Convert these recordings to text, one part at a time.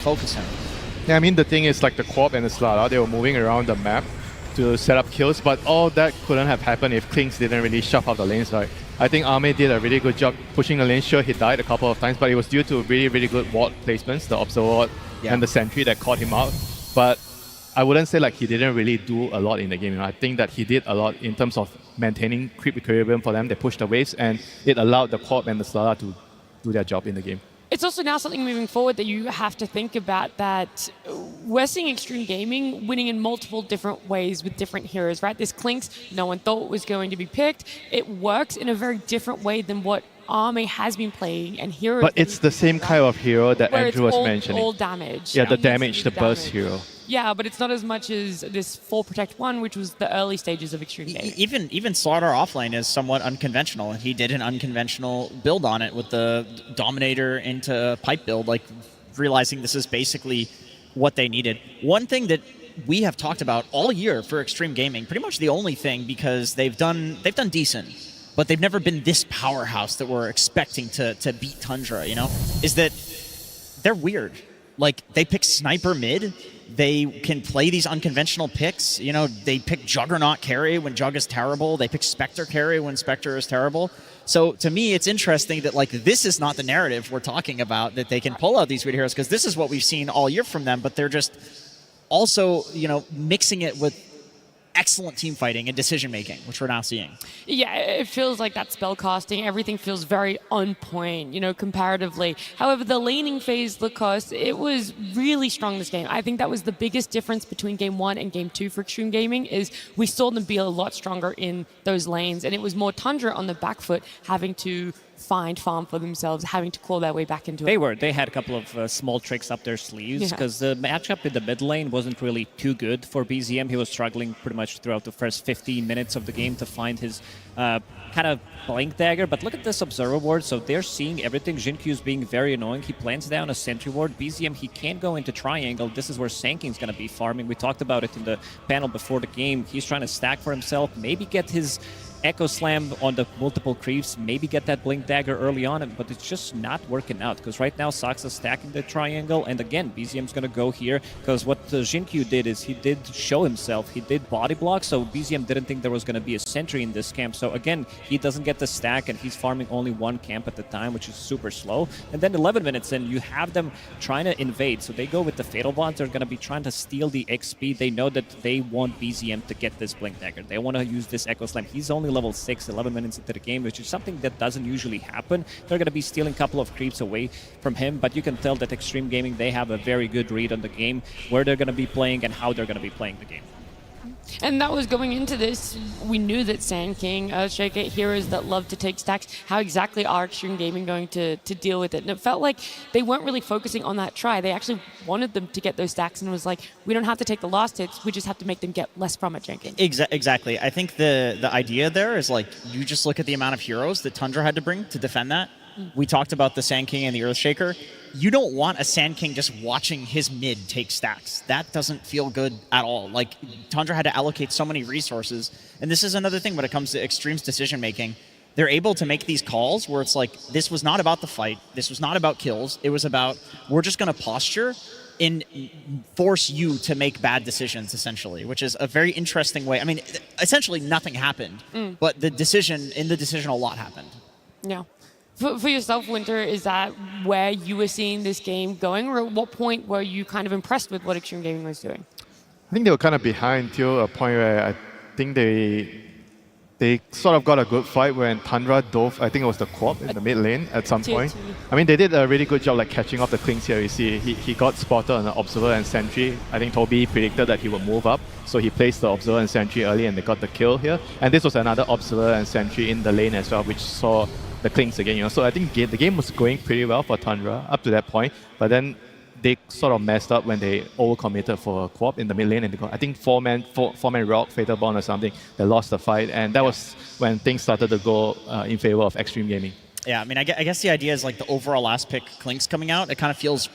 focus him. Yeah, I mean, the thing is, like, the Quap and the Slara, they were moving around the map to set up kills, but all that couldn't have happened if Klinks didn't really shove out the lanes, right? I think Ame did a really good job pushing the lane. Sure, he died a couple of times, but it was due to really, really good ward placements, the Observer ward and the Sentry that caught him out. But I wouldn't say like he didn't really do a lot in the game. I think that he did a lot in terms of maintaining creep equilibrium for them. They pushed the waves, and it allowed the Quap and the Slara to do their job in the game. It's also now something moving forward that you have to think about, that we're seeing Extreme Gaming winning in multiple different ways with different heroes, right? This Klinks, no one thought was going to be picked. It works in a very different way than what Ame has been playing and heroes. But it's the same kind of hero that where Andrew was all, mentioning. all damage. Yeah, the Easy damage, the burst hero. Yeah, but it's not as much as this 4 Protect 1, which was the early stages of Extreme Gaming. Even Slaughter offlane is somewhat unconventional, and he did an unconventional build on it with the Dominator into Pipe build, like realizing this is basically what they needed. One thing that we have talked about all year for Extreme Gaming, pretty much the only thing, because they've done decent, but they've never been this powerhouse that we're expecting to beat Tundra, you know, is that they're weird. Like, they pick Sniper mid, they can play these unconventional picks. You know, they pick Juggernaut carry when Jug is terrible. They pick Spectre carry when Spectre is terrible. So to me, it's interesting that, like, this is not the narrative we're talking about, that they can pull out these weird heroes, because this is what we've seen all year from them, but they're just also, you know, mixing it with excellent team fighting and decision making, which we're now seeing. Yeah, it feels like that spell casting. Everything feels very on point, you know, comparatively. However, the laning phase, Lacoste, it was really strong this game. I think that was the biggest difference between Game 1 and Game 2 for Extreme Gaming, is we saw them be a lot stronger in those lanes, and it was more Tundra on the back foot, having to find farm for themselves, having to claw their way back into it. They had a couple of small tricks up their sleeves, because the matchup in the mid lane wasn't really too good for BZM. He was struggling pretty much throughout the first 15 minutes of the game to find his kind of Blink Dagger. But look at this Observer ward. So they're seeing everything. Jinkyu's being very annoying. He plants down a Sentry ward. BZM, he can't go into Triangle. This is where Sanking's going to be farming. We talked about it in the panel before the game. He's trying to stack for himself, maybe get his Echo Slam on the multiple creeps, maybe get that Blink Dagger early on, but it's just not working out, because right now Sox is stacking the triangle, and again, BZM's going to go here, because what Jinkyu did is he did show himself, he did body block, so BZM didn't think there was going to be a sentry in this camp, so again, he doesn't get the stack, and he's farming only one camp at the time, which is super slow, and then 11 minutes in, you have them trying to invade, so they go with the Fatal Bonds, they're going to be trying to steal the XP, they know that they want BZM to get this Blink Dagger, they want to use this Echo Slam, he's only level 6, 11 minutes into the game, which is something that doesn't usually happen. They're going to be stealing a couple of creeps away from him, but you can tell that Extreme Gaming, they have a very good read on the game, where they're going to be playing and how they're going to be playing the game. And that was going into this. We knew that Sand King, Earthshaker, heroes that love to take stacks. How exactly are Extreme Gaming going to deal with it? And it felt like they weren't really focusing on that try. They actually wanted them to get those stacks, and it was like, we don't have to take the last hits, we just have to make them get less from it, Jenkins. Exactly. I think the idea there is, like, you just look at the amount of heroes that Tundra had to bring to defend that. We talked about the Sand King and the Earthshaker. You don't want a Sand King just watching his mid take stacks. That doesn't feel good at all. Like, Tundra had to allocate so many resources. And this is another thing when it comes to Extreme's decision making. They're able to make these calls where it's like, this was not about the fight. This was not about kills. It was about, we're just going to posture and force you to make bad decisions, essentially, which is a very interesting way. I mean, essentially nothing happened, but in the decision, a lot happened. Yeah. For yourself, Winter, is that where you were seeing this game going, or at what point were you kind of impressed with what Extreme Gaming was doing? I think they were kind of behind till a point where I think they sort of got a good fight when Tundra dove, I think it was the Quap in the mid lane at some point. I mean, they did a really good job like catching off the Klinks here. You see, he got spotted on the Observer and Sentry. I think Toby predicted that he would move up, so he placed the Observer and Sentry early, and they got the kill here. And this was another Observer and Sentry in the lane as well, which saw the Klinks again, you know. So I think the game was going pretty well for Tundra up to that point, but then they sort of messed up when they overcommitted for a Quap in the mid lane, and they got, I think, four-man Rock, Fatal Bond or something. They lost the fight, and that was when things started to go in favor of Extreme Gaming. Yeah, I mean, I guess the idea is, like, the overall last pick, Klinks coming out, it kind of feels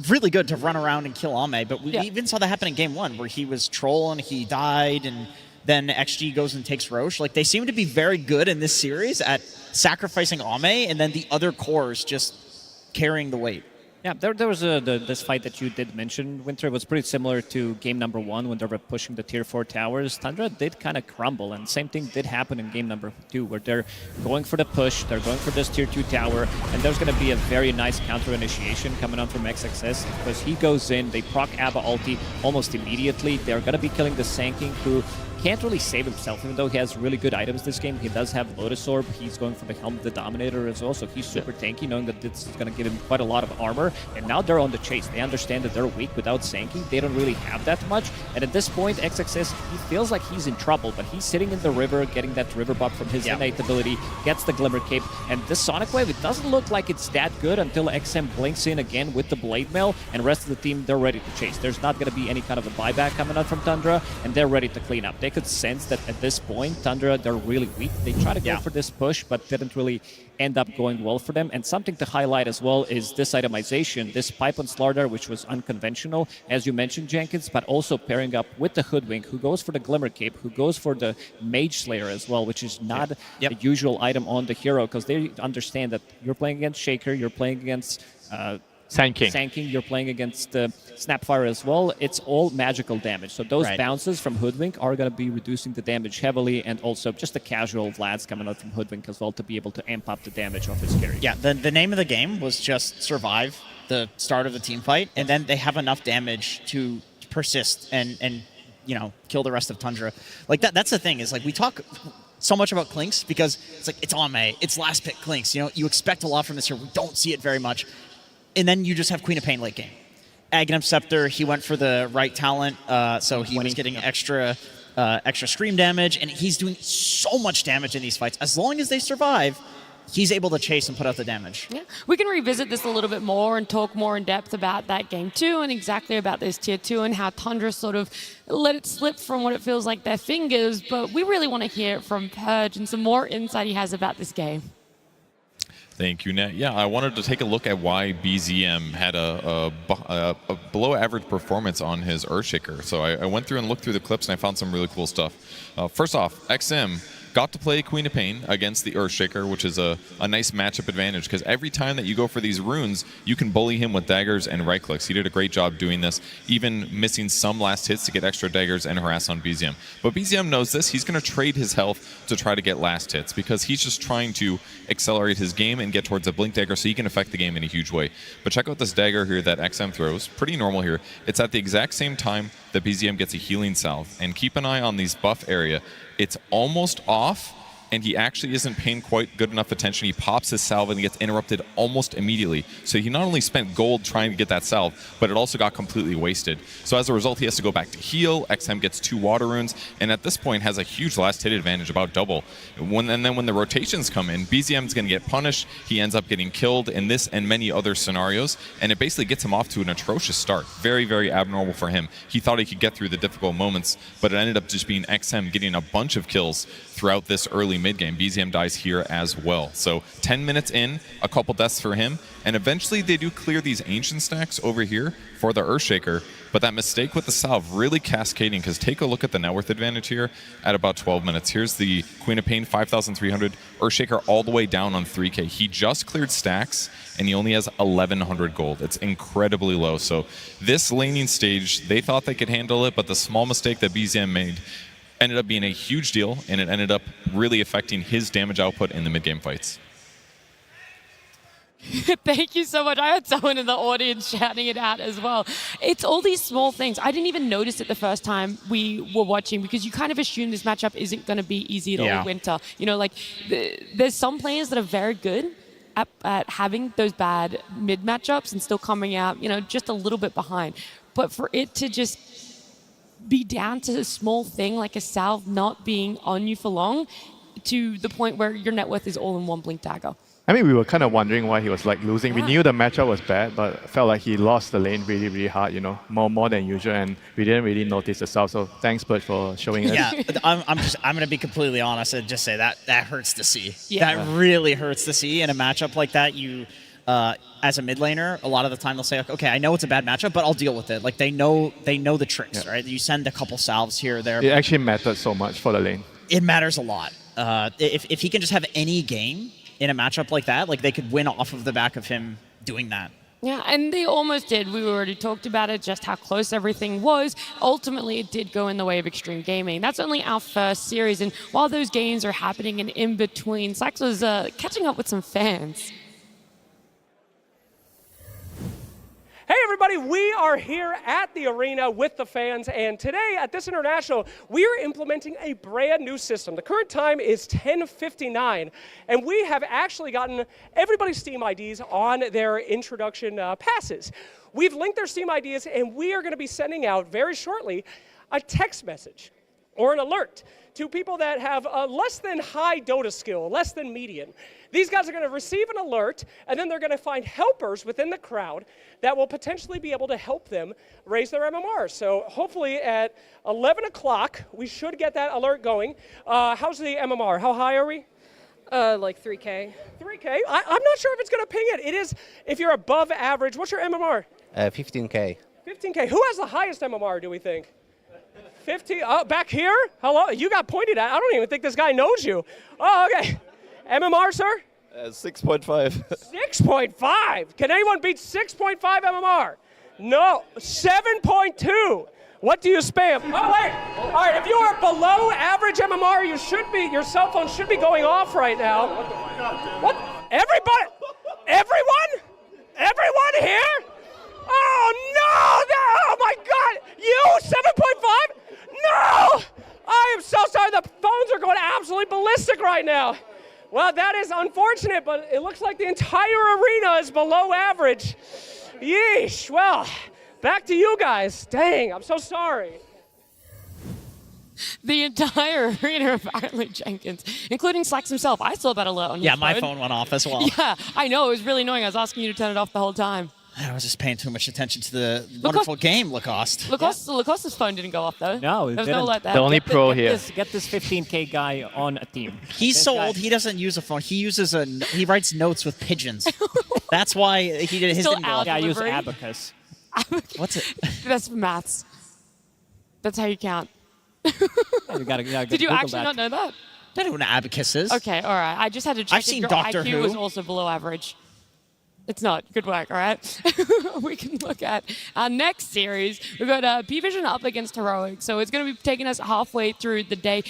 really good to run around and kill Ame, but we even saw that happen in Game 1, where he was trolling, he died, and then XG goes and takes Roche. Like, they seem to be very good in this series at sacrificing Ame, and then the other cores just carrying the weight. Yeah, there was this fight that you did mention, Winter, was pretty similar to game number 1 when they were pushing the tier 4 towers. Tundra did kind of crumble, and same thing did happen in game number 2, where they're going for the push, they're going for this tier 2 tower, and there's going to be a very nice counter initiation coming on from XXS, because he goes in, they proc Abba ulti almost immediately. They're going to be killing the Sanking, who can't really save himself, even though he has really good items this game. He does have Lotus Orb. He's going for the Helm of the Dominator as well, so he's super tanky, knowing that this is going to give him quite a lot of armor. And now they're on the chase. They understand that they're weak without Sanking. They don't really have that much. And at this point, XXS, he feels like he's in trouble, but he's sitting in the river, getting that river buff from his innate ability, gets the Glimmer Cape. And this Sonic Wave, it doesn't look like it's that good until XM blinks in again with the Blade Mail, and the rest of the team, they're ready to chase. There's not going to be any kind of a buyback coming out from Tundra, and they're ready to clean up. They could sense that at this point, Tundra, they're really weak. They try to go for this push, but didn't really end up going well for them. And something to highlight as well is this itemization, this Pipe on Slardar, which was unconventional, as you mentioned, Jenkins, but also pairing up with the Hoodwink, who goes for the Glimmer Cape, who goes for the Mage Slayer as well, which is not a usual item on the hero, because they understand that you're playing against Shaker, you're playing against Sanking, you're playing against Snapfire as well. It's all magical damage. So those bounces from Hoodwink are going to be reducing the damage heavily, and also just the casual Vlads coming out from Hoodwink as well to be able to amp up the damage of his carry. Yeah, the name of the game was just survive the start of the team fight, and then they have enough damage to persist and kill the rest of Tundra. Like that's the thing, is like we talk so much about Clinkz because it's like it's Ame, it's last pick Clinkz. You expect a lot from this here. We don't see it very much. And then you just have Queen of Pain late game. Aghanim Scepter, he went for the right talent, so he was getting extra scream damage, and he's doing so much damage in these fights. As long as they survive, he's able to chase and put out the damage. Yeah, we can revisit this a little bit more and talk more in depth about that game 2 and exactly about this tier 2 and how Tundra sort of let it slip from what it feels like their fingers, but we really want to hear it from Purge and some more insight he has about this game. Thank you, Nat. Yeah, I wanted to take a look at why BZM had a below-average performance on his Earthshaker. So I went through and looked through the clips, and I found some really cool stuff. First off, XM got to play Queen of Pain against the Earthshaker, which is a nice matchup advantage, because every time that you go for these runes, you can bully him with daggers and right clicks. He did a great job doing this, even missing some last hits to get extra daggers and harass on BZM. But BZM knows this. He's going to trade his health to try to get last hits, because he's just trying to accelerate his game and get towards a blink dagger so he can affect the game in a huge way. But check out this dagger here that XM throws. Pretty normal here. It's at the exact same time that BZM gets a healing salve. And keep an eye on these buff area. It's almost off, and he actually isn't paying quite good enough attention. He pops his salve and gets interrupted almost immediately. So he not only spent gold trying to get that salve, but it also got completely wasted. So as a result, he has to go back to heal. XM gets 2 water runes, and at this point has a huge last hit advantage, about double. And then when the rotations come in, BZM is going to get punished. He ends up getting killed in this and many other scenarios, and it basically gets him off to an atrocious start. Very, very abnormal for him. He thought he could get through the difficult moments, but it ended up just being XM getting a bunch of kills throughout this early mid-game. BZM dies here as well. So 10 minutes in, a couple deaths for him, and eventually they do clear these ancient stacks over here for the Earthshaker, but that mistake with the salve really cascading, because take a look at the net worth advantage here at about 12 minutes. Here's the Queen of Pain, 5,300, Earthshaker all the way down on 3K. He just cleared stacks, and he only has 1,100 gold. It's incredibly low. So this laning stage, they thought they could handle it, but the small mistake that BZM made ended up being a huge deal, and it ended up really affecting his damage output in the mid-game fights. Thank you so much. I heard someone in the audience shouting it out as well. It's all these small things. I didn't even notice it the first time we were watching, because you kind of assume this matchup isn't going to be easy at all winter. There's some players that are very good at having those bad mid matchups and still coming out, just a little bit behind. But for it to just be down to a small thing like a salve not being on you for long, to the point where your net worth is all in one blink dagger. I mean, we were kind of wondering why he was losing. We knew the matchup was bad, but felt like he lost the lane really, really hard, more than usual, and we didn't really notice the salve. So thanks, Purge, for showing us. Yeah, I'm going to be completely honest and just say that hurts to see. Yeah. That really hurts to see in a matchup like that. As a mid laner, a lot of the time they'll say, okay, I know it's a bad matchup, but I'll deal with it. Like they know the tricks, right? You send a couple salves here or there. It actually mattered so much for the lane. It matters a lot. If he can just have any game in a matchup like that, like they could win off of the back of him doing that. Yeah, and they almost did. We already talked about it, just how close everything was. Ultimately, it did go in the way of Extreme Gaming. That's only our first series, and while those games are happening and in between, Slax was catching up with some fans. Hey everybody, we are here at the arena with the fans, and today at this International, we are implementing a brand new system. The current time is 10:59, and we have actually gotten everybody's Steam IDs on their introduction passes. We've linked their Steam IDs, and we are going to be sending out very shortly a text message or an alert to people that have less than high Dota skill, less than median. These guys are going to receive an alert, and then they're going to find helpers within the crowd that will potentially be able to help them raise their MMR. So hopefully at 11 o'clock, we should get that alert going. How's the MMR? How high are we? Like 3K. 3K? I'm not sure if it's going to ping it. It is, if you're above average. What's your MMR? 15K. 15K. Who has the highest MMR, do we think? 15, oh, back here? Hello, you got pointed at. I don't even think this guy knows you. Oh, okay. MMR, sir? 6.5. 6.5. Can anyone beat 6.5 MMR? No. 7.2. What do you spam? Oh, wait. All right, if you are below average MMR, your cell phone should be going off right now. What? Everybody? Everyone? Everyone here? Oh, no! Oh, my God! You? 7.5? No! I am so sorry. The phones are going absolutely ballistic right now. Well, that is unfortunate, but it looks like the entire arena is below average. Yeesh. Well, back to you guys. Dang, I'm so sorry. The entire arena of Iron Jenkins, including Slax himself. I saw that alert on his Yeah, my phone went off as well. Yeah, I know. It was really annoying. I was asking you to turn it off the whole time. I was just paying too much attention to the wonderful game, Lacoste. Lacoste's phone didn't go off, though. No, it There was didn't. no alert there. The only pro Get here. Get this 15K guy on a team. He's This so guy- old, he doesn't use a phone. He uses he writes notes with pigeons. That's why he did his Still didn't go out. off. Yeah, I use Delivery. Abacus. What's it? That's for maths. That's how you count. Yeah, you gotta Did you Google actually that. not know that? I don't know what an abacus is. Okay, all right. I just had to check I've if seen your Doctor IQ Who. was also below average. It's not. Good work, all right? We can look at our next series. We've got P-Vision up against Heroic, so it's going to be taking us halfway through the day.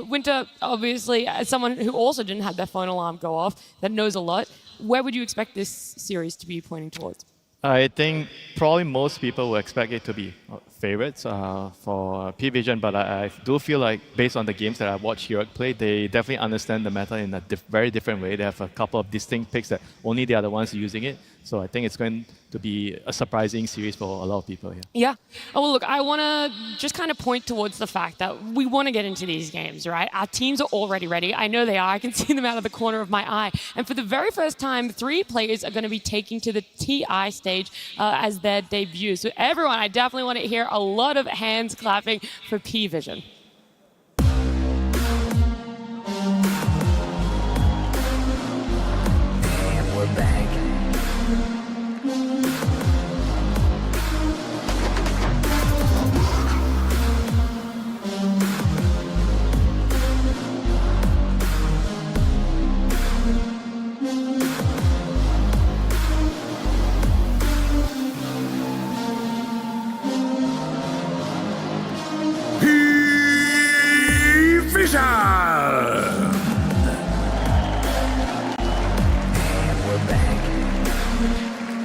Winter, obviously, as someone who also didn't have their phone alarm go off, that knows a lot, where would you expect this series to be pointing towards? I think probably most people will expect it to be favorites for P-Vision, but I do feel like based on the games that I watched Heroic play, they definitely understand the meta in a very different way. They have a couple of distinct picks that only they are the ones using it. So I think it's going to be a surprising series for a lot of people here. Yeah. Oh, well, look, I want to just kind of point towards the fact that we want to get into these games, right? Our teams are already ready. I know they are. I can see them out of the corner of my eye. And for the very first time, 3 players are going to be taking to the TI stage as their debut. So everyone, I definitely want to hear a lot of hands clapping for P-Vision. And we're back.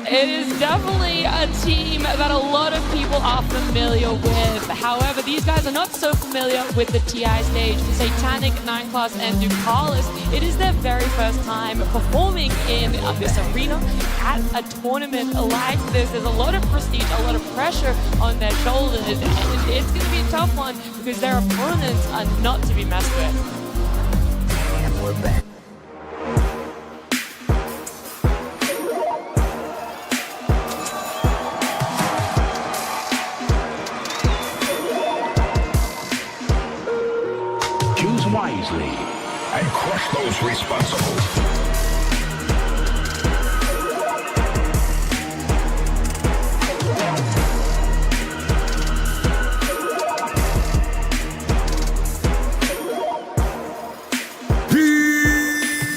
It is definitely a team that a lot of people are familiar with. However, these guys are not so familiar with the TI stage. Satanic, 9Class, and Ducalis, it is their very first time performing in this arena at a tournament like this. There's a lot of prestige, a lot of pressure on their shoulders, and it's going to be a tough one because their opponents are not to be messed with. And we're back. Choose wisely and crush those responsible.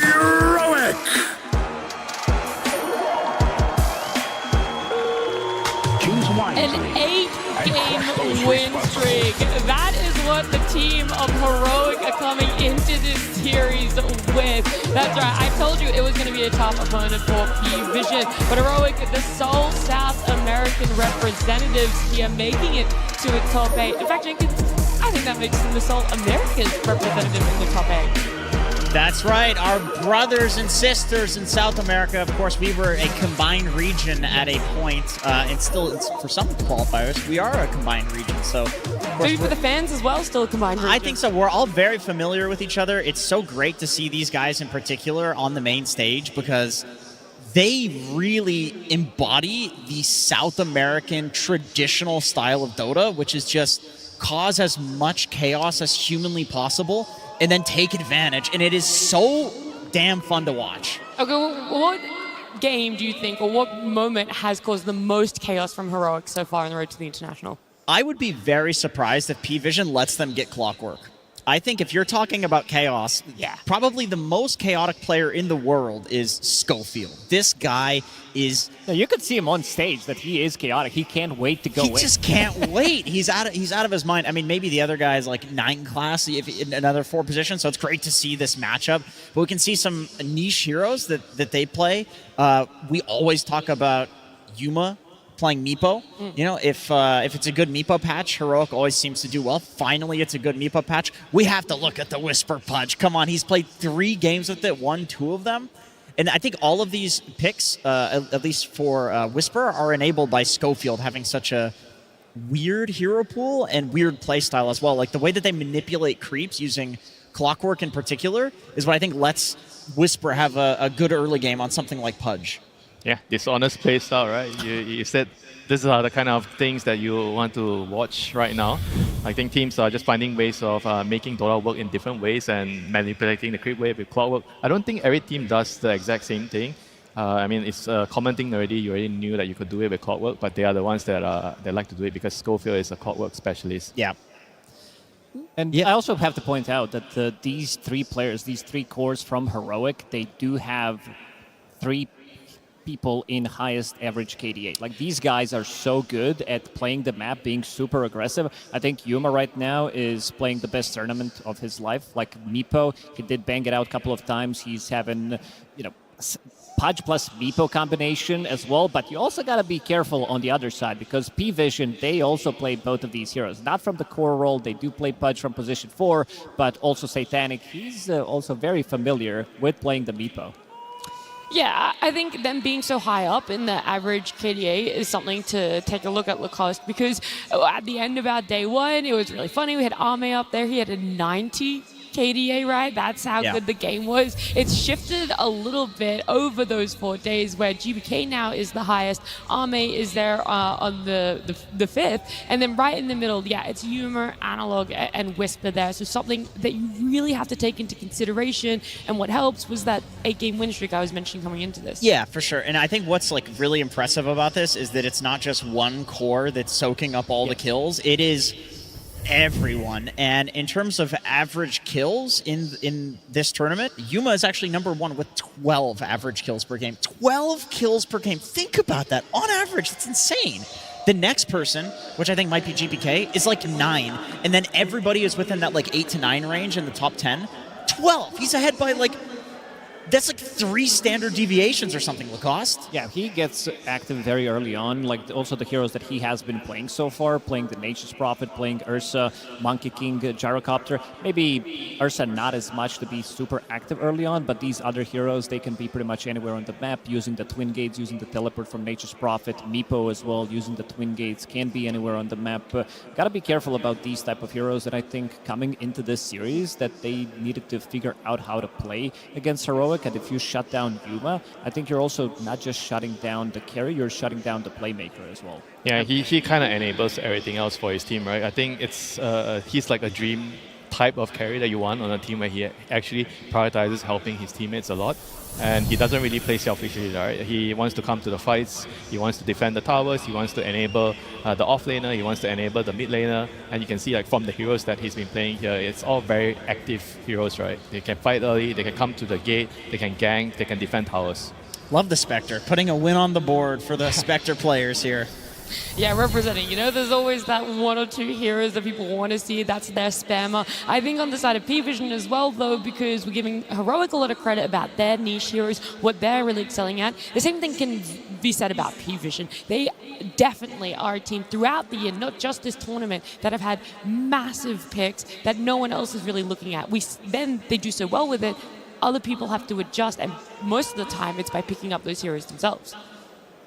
Heroic! 8-game win streak. That is what the team of Heroic are coming into this series with. That's right, I told you it was going to be a tough opponent for P-Vision, but Heroic, the sole South American representatives here, making it to a top 8. In fact, Jenkins, I think that makes them the sole American representative in the top 8. That's right, our brothers and sisters in South America. Of course, we were a combined region at a point, and still, for some qualifiers, we are a combined region. So, Maybe for the fans as well, still a combined region. I think so. We're all very familiar with each other. It's so great to see these guys in particular on the main stage because they really embody the South American traditional style of Dota, which is just cause as much chaos as humanly possible and then take advantage. And it is so damn fun to watch. Okay, what game do you think, or what moment has caused the most chaos from Heroic so far on the road to the International? I would be very surprised if P-Vision lets them get Clockwork. I think if you're talking about chaos, probably the most chaotic player in the world is Schofield. This guy is... No, you could see him on stage that he is chaotic. He can't wait to go in. He just can't wait. He's out of his mind. I mean, maybe the other guy is like 9 class in another 4 position, so it's great to see this matchup. But we can see some niche heroes that they play. We always talk about Yuma playing Meepo. You know, if it's a good Meepo patch, Heroic always seems to do well. Finally, it's a good Meepo patch. We have to look at the Whisper Pudge. Come on, he's played 3 games with it, won 2 of them. And I think all of these picks, at least for Whisper, are enabled by Schofield having such a weird hero pool and weird play style as well. Like the way that they manipulate creeps using Clockwork in particular is what I think lets Whisper have a good early game on something like Pudge. Yeah, dishonest play style, right? You said these are the kind of things that you want to watch right now. I think teams are just finding ways of making Dota work in different ways and manipulating the creep wave with Clockwork. I don't think every team does the exact same thing. I mean, it's a common thing already. You already knew that you could do it with Clockwork, but they are the ones that like to do it because Schofield is a Clockwork specialist. Yeah. And I also have to point out that these 3 players, these 3 cores from Heroic, they do have 3 people in highest average KDA. Like, these guys are so good at playing the map, being super aggressive. I think Yuma right now is playing the best tournament of his life. Like Meepo, he did bang it out a couple of times. He's having, Pudge plus Meepo combination as well, but you also got to be careful on the other side because P-Vision, they also play both of these heroes. Not from the core role, they do play Pudge from position 4, but also Satanic. He's also very familiar with playing the Meepo. Yeah, I think them being so high up in the average KDA is something to take a look at Lacoste because at the end of our day 1, it was really funny. We had Ame up there. He had a 90 KDA, right? That's how good the game was. It's shifted a little bit over those 4 days where GBK now is the highest. Ame is there on the 5th. And then right in the middle, it's Yuma, Analog, and Whisper there. So something that you really have to take into consideration. And what helps was that 8-game win streak I was mentioning coming into this. Yeah, for sure. And I think what's like really impressive about this is that it's not just one core that's soaking up all the kills. It is everyone. And in terms of average kills in this tournament, Yuma is actually number 1 with 12 average kills per game. 12 kills per game. Think about that. On average, that's insane. The next person, which I think might be GPK, is like 9. And then everybody is within that like 8 to 9 range in the top 10. 12. He's ahead by like... That's like 3 standard deviations or something, Lacoste. Yeah, he gets active very early on. Like also the heroes that he has been playing so far, playing the Nature's Prophet, playing Ursa, Monkey King, Gyrocopter. Maybe Ursa not as much to be super active early on, but these other heroes, they can be pretty much anywhere on the map using the Twin Gates, using the Teleport from Nature's Prophet. Meepo as well, using the Twin Gates, can be anywhere on the map. Gotta be careful about these type of heroes that I think coming into this series that they needed to figure out how to play against Heroic. And if you shut down Yuma, I think you're also not just shutting down the carry, you're shutting down the playmaker as well. Yeah, he kind of enables everything else for his team, right? I think it's he's like a dream type of carry that you want on a team where he actually prioritizes helping his teammates a lot. And he doesn't really play selfishly, right? He wants to come to the fights, he wants to defend the towers, he wants to enable the offlaner, he wants to enable the mid laner. And you can see like from the heroes that he's been playing here, it's all very active heroes, right? They can fight early, they can come to the gate, they can gank, they can defend towers. Love the Spectre. Putting a win on the board for the Spectre players here. Yeah, representing. You know, there's always that one or two heroes that people want to see. That's their spammer. I think on the side of P-Vision as well, though, because we're giving Heroic a lot of credit about their niche heroes, what they're really excelling at. The same thing can be said about P-Vision. They definitely are a team throughout the year, not just this tournament, that have had massive picks that no one else is really looking at. Then they do so well with it, other people have to adjust, and most of the time it's by picking up those heroes themselves.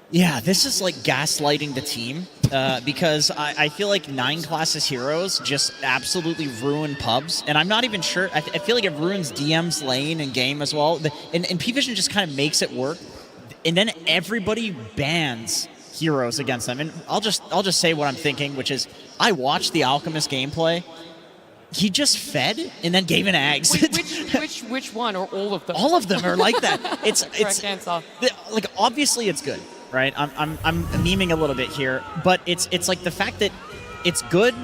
Yeah, this is like gaslighting the team because I feel like 9 classes heroes just absolutely ruin pubs. And I'm not even sure. I feel like it ruins DM's lane and game as well. And P-Vision just kind of makes it work. And then everybody bans heroes against them. And I'll just say what I'm thinking, which is I watched the Alchemist gameplay. He just fed and then gave an Ags. Which one, or all of them? All of them are like that. It's Correct answer. Like obviously it's good, right? I'm memeing a little bit here, but it's like the fact that it's good,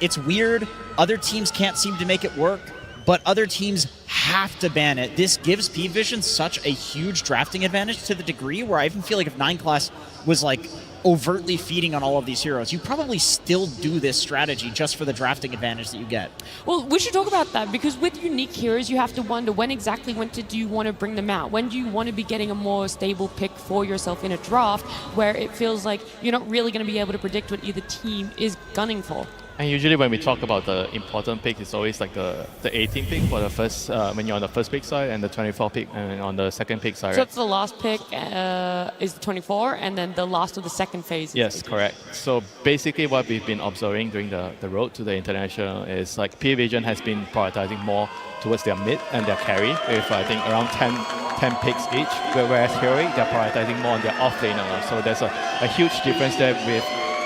it's weird. Other teams can't seem to make it work, but other teams have to ban it. This gives P-Vision such a huge drafting advantage to the degree where I even feel like if 9 class was like overtly feeding on all of these heroes, you probably still do this strategy just for the drafting advantage that you get. Well, we should talk about that, because with unique heroes, you have to wonder when do you want to bring them out? When do you want to be getting a more stable pick for yourself in a draft where it feels like you're not really going to be able to predict what either team is gunning for? And usually when we talk about the important pick, it's always like the 18 pick for the first, when you're on the first pick side, and the 24 pick and on the second pick side. So that's the last pick is the 24, and then the last of the second phase. Yes, correct. So basically what we've been observing during the road to the international is like P-Vision has been prioritizing more towards their mid and their carry, with I think around 10 picks each, whereas Heroic, they're prioritizing more on their off-laner. So there's a huge difference there with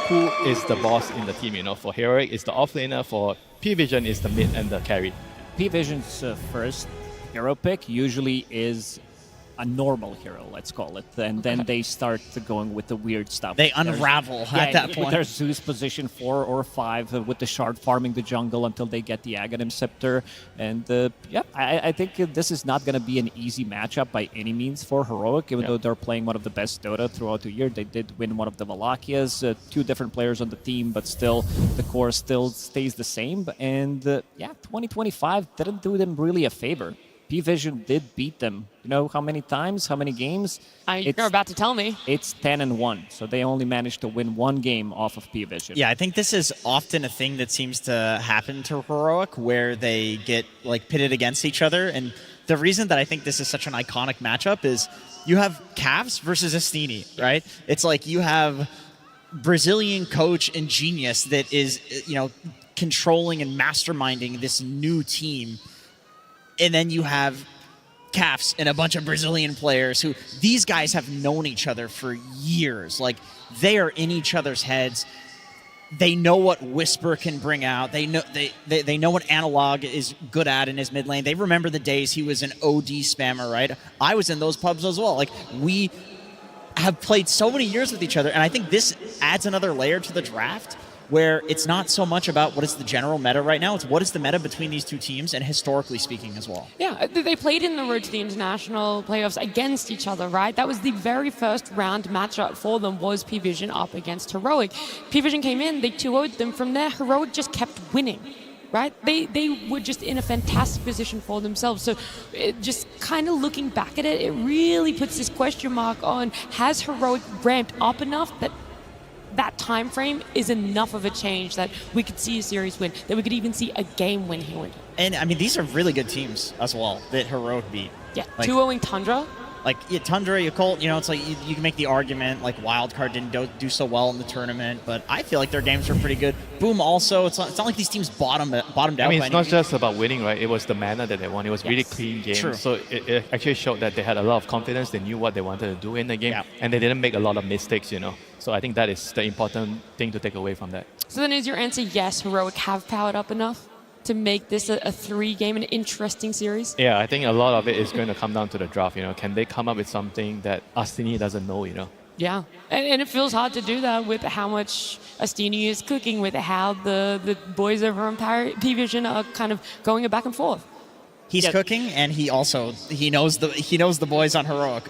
who is the boss in the team. For Heroic, it's the offlaner. For P-Vision, it's the mid and the carry. P-Vision's first hero pick usually is a normal hero, let's call it, and then they start going with the weird stuff. They unravel at that point. With their Zeus position 4 or 5, with the Shard farming the jungle until they get the Aghanim Scepter. And I think this is not going to be an easy matchup by any means for Heroic, even though they're playing one of the best Dota throughout the year. They did win one of the Valakias, 2 different players on the team, but still the core still stays the same. And 2025 didn't do them really a favor. P-Vision did beat them. You know how many times? How many games? You're about to tell me. It's 10-1. So they only managed to win 1 game off of P-Vision. Yeah, I think this is often a thing that seems to happen to Heroic, where they get like pitted against each other. And the reason that I think this is such an iconic matchup is you have Cavs versus Astini, right? It's like you have Brazilian coach and genius that is, controlling and masterminding this new team. And then you have CAFs and a bunch of Brazilian players who, these guys have known each other for years. Like, they are in each other's heads. They know what Whisper can bring out. They know what Analog is good at in his mid lane. They remember the days he was an OD spammer, right? I was in those pubs as well. Like, we have played so many years with each other, and I think this adds another layer to the draft, where it's not so much about what is the general meta right now, it's what is the meta between these two teams, and historically speaking as well. Yeah, they played in the road to the international playoffs against each other, right? That was the very first round matchup for them, was P-Vision up against Heroic. P-Vision came in, they 2-0'd them. From there, Heroic just kept winning, right? They were just in a fantastic position for themselves. So just kind of looking back at it, it really puts this question mark on, has Heroic ramped up enough that time frame is enough of a change that we could see a series win, that we could even see a game win here. And I mean, these are really good teams as well that Heroic beat. Yeah, like, 2-0ing Tundra. Like, Tundra, Yakult, it's like you can make the argument, like, Wildcard didn't do so well in the tournament, but I feel like their games were pretty good. Boom also, it's not like these teams bottomed out. I mean, it's not just about winning, right? It was the manner that they won. It was really clean game. True. So it actually showed that they had a lot of confidence. They knew what they wanted to do in the game, and they didn't make a lot of mistakes, So I think that is the important thing to take away from that. So then is your answer yes, Heroic have powered up enough to make this a 3-game, an interesting series? Yeah, I think a lot of it is going to come down to the draft. Can they come up with something that Astini doesn't know? Yeah, and it feels hard to do that with how much Astini is cooking, with how the boys over on P-Vision are kind of going back and forth. He's cooking, and he knows the boys on Heroic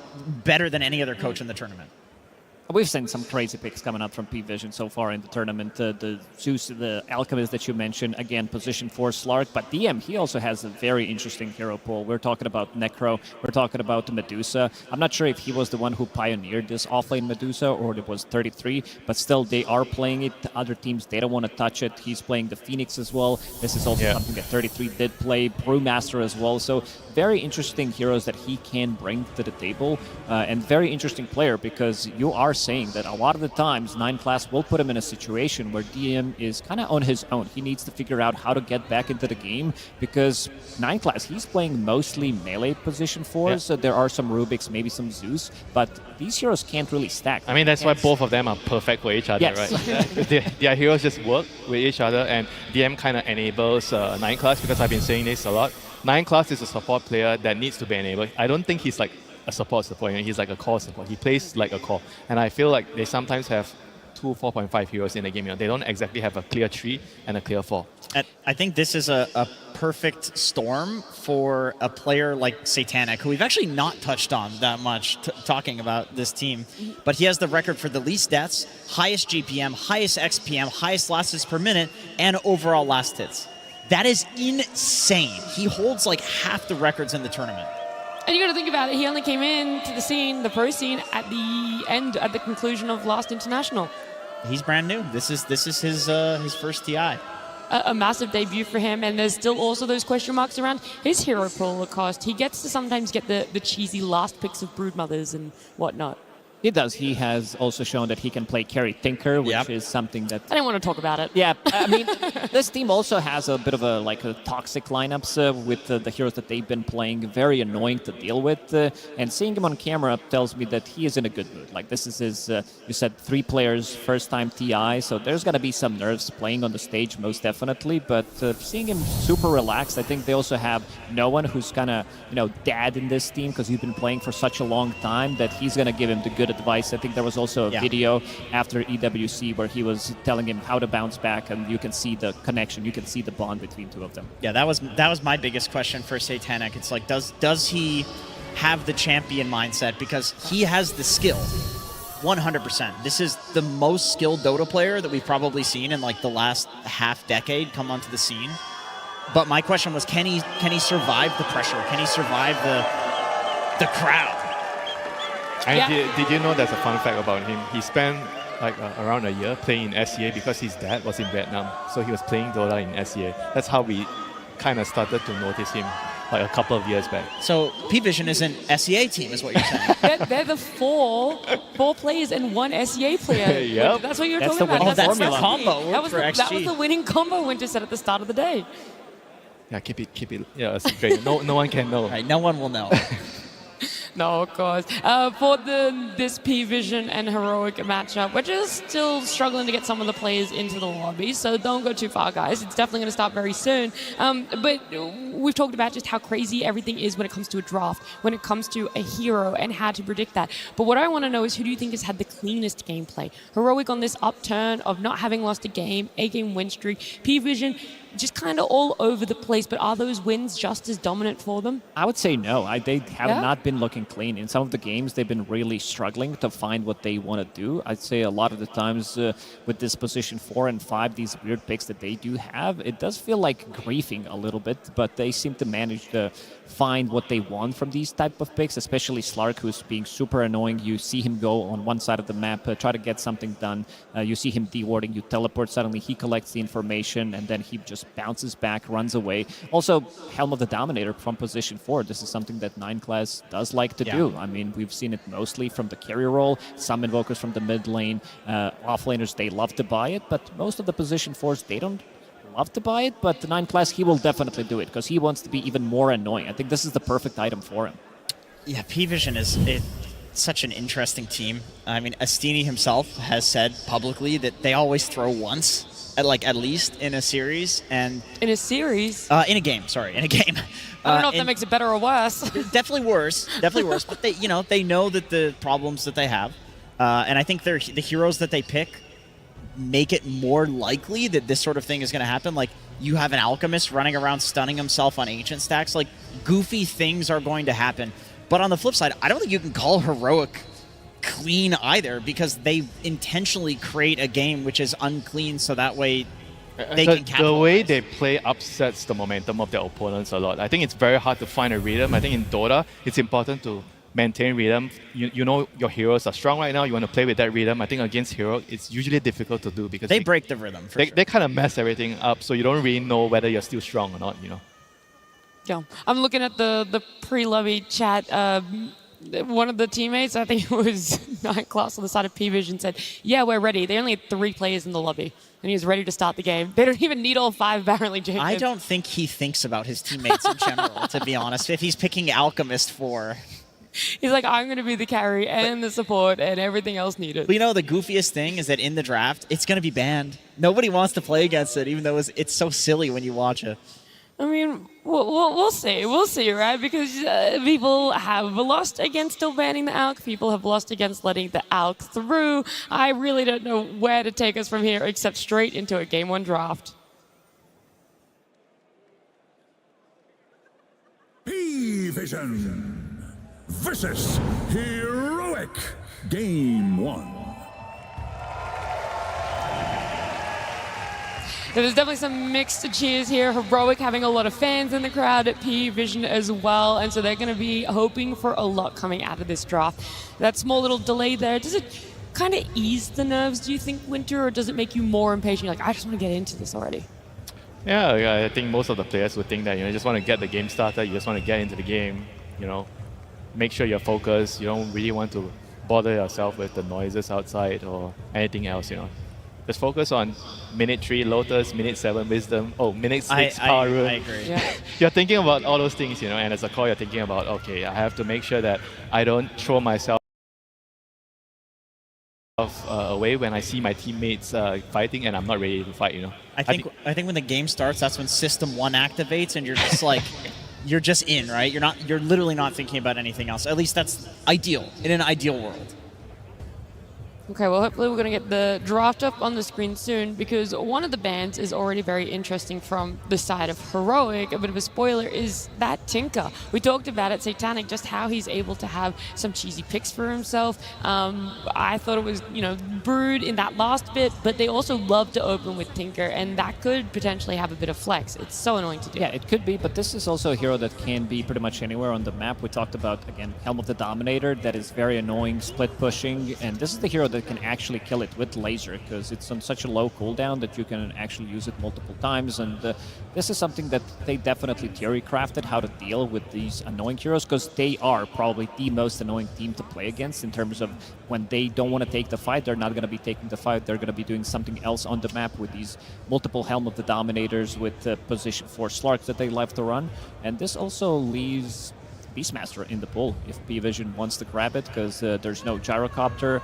better than any other coach in the tournament. We've seen some crazy picks coming out from P-Vision so far in the tournament. The Zeus, the Alchemist that you mentioned, again, position 4 Slark. But DM, he also has a very interesting hero pool. We're talking about Necro. We're talking about Medusa. I'm not sure if he was the one who pioneered this offlane Medusa or it was 33, but still they are playing it. The other teams, they don't want to touch it. He's playing the Phoenix as well. This is also something that 33 did play. Brewmaster as well. So very interesting heroes that he can bring to the table. And very interesting player because you are saying that a lot of the times 9 class will put him in a situation where DM is kind of on his own. He needs to figure out how to get back into the game because 9 class, he's playing mostly melee position 4s. So there are some Rubiks, maybe some Zeus, but these heroes can't really stack. I mean, that's why both of them are perfect for each other, right? Their heroes just work with each other, and DM kind of enables 9 class because I've been saying this a lot. 9 class is a support player that needs to be enabled. I don't think he's like a support, he's like a core support. He plays like a core. And I feel like they sometimes have 2 4.5 heroes in the game. They don't exactly have a clear 3 and a clear 4. I think this is a perfect storm for a player like Satanic, who we've actually not touched on that much talking about this team. But he has the record for the least deaths, highest GPM, highest XPM, highest last hits per minute, and overall last hits. That is insane. He holds like half the records in the tournament. And you got to think about it. He only came into the scene, the pro scene, at the conclusion of last international. He's brand new. This is his first TI. A massive debut for him, and there's still also those question marks around his hero pool cost. He gets to sometimes get the cheesy last picks of Broodmothers and whatnot. He does. He has also shown that he can play carry Tinker, which is something that... I didn't want to talk about it. Yeah, I mean, this team also has a bit of a toxic lineups with the heroes that they've been playing, very annoying to deal with. And seeing him on camera tells me that he is in a good mood. Like, this is his, you said 3 players, first time TI, so there's going to be some nerves playing on the stage, most definitely. But seeing him super relaxed, I think they also have no one who's kind of, dad in this team because he's been playing for such a long time that he's going to give him the good advice. I think there was also a video after EWC where he was telling him how to bounce back, and you can see the connection, you can see the bond between 2 of them. Yeah, that was my biggest question for Satanic. It's like, does he have the champion mindset? Because he has the skill, 100%. This is the most skilled Dota player that we've probably seen in like the last half decade come onto the scene. But my question was, can he survive the pressure? Can he survive the crowd? And did you know there's a fun fact about him? He spent around a year playing in SEA because his dad was in Vietnam. So he was playing Dota in SEA. That's how we kind of started to notice him like a couple of years back. So P-Vision is an SEA team, is what you're saying? they're the four players and 1 SEA player. Yep. That's what you're That's talking the about. winning that's formula. the combo for XG. That was the winning combo Winter said at the start of the day. Yeah, keep it. Yeah, it's great. No one can know. Right, no one will know. No, of course. For this P-Vision and Heroic matchup, we're just still struggling to get some of the players into the lobby, so don't go too far, guys. It's definitely going to start very soon. But we've talked about just how crazy everything is when it comes to a draft, when it comes to a hero, and how to predict that. But what I want to know is, who do you think has had the cleanest gameplay? Heroic on this upturn of not having lost a game 8-game win streak. P-Vision just kind of all over the place, but are those wins just as dominant for them? I would say no. They have not been looking clean. In some of the games, they've been really struggling to find what they want to do. I'd say a lot of the times with this position 4 and 5, these weird picks that they do have, it does feel like griefing a little bit, but they seem to manage to find what they want from these type of picks, especially Slark, who's being super annoying. You see him go on one side of the map, try to get something done. You see him dewarding, you teleport, suddenly he collects the information, and then he just bounces back, runs away. Also, Helm of the Dominator from position 4. This is something that 9 class does like to do. I mean, we've seen it mostly from the carry role, some invokers from the mid lane. Offlaners, they love to buy it, but most of the position 4s, they don't love to buy it, but the 9 class, he will definitely do it because he wants to be even more annoying. I think this is the perfect item for him. Yeah, P-Vision is such an interesting team. I mean, Astini himself has said publicly that they always throw once, at least in a series. And in a series? In a game. I don't know if that makes it better or worse. Definitely worse. But they know that the problems that they have, and I think the heroes that they pick make it more likely that this sort of thing is going to happen. Like, you have an Alchemist running around stunning himself on Ancient stacks. Like, goofy things are going to happen. But on the flip side, I don't think you can call Heroic clean either, because they intentionally create a game which is unclean so that way they can capitalize. The way they play upsets the momentum of their opponents a lot. I think it's very hard to find a rhythm. I think in Dota, it's important to maintain rhythm. You know your heroes are strong right now. You want to play with that rhythm. I think against hero, it's usually difficult to do because they break the rhythm. For sure. They kind of mess everything up, so you don't really know whether you're still strong or not. Yeah, I'm looking at the pre-lobby chat. One of the teammates, I think it was Nightclass on the side of P-Vision, said, "Yeah, we're ready." They only had 3 players in the lobby, and he was ready to start the game. They don't even need all 5 apparently, Jacob. I don't think he thinks about his teammates in general, to be honest. If he's picking Alchemist for... He's like, I'm going to be the carry and the support and everything else needed. But the goofiest thing is that in the draft, it's going to be banned. Nobody wants to play against it, even though it's so silly when you watch it. I mean, we'll see. We'll see, right? Because people have lost against still banning the ALK. People have lost against letting the ALK through. I really don't know where to take us from here except straight into a Game 1 draft. P-Vision versus Heroic. Game 1. There's definitely some mixed cheers here. Heroic having a lot of fans in the crowd at P-Vision as well, and so they're going to be hoping for a lot coming out of this draft. That small little delay there, does it kind of ease the nerves, do you think, Winter, or does it make you more impatient? You're like, I just want to get into this already. Yeah, I think most of the players would think that, you just want to get the game started, you just want to get into the game, make sure you're focused, you don't really want to bother yourself with the noises outside or anything else, Just focus on minute 3 Lotus, minute 7 Wisdom, minute 6 Power Room. I agree. Yeah. You're thinking about all those things, and as a core, you're thinking about, okay, I have to make sure that I don't throw myself away when I see my teammates fighting and I'm not ready to fight, I think when the game starts, that's when System 1 activates and you're just like, you're just in, right? You're literally not thinking about anything else. At least that's ideal, in an ideal world. Okay, well, hopefully we're going to get the draft up on the screen soon, because one of the bans is already very interesting from the side of Heroic. A bit of a spoiler is that Tinker. We talked about it, Satanic, just how he's able to have some cheesy picks for himself. I thought it was, Brood in that last bit, but they also love to open with Tinker, and that could potentially have a bit of flex. It's so annoying to do. Yeah, it could be, but this is also a hero that can be pretty much anywhere on the map. We talked about, again, Helm of the Dominator, that is very annoying, split pushing, and this is the hero that can actually kill it with laser, because it's on such a low cooldown that you can actually use it multiple times, and this is something that they definitely theory crafted, how to deal with these annoying heroes, because they are probably the most annoying team to play against in terms of when they don't want to take the fight, they're not going to be taking the fight, they're going to be doing something else on the map with these multiple Helm of the Dominators with position 4 Slarks that they love to run, and this also leaves Beastmaster in the pool if P-Vision wants to grab it, because there's no Gyrocopter,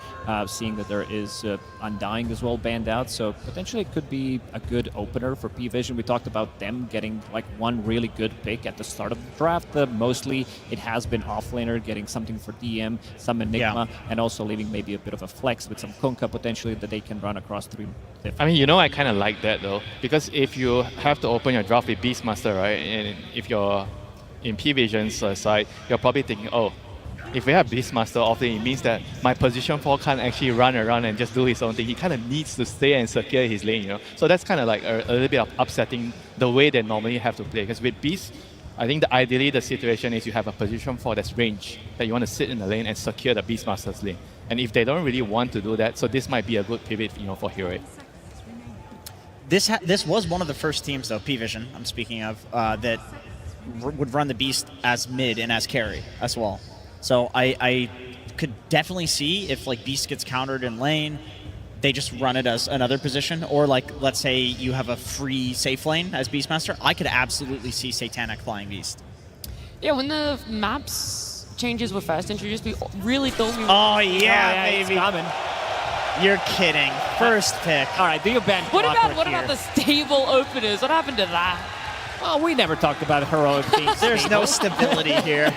seeing that there is Undying as well banned out, so potentially it could be a good opener for P-Vision. We talked about them getting like one really good pick at the start of the draft. Mostly it has been offlaner, getting something for DM, some Enigma, and also leaving maybe a bit of a flex with some Kunkka potentially that they can run across 3 different. I mean, I kind of like that though, because if you have to open your draft with Beastmaster, right, and if you're in P-Vision's side, you're probably thinking, if we have Beastmaster often, it means that my position 4 can't actually run around and just do his own thing. He kind of needs to stay and secure his lane, So that's kind of like a little bit of upsetting the way they normally have to play. Because with Beast, I think ideally the situation is you have a position 4 that's range, that you want to sit in the lane and secure the Beastmaster's lane. And if they don't really want to do that, so this might be a good pivot, for Heroic. This was one of the first teams, though, P-Vision, I'm speaking of, that would run the Beast as mid and as carry as well. So I could definitely see if like Beast gets countered in lane, they just run it as another position, or like let's say you have a free safe lane as Beastmaster. I could absolutely see Satanic flying Beast. Yeah, when the maps changes were first introduced, we really thought we were... Oh yeah, baby. It's coming. You're kidding. First pick. All right, do your ban. What about the stable openers? What happened to that? Well, we never talked about Heroic being There's no stability here.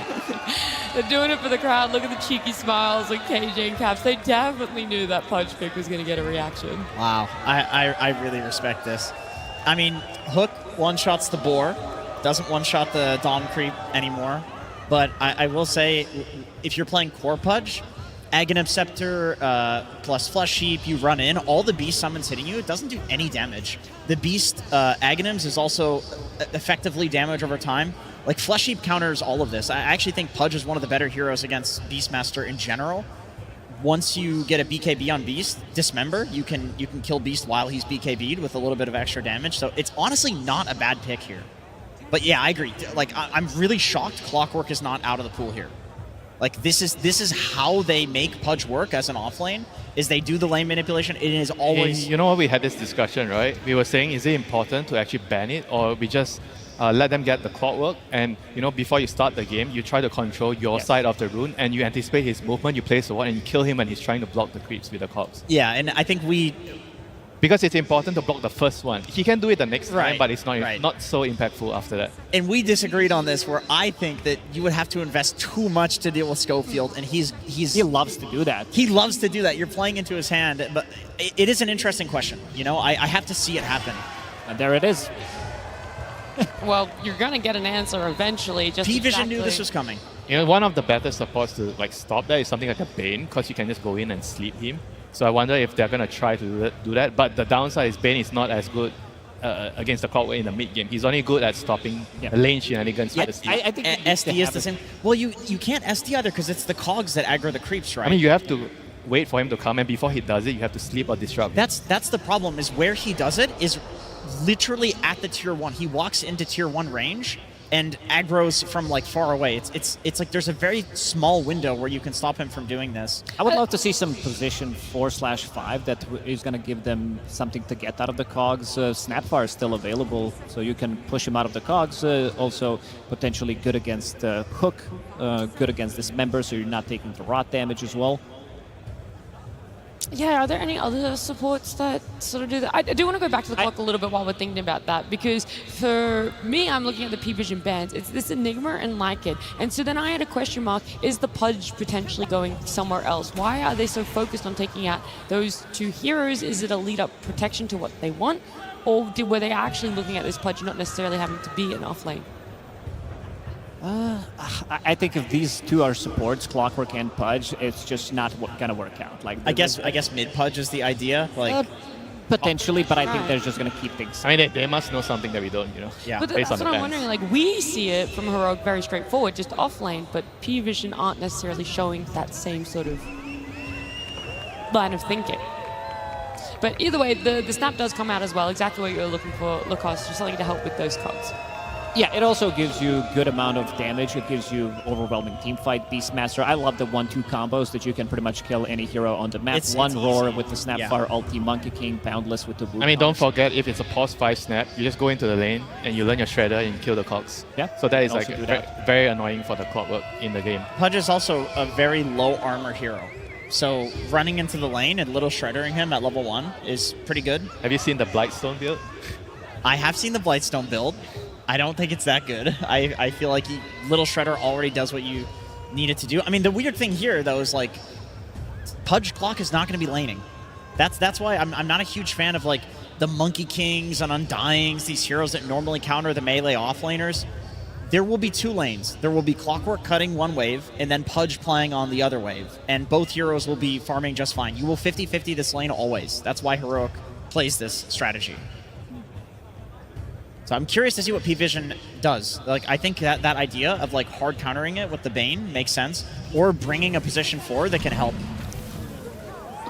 They're doing it for the crowd. Look at the cheeky smiles like KJ and Caps. They definitely knew that punch pick was going to get a reaction. Wow, I really respect this. I mean, Hook one-shots the boar, doesn't one-shot the Dom creep anymore. But I will say, if you're playing Core Pudge, Aghanim Scepter plus Flesh Heap, you run in, all the Beast summons hitting you, it doesn't do any damage. The Beast Aghanims is also effectively damage over time. Like, Flesh Heap counters all of this. I actually think Pudge is one of the better heroes against Beastmaster in general. Once you get a BKB on Beast, Dismember, you can kill Beast while he's BKB'd with a little bit of extra damage. So it's honestly not a bad pick here. But yeah, I agree. Like, I'm really shocked Clockwork is not out of the pool here. Like, this is how they make Pudge work as an offlane, is they do the lane manipulation. It is always... You know what, we had this discussion, right? We were saying, is it important to actually ban it, or we just let them get the Clockwork, and before you start the game, you try to control your side of the rune, and you anticipate his movement, you place the ward, and you kill him when he's trying to block the creeps with the Cogs. Yeah, and I think because it's important to block the first one. He can do it the next time, but it's not so impactful after that. And we disagreed on this, where I think that you would have to invest too much to deal with Schofield, and he loves to do that. He loves to do that. You're playing into his hand, but it is an interesting question. I have to see it happen. And there it is. Well, you're gonna get an answer eventually. Just P-Vision knew this was coming. One of the better supports to stop that is something like a Bane, because you can just go in and sleep him. So I wonder if they're going to try to do that. But the downside is Bane is not as good against the Clockwork in the mid game. He's only good at stopping lane shenanigans with the steal. I think SD is the same. Well, you can't SD either because it's the cogs that aggro the creeps, right? I mean, you have to wait for him to come, and before he does it, you have to sleep or disrupt. That's the problem, is where he does it is literally at the tier 1. He walks into tier 1 range and aggroes from far away. It's like there's a very small window where you can stop him from doing this. I would love to see some position 4/5 that is going to give them something to get out of the cogs. Snapfire is still available, so you can push him out of the cogs. Also potentially good against Hook, good against Dismember, so you're not taking the rot damage as well. Yeah, are there any other supports that sort of do that? I do want to go back to the clock a little bit while we're thinking about that, because for me, I'm looking at the P-Vision bans. It's this Enigma and Lycan. And so then I had a question mark, is the Pudge potentially going somewhere else? Why are they so focused on taking out those two heroes? Is it a lead-up protection to what they want? Or were they actually looking at this Pudge not necessarily having to be an offlane? I think if these two are supports, Clockwork and Pudge, it's just not gonna work out. I guess mid Pudge is the idea. Potentially, but I think they're just gonna keep things. I mean, they must know something that we don't, Yeah. But based that's on what the I'm bans. wondering. We see it from Heroic very straightforward, just offlane, but P-Vision aren't necessarily showing that same sort of line of thinking. But either way, the snap does come out as well. Exactly what you're looking for, Lacoste, just something to help with those cogs. Yeah, it also gives you good amount of damage. It gives you overwhelming teamfight. Beastmaster, I love the 1-2 combos that you can pretty much kill any hero on the map. It's Roar easy. with the Snapfire ulti, Monkey King, Boundless with the Wukong. I mean, don't forget, if it's a pause 5 snap, you just go into the lane and you learn your Shredder and you kill the cogs. Yeah, So that is also do very, that. very annoying for the Clockwork in the game. Pudge is also a very low armor hero. So running into the lane and little shreddering him at level 1 is pretty good. Have you seen the Blightstone build? I have seen the Blightstone build. I don't think it's that good. I feel like Little Shredder already does what you need it to do. I mean, the weird thing here, though, is Pudge Clock is not going to be laning. That's why I'm not a huge fan of the Monkey Kings and Undyings, these heroes that normally counter the melee offlaners. There will be 2 lanes. There will be Clockwork cutting one wave, and then Pudge playing on the other wave. And both heroes will be farming just fine. You will 50-50 this lane always. That's why Heroic plays this strategy. So I'm curious to see what P-Vision does. I think that idea of hard countering it with the Bane makes sense, or bringing a position 4 that can help.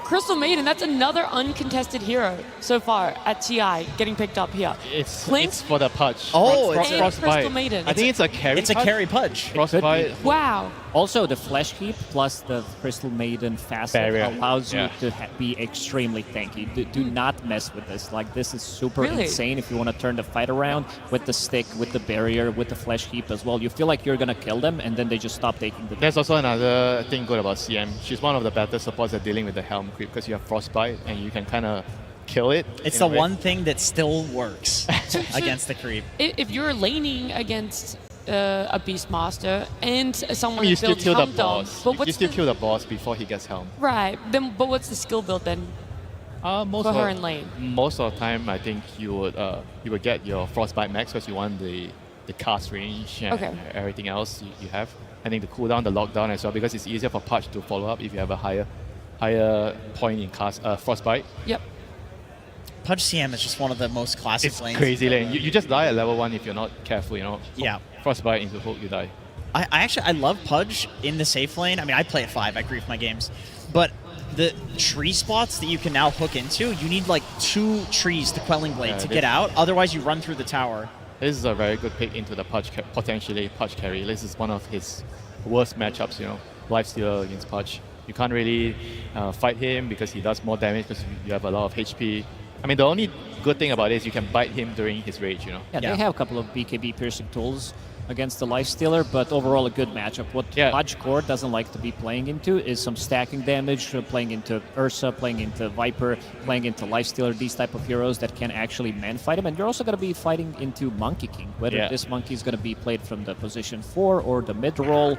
Crystal Maiden, that's another uncontested hero so far at TI getting picked up here. It's Link? it's for the Pudge. Oh, Frost- it's Frostbite. Crystal Maiden. I think it's a carry. It's a carry Pudge. Frostbite. Wow. Also, the Flesh Heap plus the Crystal Maiden facet Barrier. allows you Yeah. to be extremely tanky. Do not mess with this. This is super Really? insane if you want to turn the fight around with the stick, with the barrier, with the Flesh Heap as well. You feel like you're going to kill them, and then they just stop taking the... There's also another thing good about CM. She's one of the better supports at dealing with the Helm creep, because you have Frostbite and you can kind of kill it. It's in the a way. one thing that still works against the creep. If you're laning against a Beastmaster and someone You that still builds kill the Helm Dome, boss. but You what's still the, kill the boss before he gets Helm. right? Then, but what's the skill build then Most for of, her in lane? Most of the time, I think you would get your Frostbite max because you want the cast range and Okay. everything else you have. I think the cooldown, the lockdown as well, because it's easier for Pudge to follow up if you have a higher point in cast Frostbite. Yep. Pudge CM is just one of the most classic It's lanes. crazy lane. You just die at level 1 if you're not careful, you know. Yeah. Frostbite into hook, you die. I love Pudge in the safe lane. I mean, I play at 5. I grief my games. But the tree spots that you can now hook into, you need like 2 trees to Quelling Blade to get out. Otherwise, you run through the tower. This is a very good pick into the Pudge, potentially Pudge carry. This is one of his worst matchups, you know. Lifestealer against Pudge. You can't really fight him because he does more damage because you have a lot of HP. I mean, the only good thing about it is you can bite him during his rage, you know. Yeah, they have a couple of BKB piercing tools against the Lifestealer, but overall a good matchup. What Pudge Core doesn't like to be playing into is some stacking damage, playing into Ursa, playing into Viper, playing into Lifestealer, these type of heroes that can actually man-fight him. And you're also going to be fighting into Monkey King, whether this Monkey is going to be played from the position 4 or the mid-roll.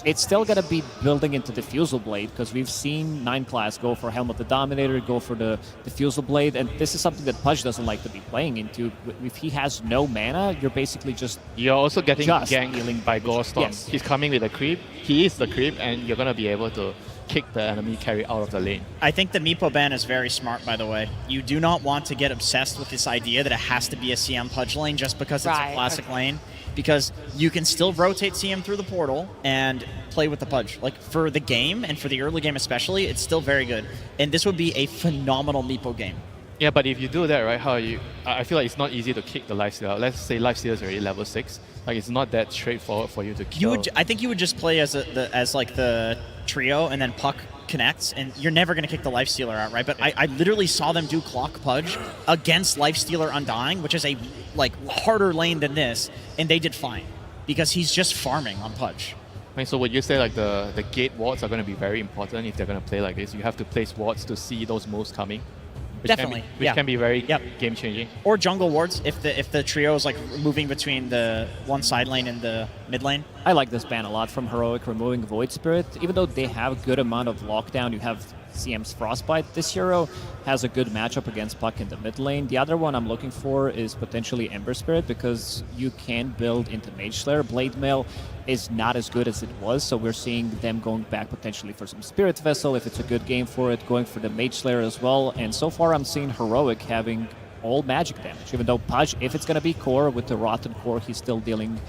It's still going to be building into Diffusal Blade, because we've seen 9 class go for Helm of the Dominator, go for the Diffusal Blade, and this is something that Pudge doesn't like to be playing into. If he has no mana, you're basically just... You're also getting just ganked by Gorestorm. Yes. He's coming with a creep. He is the creep, and you're going to be able to kick the enemy carry out of the lane. I think the Meepo ban is very smart, by the way. You do not want to get obsessed with this idea that it has to be a CM Pudge lane just because it's a classic lane. Because you can still rotate CM through the portal and play with the Pudge. Like, for the game, and for the early game especially, it's still very good. And this would be a phenomenal Meepo game. Yeah, but if you do that, right, I feel like it's not easy to kick the Lifestealer. Let's say Lifestealer is already level 6. Like, it's not that straightforward for you to kill. I think you would just play as like the trio, and then Puck connects, and you're never going to kick the Lifestealer out, right? But I literally saw them do Clock Pudge against Lifestealer Undying, which is a harder lane than this, and they did fine because he's just farming on Pudge. Right, so would you say like the gate wards are going to be very important if they're going to play like this? You have to place wards to see those moves coming. Definitely, which can be very game changing. Or jungle wards if the trio is like moving between the one side lane and the mid lane. I like this ban a lot from Heroic, removing Void Spirit. Even though they have a good amount of lockdown, you have CM's Frostbite. This hero has a good matchup against Puck in the mid lane. The other one I'm looking for is potentially Ember Spirit, because you can build into Mage Slayer. Blade Mail is not as good as it was, so we're seeing them going back potentially for some Spirit Vessel if it's a good game for it, going for the Mage Slayer as well. And so far I'm seeing Heroic having all magic damage, even though Pudge, if it's going to be core with the Rotten Core, he's still dealing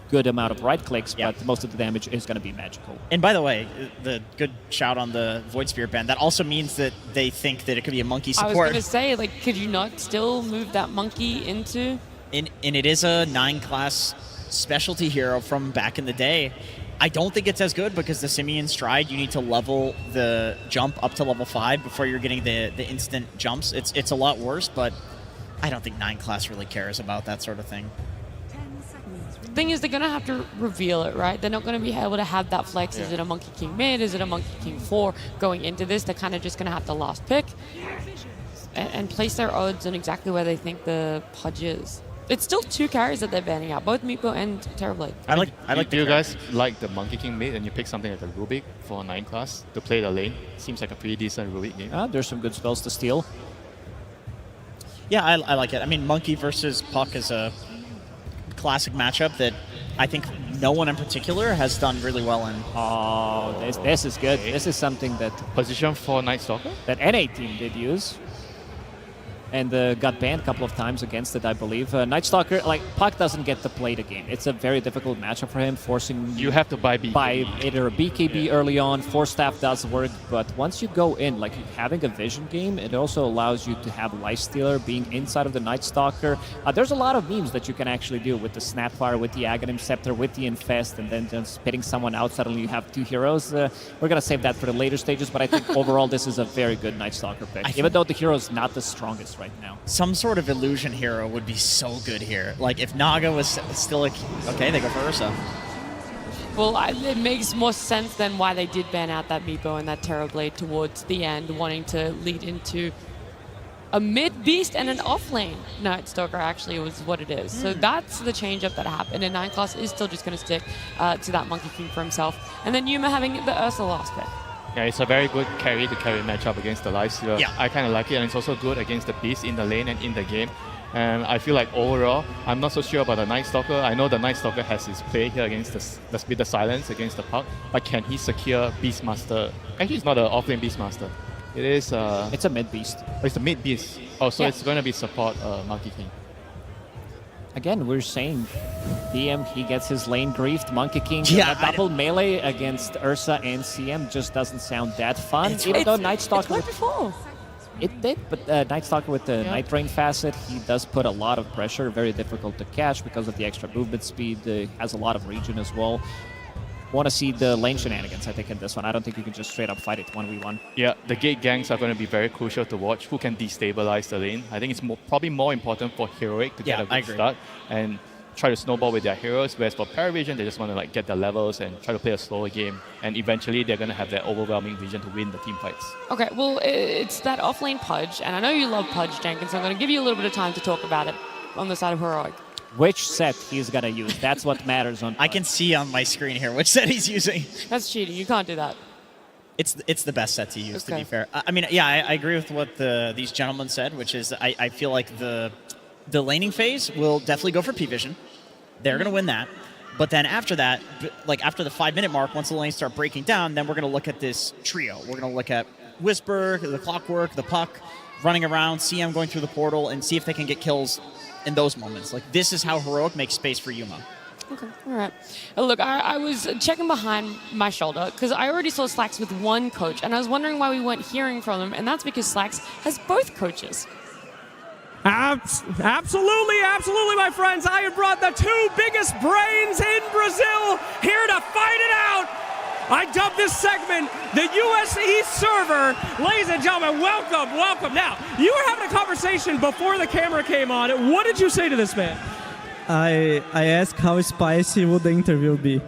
good amount of right clicks, but most of the damage is going to be magical. And by the way, the good shout on the Void Spirit ban, that also means that they think that it could be a monkey support. I was going to say, like, could you not still move that monkey into? And it is a 9 class specialty hero from back in the day. I don't think it's as good because the Simian Stride, you need to level the jump up to level 5 before you're getting the instant jumps. It's a lot worse, but I don't think 9 class really cares about that sort of thing. Thing is, they're going to have to reveal it, right? They're not going to be able to have that flex. Is it a Monkey King mid? Is it a Monkey King 4? Going into this, they're kind of just going to have the last pick and place their odds on exactly where they think the Pudge is. It's still 2 carries that they're banning out, both Meepo and Terrorblade. I like. Do you guys like the Monkey King mid and you pick something like a Rubik for 9 class to play the lane? Seems like a pretty decent Rubik game. There's some good spells to steal. Yeah, I like it. I mean, Monkey versus Puck is a classic matchup that I think no one in particular has done really well in. Oh, this is good. This is something that Position for Night Stalker? That NA team did use. And got banned a couple of times against it, I believe. Night Stalker, like, Puck doesn't get to play the game. It's a very difficult matchup for him, forcing... You have to buy BKB. Buy either a BKB early on, Force Staff does work, but once you go in, like, having a vision game, it also allows you to have Lifestealer being inside of the Night Stalker. There's a lot of memes that you can actually do with the Snapfire, with the Aghanim Scepter, with the Infest, and then just spitting someone out, suddenly you have 2 heroes. We're going to save that for the later stages, but I think overall this is a very good Night Stalker pick, even though the hero is not the strongest right now. Some sort of illusion hero would be so good here. Like, if Naga was still okay, they go for Ursa. Well, it makes more sense than why they did ban out that Meepo and that Terrorblade towards the end, wanting to lead into a mid-beast and an off-lane Night Stalker, actually, was what it is. So that's the change-up that happened, and 9 class is still just going to stick to that Monkey King for himself. And then Yuma having the Ursa last pick. Yeah, it's a very good carry-to-carry matchup against the Lifestealer. Yeah. I kind of like it, and it's also good against the Beast in the lane and in the game. And I feel like overall, I'm not so sure about the Night Stalker. I know the Night Stalker has his play here against the Speed the Silence against the Puck, but can he secure Beastmaster? Actually, it's not an offlane Beastmaster. It is. It's a mid beast. It's a mid beast. Oh, so Yeah. it's going to be support Monkey King. Again, we're saying BM, he gets his lane griefed. Monkey King, Yeah, a double melee against Ursa and CM just doesn't sound that fun. Even though Night It's Stalker worked before. It did, but Night Stalker with the Night Rain facet, he does put a lot of pressure, very difficult to catch because of the extra movement speed. Has a lot of regen as well. Want to see the lane shenanigans, I think, in this one. I don't think you can just straight up fight it 1v1. Yeah, the gate gangs are going to be very crucial to watch. Who can destabilize the lane? I think it's probably more important for Heroic to get Yeah, a I good agree. start and try to snowball with their heroes. Whereas for Paravision, they just want to like get their levels and try to play a slower game. And eventually, they're going to have that overwhelming vision to win the team fights. Okay, well, it's that offlane Pudge, and I know you love Pudge, Jenkins, so I'm going to give you a little bit of time to talk about it on the side of Heroic. Which set he's going to use, that's what matters on I can see on my screen here which set he's using. That's cheating. You can't do that. It's the best set to use, to Okay. be fair. I mean, yeah, I agree with what these gentlemen said, which is I feel like the laning phase will definitely go for P-Vision. They're going to win that. But then after that, like after the 5-minute mark, once the lanes start breaking down, then we're going to look at this trio. We're going to look at Whisper, the Clockwork, the Puck, running around, CM going through the portal, and see if they can get kills in those moments. Like, this is how Heroic makes space for Yuma. Okay, all right. Look, I was checking behind my shoulder because I already saw Slacks with one coach, and I was wondering why we weren't hearing from him, and that's because Slacks has both coaches. Absolutely, absolutely, my friends. I have brought the two biggest brains in Brazil here to fight it out. I dubbed this segment the US East server. Ladies and gentlemen, welcome, welcome. Now, you were having a conversation before the camera came on. What did you say to this man? I asked how spicy would the interview be.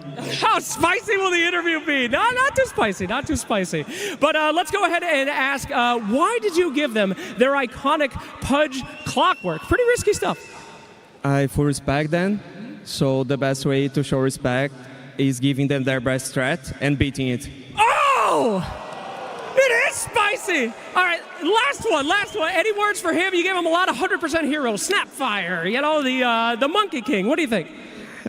How spicy will the interview be? No, not too spicy, not too spicy. But let's go ahead and ask, why did you give them their iconic Pudge Clockwork? Pretty risky stuff. I full respect them, so the best way to show respect is giving them their best strat and beating it. Oh! It is spicy! All right, last one. Any words for him? You gave him a lot of 100% heroes. Snapfire, you know, the Monkey King. What do you think?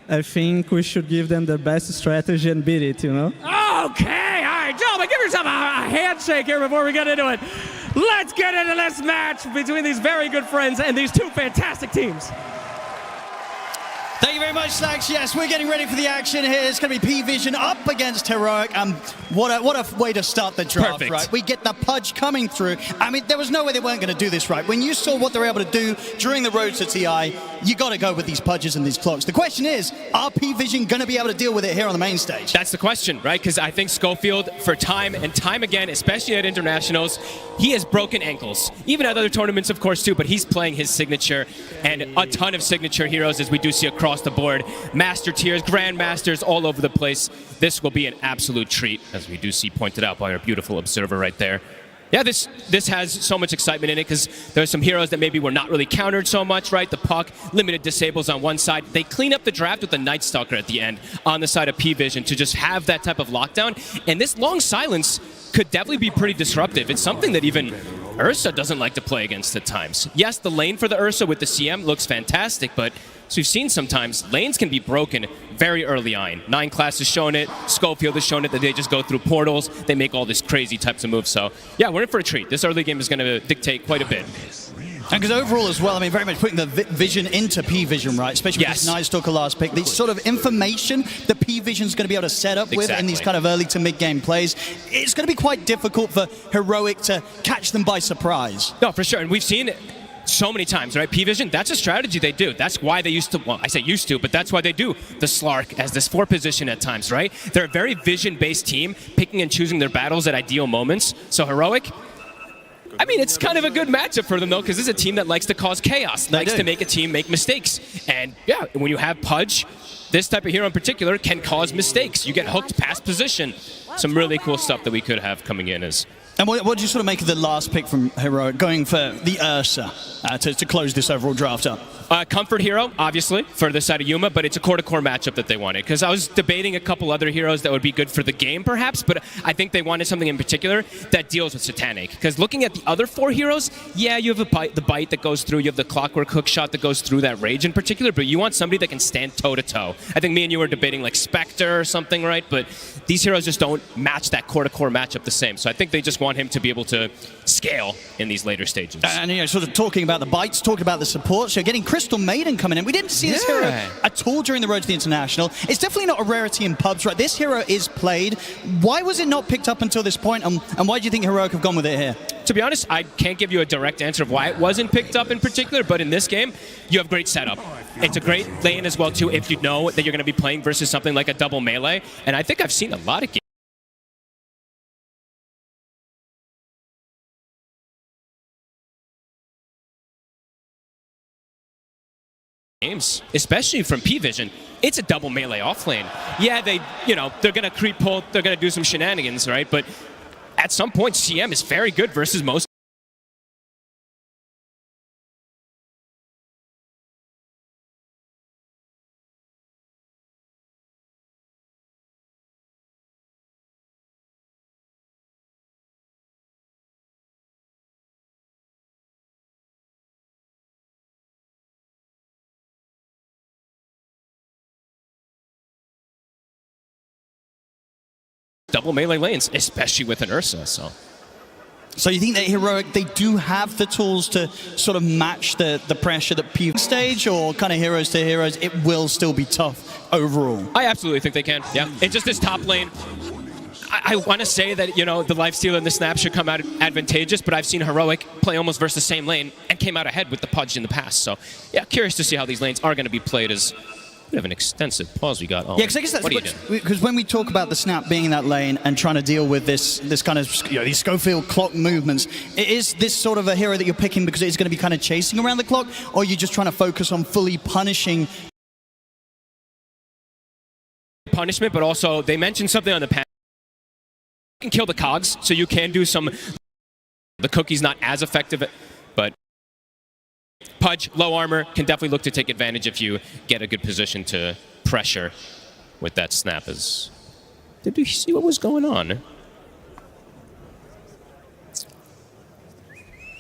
I think we should give them the best strategy and beat it, you know? Okay, all right, gentlemen, give yourself a handshake here before we get into it. Let's get into this match between these very good friends and these two fantastic teams. Thank you very much, Slacks. Yes, we're getting ready for the action here. It's going to be P-Vision up against Heroic. What a way to start the draft, Perfect. right? We get the Pudge coming through. I mean, there was no way they weren't going to do this, right? When you saw what they were able to do during the road to TI, you got to go with these Pudges and these clocks. The question is, are P-Vision going to be able to deal with it here on the main stage? That's the question, right? Because I think Schofield, for time and time again, especially at internationals, he has broken ankles. Even at other tournaments, of course, too, but he's playing his signature and a ton of signature heroes, as we do see across the board. Master tiers, Grandmasters all over the place. This will be an absolute treat, as we do see pointed out by our beautiful observer right there. Yeah, this has so much excitement in it because there's some heroes that maybe were not really countered so much, right? The Puck, limited disables on one side. They clean up the draft with the Night Stalker at the end on the side of P-Vision to just have that type of lockdown. And this long silence could definitely be pretty disruptive. It's something that even Ursa doesn't like to play against at times. Yes, the lane for the Ursa with the CM looks fantastic, but as we've seen sometimes, lanes can be broken very early on. 9 Class has shown it, Schofield has shown it that they just go through portals, they make all these crazy types of moves. So yeah, we're in for a treat. This early game is going to dictate quite a bit. And because overall as well, I mean, very much putting the vision into P-Vision, right? Especially with this Night Stalker last pick. The sort of information that P-Vision's going to be able to set up with in these kind of early to mid-game plays, it's going to be quite difficult for Heroic to catch them by surprise. No, for sure. And we've seen it so many times, right? P-Vision, that's a strategy they do. That's why they used to, well, I say used to, but that's why they do the Slark as this 4 position at times, right? They're a very vision-based team, picking and choosing their battles at ideal moments. So Heroic, I mean, it's kind of a good matchup for them, though, because this is a team that likes to cause chaos, likes to make a team make mistakes. And yeah, when you have Pudge, this type of hero in particular can cause mistakes. You get hooked past position. Some really cool stuff that we could have coming in as And what do you sort of make of the last pick from Heroic, going for the Ursa to close this overall draft up? Comfort hero, obviously, for the side of Yuma, but it's a core-to-core matchup that they wanted. Because I was debating a couple other heroes that would be good for the game, perhaps, but I think they wanted something in particular that deals with Satanic. Because looking at the other 4 heroes, yeah, you have the bite that goes through, you have the clockwork hook shot that goes through that rage in particular, but you want somebody that can stand toe-to-toe. I think me and you were debating like Spectre or something, right? But these heroes just don't match that core-to-core matchup the same. So I think they just want him to be able to scale in these later stages. And, you know, sort of talking about the bites, talking about the support, so getting Crystal Maiden coming in. We didn't see this hero at all during the Road to the International. It's definitely not a rarity in pubs, right? This hero is played. Why was it not picked up until this point, and why do you think Heroic have gone with it here? To be honest, I can't give you a direct answer of why it wasn't picked up in particular, but in this game, you have great setup. It's a great lane as well, too, if you know that you're going to be playing versus something like a double melee, and I think I've seen a lot of games, especially from P-Vision. It's a double melee off lane. Yeah, they're going to creep pull, they're going to do some shenanigans, right? But at some point, CM is very good versus most double melee lanes, especially with an Ursa. So you think that Heroic, they do have the tools to sort of match the pressure that P stage, or kind of heroes to heroes, it will still be tough overall? I absolutely think they can, yeah. It's just this top lane. I want to say that, you know, the lifesteal and the snap should come out advantageous, but I've seen Heroic play almost versus the same lane and came out ahead with the Pudge in the past. So, yeah, curious to see how these lanes are going to be played as... We have an extensive pause we got on. Yeah, because I guess that's because when we talk about the snap being in that lane and trying to deal with this kind of, you know, these Schofield clock movements, is this sort of a hero that you're picking because it's going to be kind of chasing around the clock, or are you just trying to focus on fully punishing? Punishment, but also they mentioned something on the panel. You can kill the cogs, so you can do some. The cookie's not as effective, but. Pudge, low armor, can definitely look to take advantage if you get a good position to pressure with that snap. Did you see what was going on?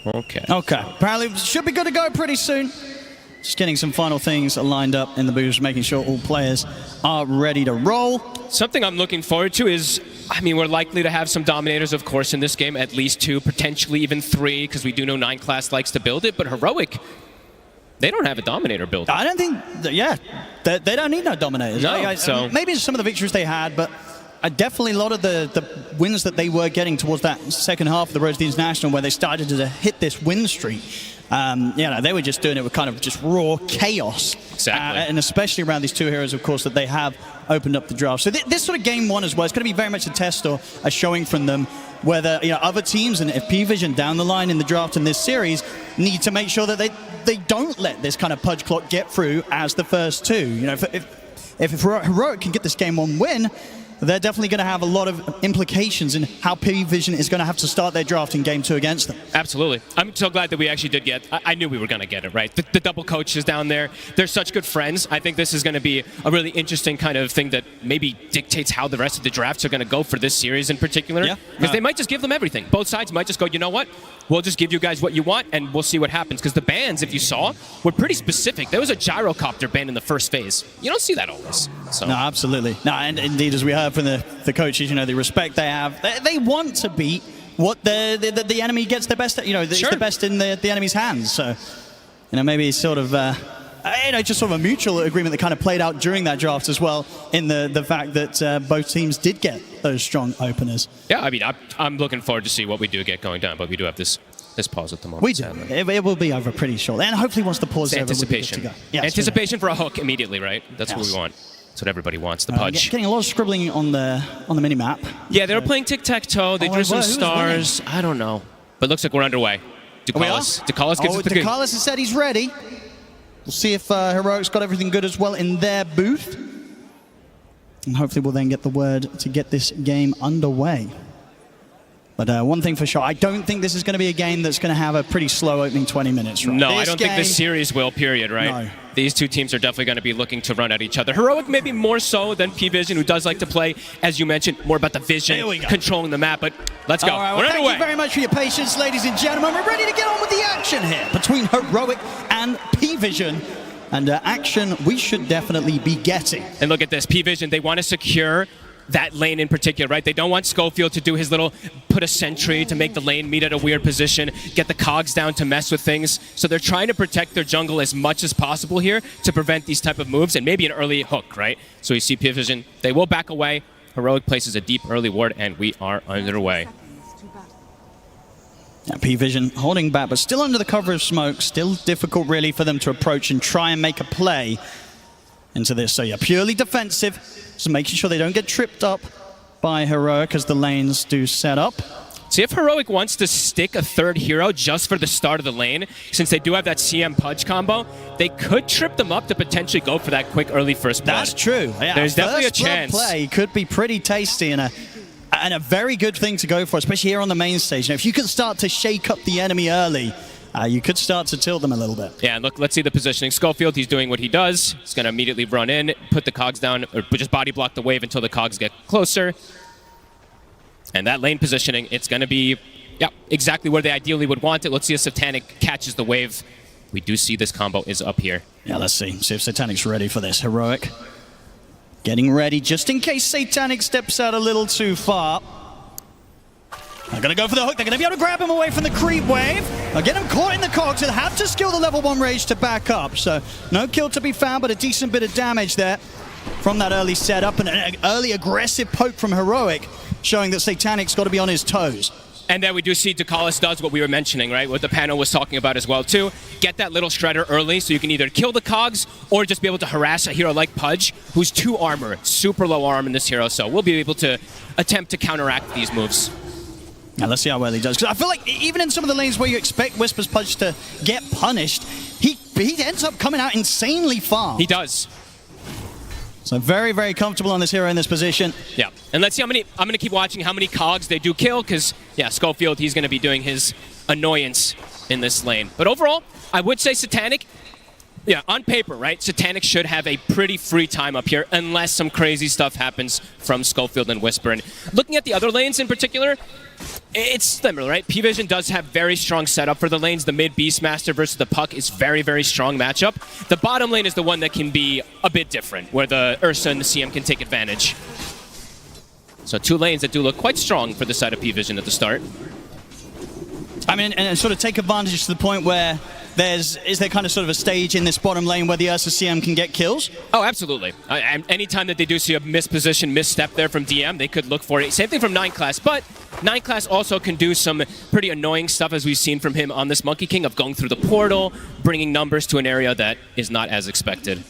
Okay. Apparently should be good to go pretty soon. Just getting some final things lined up in the booth, making sure all players are ready to roll. Something I'm looking forward to is, I mean, we're likely to have some Dominators, of course, in this game, at least 2, potentially even 3, because we do know 9 class likes to build it, but Heroic, they don't have a Dominator build. I don't think, they don't need no Dominators. No, maybe some of the victories they had, but definitely a lot of the wins that they were getting towards that second half of the Road to the International, where they started to hit this win streak. They were just doing it with kind of just raw chaos. Exactly. And especially around these 2 heroes, of course, that they have opened up the draft. So this sort of game 1 as well, it's going to be very much a test or a showing from them whether, you know, other teams and if P-Vision down the line in the draft in this series need to make sure that they don't let this kind of Pudge clock get through as the first 2. You know, if Heroic can get this game 1 win, they're definitely going to have a lot of implications in how P-Vision is going to have to start their draft in game 2 against them. Absolutely. I'm so glad that we actually did get, I knew we were going to get it, right? The double coaches down there, they're such good friends. I think this is going to be a really interesting kind of thing that maybe dictates how the rest of the drafts are going to go for this series in particular. Yeah. Because they might just give them everything. Both sides might just go, you know what? We'll just give you guys what you want, and we'll see what happens. Because the bans, if you saw, were pretty specific. There was a gyrocopter ban in the first phase. You don't see that always. So. No, absolutely. No, and indeed, as we heard from the coaches, you know, the respect they have, they want to beat what the enemy gets the best at. You know, it's the best in the enemy's hands. So, you know, maybe sort of, just sort of a mutual agreement that kind of played out during that draft as well, in the fact that both teams did get those strong openers. Yeah, I mean, I'm looking forward to see what we do get going down, but we do have this pause at the moment. We do. It will be over pretty shortly, and hopefully once the pause is over, anticipation. we'll be good to go. Yes, anticipation for a hook immediately, right? That's what we want. That's what everybody wants, the Pudge. Getting a lot of scribbling on the mini-map. Yeah, they were playing tic-tac-toe. They drew some stars. I don't know. But looks like we're underway. Ducalis gives us the good. Ducalis has said he's ready. We'll see if Heroic's got everything good as well in their booth. And hopefully we'll then get the word to get this game underway. But one thing for sure, I don't think this is going to be a game that's going to have a pretty slow opening 20 minutes. Right? No, I don't think this series will, period, right? No. These two teams are definitely going to be looking to run at each other. Heroic maybe more so than P-Vision, who does like to play, as you mentioned, more about the vision, controlling the map. But let's go. All right, We're well, underway. thank you very much for your patience, ladies and gentlemen. We're ready to get on with the action here between Heroic and P-Vision. And action we should definitely be getting. And look at this. P-Vision, they want to secure that lane in particular, right? They don't want Schofield to do his little put a sentry to make the lane meet at a weird position, get the cogs down to mess with things. So they're trying to protect their jungle as much as possible here to prevent these type of moves and maybe an early hook, right? So you see P-Vision, they will back away. Heroic places a deep early ward, and we are underway. Yeah, P-Vision holding back, but still under the cover of smoke. Still difficult, really, for them to approach and try and make a play into this. So yeah, purely defensive. So making sure they don't get tripped up by Heroic as the lanes do set up. See, if Heroic wants to stick a third hero just for the start of the lane, since they do have that CM Pudge combo, they could trip them up to potentially go for that quick early first blood. That's true. Yeah, there's definitely a first blood chance. Play could be pretty tasty and a very good thing to go for, especially here on the main stage. Now, if you can start to shake up the enemy early, you could start to tilt them a little bit. Yeah, look, let's see the positioning. Schofield, he's doing what he does. He's going to immediately run in, put the cogs down, or just body block the wave until the cogs get closer. And that lane positioning, it's going to be exactly where they ideally would want it. Let's see if Satanic catches the wave. We do see this combo is up here. Yeah, let's see. See if Satanic's ready for this. Heroic getting ready just in case Satanic steps out a little too far. They're going to go for the hook. They're going to be able to grab him away from the creep wave. They'll get him caught in the cogs. They'll have to skill the level 1 rage to back up. So no kill to be found, but a decent bit of damage there from that early setup and an early aggressive poke from Heroic, showing that Satanic's got to be on his toes. And then we do see Dakalis does what we were mentioning, right? What the panel was talking about as well, too. Get that little shredder early so you can either kill the cogs or just be able to harass a hero like Pudge, who's 2 armor, super low armor in this hero. So we'll be able to attempt to counteract these moves. Now let's see how well he does. Because I feel like even in some of the lanes where you expect Whisper's Pudge to get punished, he ends up coming out insanely far. He does. So very, very comfortable on this hero in this position. Yeah, and let's see how many, I'm going to keep watching how many cogs they do kill, because, yeah, Schofield, he's going to be doing his annoyance in this lane. But overall, I would say Satanic, yeah, on paper, right, Satanic should have a pretty free time up here, unless some crazy stuff happens from Schofield and Whisper. And looking at the other lanes in particular, it's similar, right? P-Vision does have very strong setup for the lanes. The mid Beastmaster versus the Puck is very, very strong matchup. The bottom lane is the one that can be a bit different, where the Ursa and the CM can take advantage. So 2 lanes that do look quite strong for the side of P-Vision at the start. I mean, and sort of take advantage to the point where is there kind of sort of a stage in this bottom lane where the Ursa CM can get kills? Oh, absolutely. Anytime that they do see a misposition, misstep there from DM, they could look for it. Same thing from 9 Class, but 9 Class also can do some pretty annoying stuff, as we've seen from him on this Monkey King, of going through the portal, bringing numbers to an area that is not as expected.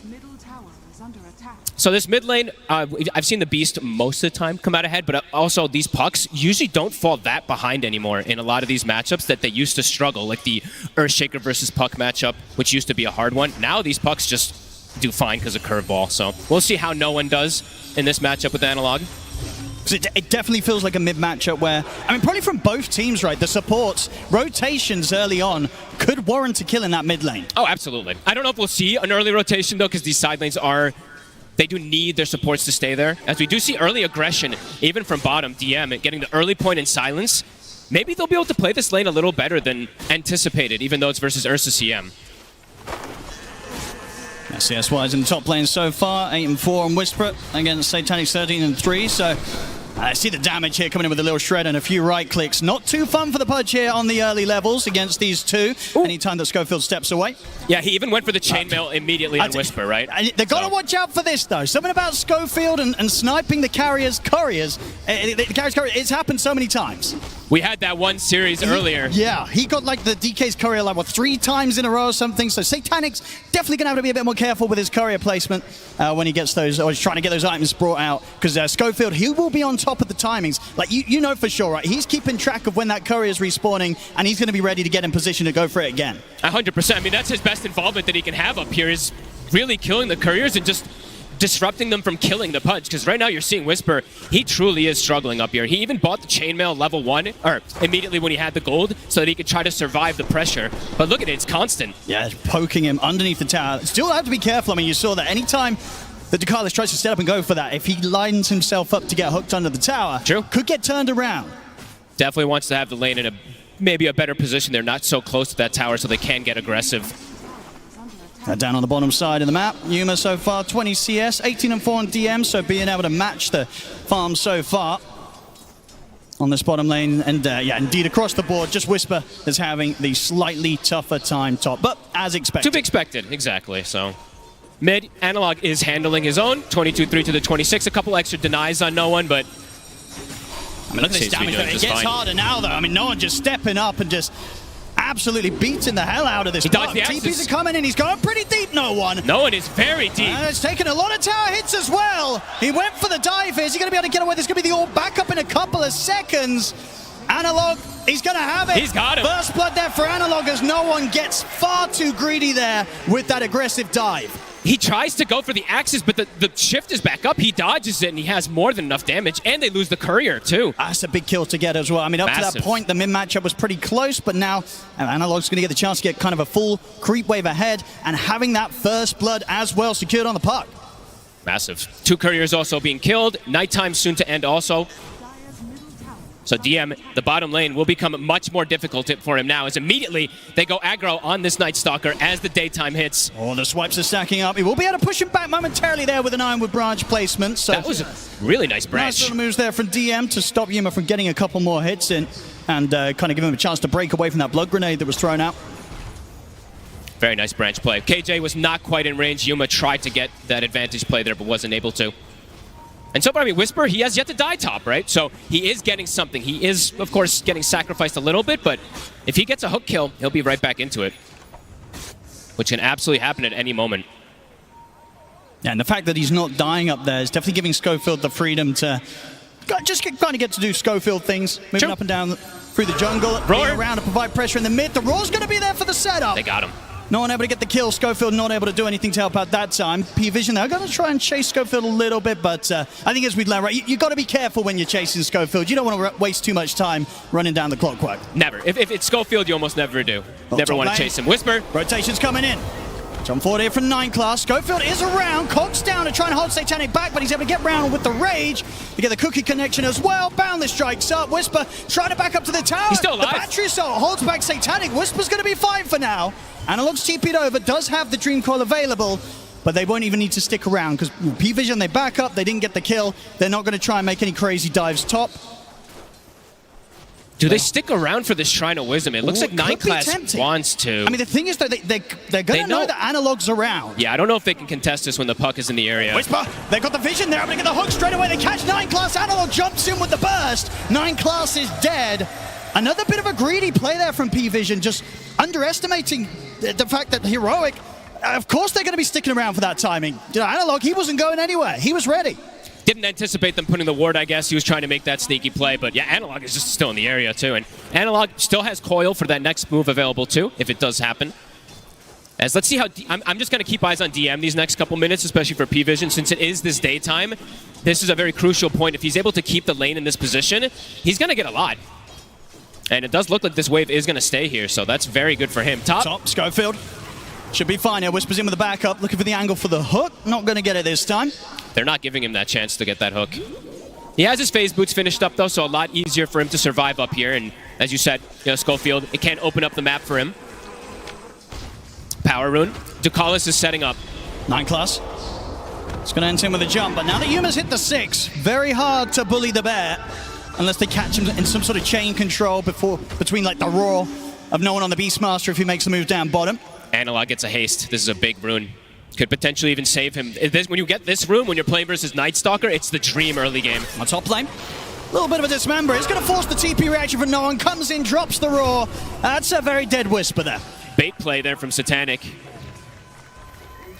So this mid lane, I've seen the Beast most of the time come out ahead, but also these Pucks usually don't fall that behind anymore in a lot of these matchups that they used to struggle, like the Earthshaker versus Puck matchup, which used to be a hard one. Now these Pucks just do fine because of Curveball. So we'll see how no one does in this matchup with Analog. It definitely feels like a mid matchup where, I mean, probably from both teams, right? The supports, rotations early on could warrant a kill in that mid lane. Oh, absolutely. I don't know if we'll see an early rotation, though, because these side lanes are... They do need their supports to stay there. As we do see early aggression, even from bottom, DM, getting the early point in silence. Maybe they'll be able to play this lane a little better than anticipated, even though it's versus Ursa CM. CS-wise in the top lane so far, 8-4 on Whisper against Satanic 13-3, so... I see the damage here coming in with a little shred and a few right clicks. Not too fun for the Pudge here on the early levels against these two. Ooh. Anytime that Schofield steps away. Yeah, he even went for the chainmail immediately on Whisper, right? They've got to watch out for this, though. Something about Schofield and sniping the carrier's couriers. The carrier's courier, it's happened so many times. We had that one series earlier. Yeah, he got like the DK's courier like, what, 3 times in a row or something. So Satanic's definitely going to have to be a bit more careful with his courier placement when he gets those, or he's trying to get those items brought out. Because Schofield, he will be on top of the timings. Like, you know for sure, right? He's keeping track of when that courier's respawning, and he's going to be ready to get in position to go for it again. 100%. I mean, that's his best involvement that he can have up here, is really killing the couriers and just disrupting them from killing the Pudge, because right now you're seeing Whisper, he truly is struggling up here. He even bought the chainmail level 1, or immediately when he had the gold, so that he could try to survive the pressure. But look at it, it's constant. Yeah, it's poking him underneath the tower. Still have to be careful. I mean, you saw that anytime that Ducalis tries to set up and go for that, if he lines himself up to get hooked under the tower, could get turned around. Definitely wants to have the lane in maybe a better position. They're not so close to that tower, so they can get aggressive. Down on the bottom side of the map, Yuma so far 20 CS, 18 and 4 on DM, so being able to match the farm so far on this bottom lane. And yeah, indeed across the board, just Whisper is having the slightly tougher time top, but as expected. To be expected, exactly. So mid, Analog is handling his own. 22-3 to the 26, a couple extra denies on No One, but I mean, look at this damage, but it gets harder now, though. I mean, No One just stepping up and just absolutely beating the hell out of this. He dodged the TPs are coming in. He's going pretty deep, No One. No One is very deep. It's taken a lot of tower hits as well. He went for the dive. Is he going to be able to get away? There's going to be the orb back up in a couple of seconds. Analog, he's going to have it. He's got him. First blood there for Analog as No One gets far too greedy there with that aggressive dive. He tries to go for the axes, but the shift is back up. He dodges it, and he has more than enough damage, and they lose the courier, too. That's a big kill to get as well. I mean, up to that point, the mid matchup was pretty close, but now Analog's going to get the chance to get kind of a full creep wave ahead, and having that first blood as well secured on the puck. Massive. 2 couriers also being killed. Nighttime soon to end also. So DM, the bottom lane, will become much more difficult for him now, as immediately they go aggro on this Night Stalker as the daytime hits. Oh, the swipes are stacking up. He will be able to push him back momentarily there with an Ironwood branch placement. So that was a really nice branch. Nice little moves there from DM to stop Yuma from getting a couple more hits in and kind of give him a chance to break away from that blood grenade that was thrown out. Very nice branch play. KJ was not quite in range. Yuma tried to get that advantage play there, but wasn't able to. And so far, I mean, Whisper, he has yet to die top, right? So he is getting something. He is, of course, getting sacrificed a little bit, but if he gets a hook kill, he'll be right back into it, which can absolutely happen at any moment. Yeah, and the fact that he's not dying up there is definitely giving Schofield the freedom to just kind of get to do Schofield things, moving up and down through the jungle, being around to provide pressure in the mid. The Roar's going to be there for the setup. They got him. No one able to get the kill. Schofield not able to do anything to help out that time. P-Vision, they're going to try and chase Schofield a little bit, but I think as we'd learn, right, you got to be careful when you're chasing Schofield. You don't want to waste too much time running down the clockwork. Never. If it's Schofield, you almost never do. Never want to chase him. Whisper. Rotation's coming in. Jump forward here from 9 class. Schofield is around. Cogs down to try and hold Satanic back, but he's able to get round with the Rage. You get the cookie connection as well. Boundless strikes up. Whisper trying to back up to the tower. He's still alive. The battery assault holds back Satanic. Whisper's going to be fine for now. Analog's TP'd over, does have the Dream Coil available, but they won't even need to stick around because P-Vision, they back up, they didn't get the kill. They're not going to try and make any crazy dives top. Do they stick around for the Shrine of Wisdom? It looks like 9 class wants to. I mean, the thing is, though, they're going to know that Analog's around. Yeah, I don't know if they can contest this when the puck is in the area. Whisper, they got the vision there. I'm going to get the hook straight away. They catch 9 class. Analog jumps in with the burst. 9 class is dead. Another bit of a greedy play there from P-Vision, just underestimating the fact that Heroic, of course they're going to be sticking around for that timing. You know, Analog, he wasn't going anywhere. He was ready. Didn't anticipate them putting the ward, I guess. He was trying to make that sneaky play, but yeah, Analog is just still in the area too. And Analog still has Coil for that next move available too, if it does happen. As let's see how, I'm just going to keep eyes on DM these next couple minutes, especially for P-Vision, since it is this daytime. This is a very crucial point. If he's able to keep the lane in this position, he's going to get a lot. And it does look like this wave is going to stay here, so that's very good for him. Top, Schofield. Should be fine here. Whispers in with the backup, looking for the angle for the hook. Not going to get it this time. They're not giving him that chance to get that hook. He has his phase boots finished up, though, so a lot easier for him to survive up here. And as you said, you know, Schofield, it can't open up the map for him. Power Rune. Ducalis is setting up. 9 class. It's going to end him with a jump, but now that Yuma's hit the 6, very hard to bully the bear. Unless they catch him in some sort of chain control between like the roar of No One on the Beastmaster if he makes the move down bottom. Analog gets a haste. This is a big rune. Could potentially even save him. When you get this rune, when you're playing versus Night Stalker, it's the dream early game. On top lane. A little bit of a dismember. It's going to force the TP reaction from No One. Comes in, drops the roar. That's a very dead Whisper there. Bait play there from Satanic.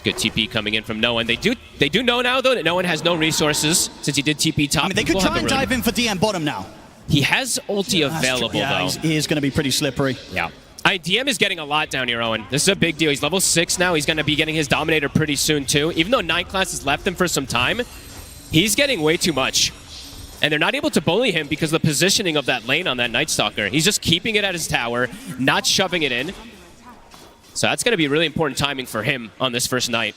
Good TP coming in from No One. They do know now, though, that No One has no resources since he did TP top. I mean, they could try and dive in for DM bottom now. He has ulti available, though. He is going to be pretty slippery. Yeah. DM is getting a lot down here, Owen. This is a big deal. He's level 6 now. He's going to be getting his Dominator pretty soon, too. Even though Night Class has left him for some time, he's getting way too much. And they're not able to bully him because of the positioning of that lane on that Night Stalker. He's just keeping it at his tower, not shoving it in. So that's going to be really important timing for him on this first night.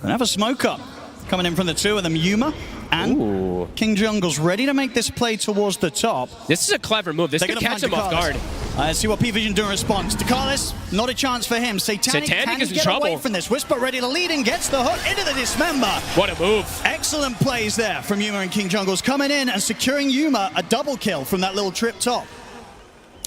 Gonna have a smoke up coming in from the two of them, Yuma and King Jungle's ready to make this play towards the top. This is a clever move. This could catch him off guard. Let's see what P-Vision do in response. Dakalis, not a chance for him. Satanic can is in get trouble. away from this. Whisper ready to lead and gets the hook into the Dismember. What a move. Excellent plays there from Yuma and King Jungles, coming in and securing Yuma a double kill from that little trip top.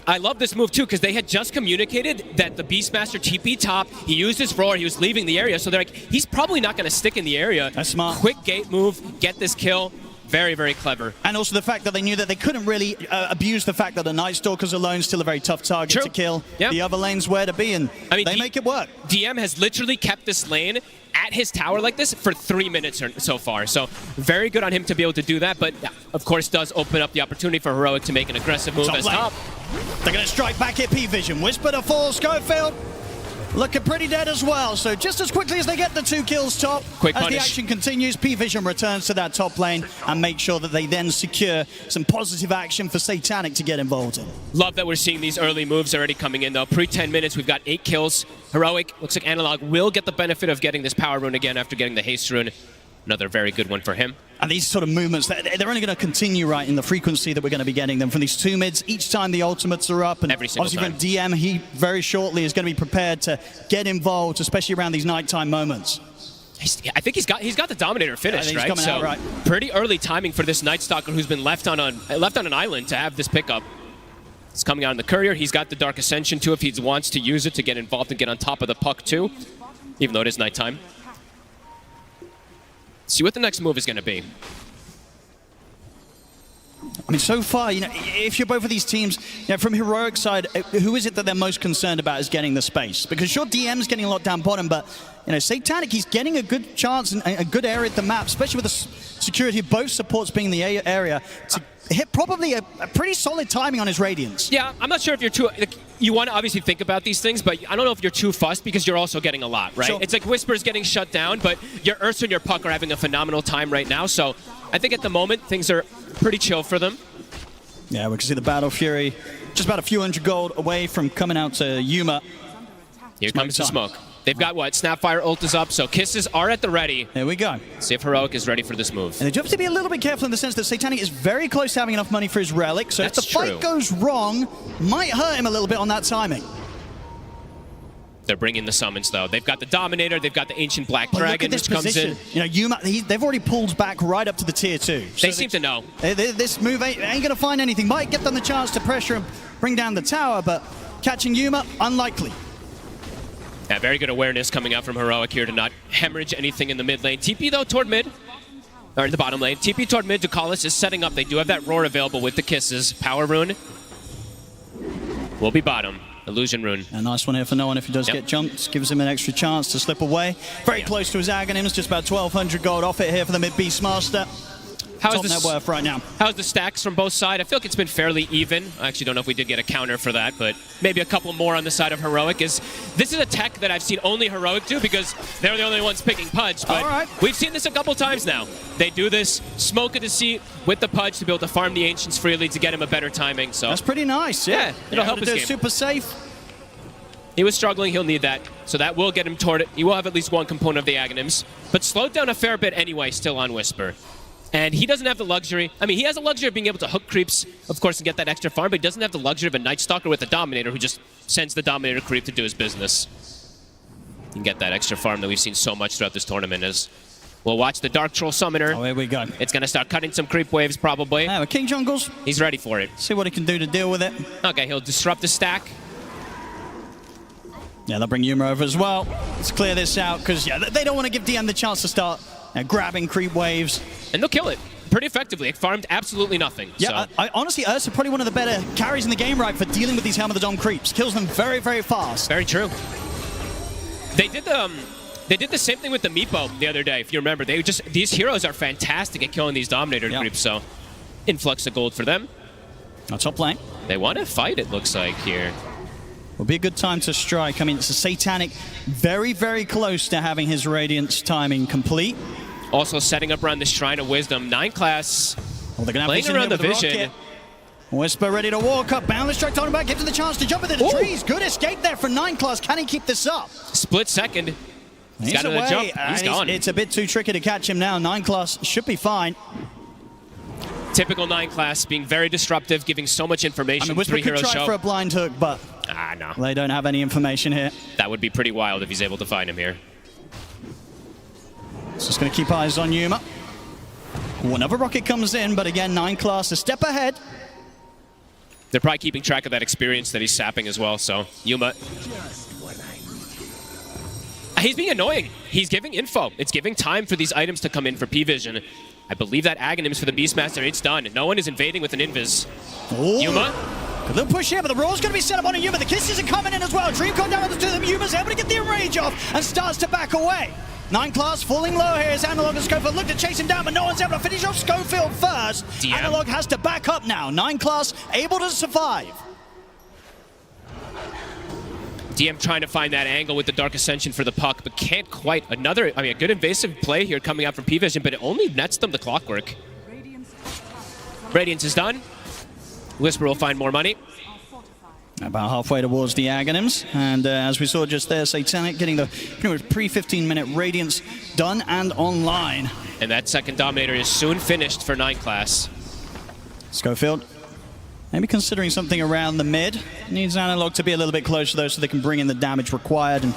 I love this move, too, because they had just communicated that the Beastmaster TP top, he used his roar, he was leaving the area, so they're like, he's probably not going to stick in the area. That's smart. Quick gate move, get this kill. Very, very clever. And also the fact that they knew that they couldn't really abuse the fact that the Night Stalkers alone still a very tough target to kill. Yep. The other lane's where to be, and they make it work. DM has literally kept this lane at his tower like this for 3 minutes so far. So very good on him to be able to do that, but of course does open up the opportunity for Heroic to make an aggressive move as top. They're going to strike back at P-Vision. Whisper to fall. Schofield looking pretty dead as well. So just as quickly as they get the 2 kills top, quick as punish. the action continues, P-Vision returns to that top lane and make sure that they then secure some positive action for Satanic to get involved in. Love that we're seeing these early moves already coming in, though. Pre-10 minutes, we've got 8 kills. Heroic, looks like Analog will get the benefit of getting this power rune again after getting the haste rune. Another very good one for him. And these sort of movements, they're only going to continue, right, in the frequency that we're going to be getting them from these 2 mids each time the ultimates are up. And every single obviously time. from DM, he very shortly is going to be prepared to get involved, especially around these nighttime moments. I think he's got the Dominator finished, right? Coming out, right? Pretty early timing for this Night Stalker who's been left on an island to have this pickup. It's coming out in the Courier. He's got the Dark Ascension too if he wants to use it to get involved and get on top of the puck too, even though it is nighttime. See what the next move is going to be. I mean, so far, if you're both of these teams, from Heroic side, who is it that they're most concerned about is getting the space? Because sure, DM's getting a lot down bottom, but Satanic, he's getting a good chance and a good area at the map, especially with the security of both supports being in the area, to hit probably a pretty solid timing on his Radiance. Yeah, I'm not sure if you're too... You want to obviously think about these things, but I don't know if you're too fussed because you're also getting a lot, right? Sure. It's like Whisper's getting shut down, but your Ursa and your Puck are having a phenomenal time right now, so I think at the moment, things are pretty chill for them. Yeah, we can see the Battle Fury just about a few hundred gold away from coming out to Yuma. Here comes the smoke. They've got what? Snapfire ult is up, so kisses are at the ready. There we go. See if Heroic is ready for this move. And they do have to be a little bit careful in the sense that Satanic is very close to having enough money for his relic, so if the fight goes wrong, might hurt him a little bit on that timing. They're bringing the summons, though. They've got the Dominator, they've got the Ancient Black But Dragon, look at this which comes position. in. Yuma, they've already pulled back right up to the tier 2. They seem to know. This move ain't going to find anything. Might get them the chance to pressure and bring down the tower, but catching Yuma, unlikely. Yeah, very good awareness coming out from Heroic here to not hemorrhage anything in the mid lane. TP, though, toward mid. Or in the bottom lane. TP toward mid. Dakalis is setting up. They do have that roar available with the kisses. Power rune will be bottom. Illusion rune. A nice one here for no one if he does get jumped. Gives him an extra chance to slip away. Very close to his Aghanims. Just about 1,200 gold off it here for the mid Beastmaster. Top net worth right now. How's the stacks from both sides? I feel like it's been fairly even. I actually don't know if we did get a counter for that, but maybe a couple more on the side of Heroic. This is a tech that I've seen only Heroic do because they're the only ones picking Pudge, but we've seen this a couple times now. They do this, smoke a deceit with the Pudge to be able to farm the Ancients freely to get him a better timing. So that's pretty nice, yeah. It'll help his game. Super safe. He was struggling, he'll need that. So that will get him toward it. He will have at least one component of the Aghanims, but slowed down a fair bit anyway, still on Whisper. And he doesn't have the luxury. I mean, he has the luxury of being able to hook creeps, of course, and get that extra farm, but he doesn't have the luxury of a Night Stalker with a Dominator who just sends the Dominator creep to do his business. You can get that extra farm that we've seen so much throughout this tournament as we'll watch the Dark Troll Summoner. Oh, here we go. It's going to start cutting some creep waves, probably. Yeah, King Jungles. He's ready for it. See what he can do to deal with it. Okay, he'll disrupt the stack. Yeah, they'll bring Yuma over as well. Let's clear this out, because they don't want to give DM the chance to start grabbing creep waves. And they'll kill it pretty effectively. It farmed absolutely nothing. Yeah, so. Honestly, Ursa probably one of the better carries in the game, right, for dealing with these Helm of the Dome creeps. Kills them very, very fast. Very true. They did the same thing with the Meepo the other day, if you remember. These heroes are fantastic at killing these Dominator creeps, so influx of gold for them. Top lane. They want to fight, it looks like, here. Will be a good time to strike. I mean, it's a Satanic very, very close to having his Radiance timing complete. Also setting up around the Shrine of Wisdom. 9 class Well, they're gonna have playing vision around the here with vision. rocket. Whisper ready to walk up. Boundless Strike on back, gives him the chance to jump into the trees. Good escape there from 9 class. Can he keep this up? Split second. He's got away. another jump. He's gone. It's a bit too tricky to catch him now. 9 class should be fine. Typical 9 class, being very disruptive, giving so much information. I mean, Whisper Three could heroes try show. for a blind hook, but no. they don't have any information here. That would be pretty wild if he's able to find him here. So just going to keep eyes on Yuma. Another rocket comes in, but again, 9 class a step ahead. They're probably keeping track of that experience that he's sapping as well, so Yuma. He's being annoying. He's giving info. It's giving time for these items to come in for P-Vision. I believe that Aghanims for the Beastmaster, it's done. No one is invading with an Invis. Ooh. Yuma? Good little push here, but the roll's going to be set up on a Yuma. The kisses are coming in as well. Dream come down to them. Yuma's able to get the enrage off and starts to back away. 9 class falling low here as Analog and Schofield look to chase him down, but no one's able to finish off Schofield first. DM. Analog has to back up now. 9 class able to survive. DM trying to find that angle with the Dark Ascension for the puck, but can't quite. A good invasive play here coming out from P-Vision, but it only nets them the clockwork. Radiance is done. Whisper will find more money. About halfway towards the Aghanims, and as we saw just there, Satanic getting the pre-15-minute Radiance done and online. And that second Dominator is soon finished for 9 class. Schofield maybe considering something around the mid. Needs Analog to be a little bit closer though so they can bring in the damage required, and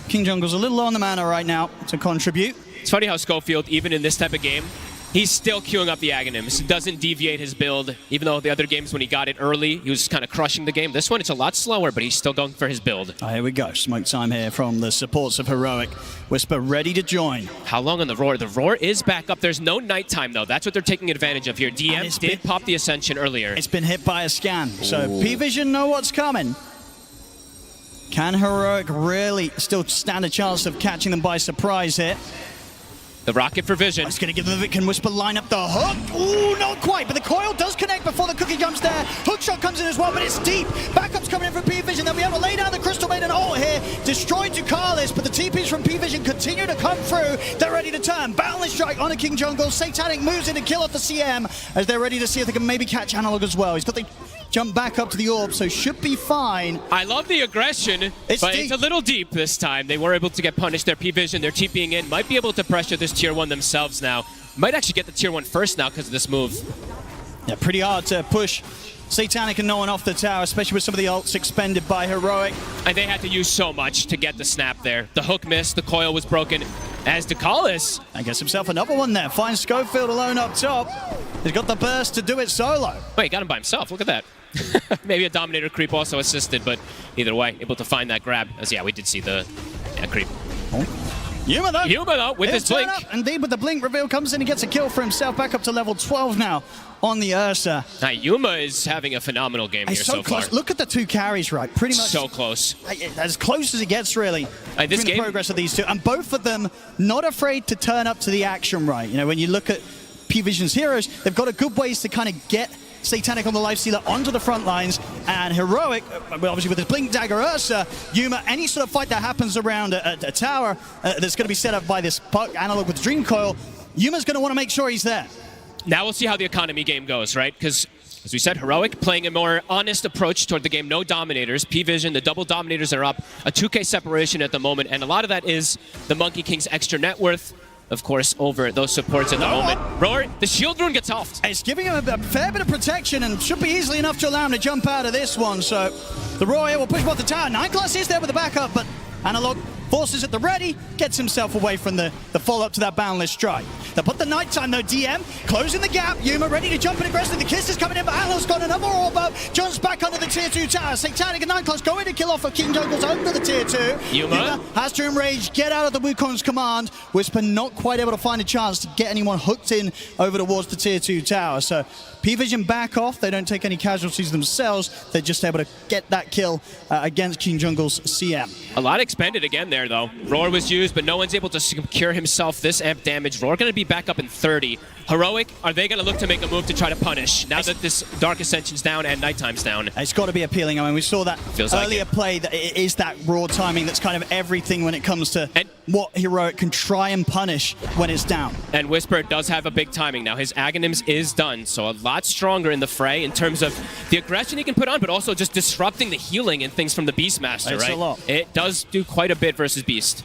King Jungle's a little low on the mana right now to contribute. It's funny how Schofield, even in this type of game, he's still queuing up the Aghanims. Doesn't deviate his build, even though the other games when he got it early, he was kind of crushing the game. This one, it's a lot slower, but he's still going for his build. Oh, here we go. Smoke time here from the supports of Heroic. Whisper ready to join. How long on the Roar? The Roar is back up. There's no nighttime, though. That's what they're taking advantage of here. DM did pop the Ascension earlier. It's been hit by a scan, so P-Vision know what's coming. Can Heroic really still stand a chance of catching them by surprise here? The rocket for Vision. It's going to give them the Can Whisper line up the hook. Ooh, not quite, but the coil does connect before the cookie jumps there. Hook shot comes in as well, but it's deep. Backup's coming in from P-Vision. They'll be able to lay down the Crystal Maiden ult here. Destroyed Ducalis, but the TPs from P-Vision continue to come through. They're ready to turn. Boundless Strike on a King Jungle. Satanic moves in to kill off the CM as they're ready to see if they can maybe catch Analog as well. He's got the jump back up to the orb, so should be fine. I love the aggression, but it's a little deep this time. They were able to get punished. Their P-Vision, they're TPing in, might be able to pressure this Tier 1 themselves now. Might actually get the Tier 1 first now because of this move. Yeah, pretty hard to push Satanic and no one off the tower, especially with some of the ults expended by Heroic. And they had to use so much to get the snap there. The hook missed, the coil was broken. As Ducalis, and gets himself another one there. Finds Schofield alone up top. He's got the burst to do it solo. Wait, he got him by himself. Look at that. Maybe a Dominator creep also assisted, but either way, able to find that grab. As yeah, we did see the creep. Yuma though with his blink. Indeed, with the blink reveal comes in and gets a kill for himself. Back up to level 12 now on the Ursa. Now, Yuma is having a phenomenal game here so close. far. Look at the 2 carries, right? Pretty much so close. As close as it gets, really. This the progress of these two, and both of them not afraid to turn up to the action, right? You know, when you look at P-Vision's heroes, they've got a good ways to kind of get Satanic on the Lifestealer onto the front lines, and Heroic, obviously with his Blink Dagger Ursa, Yuma, any sort of fight that happens around a tower that's going to be set up by this puck Analog with Dream Coil, Yuma's going to want to make sure he's there. Now we'll see how the economy game goes, right? Because, as we said, Heroic playing a more honest approach toward the game. No Dominators. P-Vision, the double Dominators are up. A 2K separation at the moment, and a lot of that is the Monkey King's extra net worth, of course, over those supports at the moment. Roar, the shield rune gets off. It's giving him a fair bit of protection and should be easily enough to allow him to jump out of this one. So the Roar here will push off the tower. 9 class is there with the backup, but Analog forces at the ready, gets himself away from the follow-up to that Boundless Strike. They'll put the nighttime though, DM, closing the gap. Yuma ready to jump in aggressively. The kiss is coming in, but Analog's got another orb up. Jumps back under the Tier 2 tower. Satanic and 9 class going to kill off of King Jungle's under the Tier 2. Yuma has to enrage, get out of the Wukong's command. Whisper not quite able to find a chance to get anyone hooked in over towards the Tier 2 tower. So P-Vision back off. They don't take any casualties themselves. They're just able to get that kill against King Jungle's CM. A lot expended again there. there, though. Roar was used, but no one's able to secure himself this amp damage. Roar going to be back up in 30. Heroic, are they going to look to make a move to try to punish now that this Dark Ascension's down and Nighttime's down? It's got to be appealing. I mean, we saw that Feels earlier like play. That it is that raw timing that's kind of everything when it comes to what Heroic can try and punish when it's down. And Whisper does have a big timing now. His Aghanims is done, so a lot stronger in the fray in terms of the aggression he can put on, but also just disrupting the healing and things from the Beastmaster, It's right? a lot. It does do quite a bit versus Beast.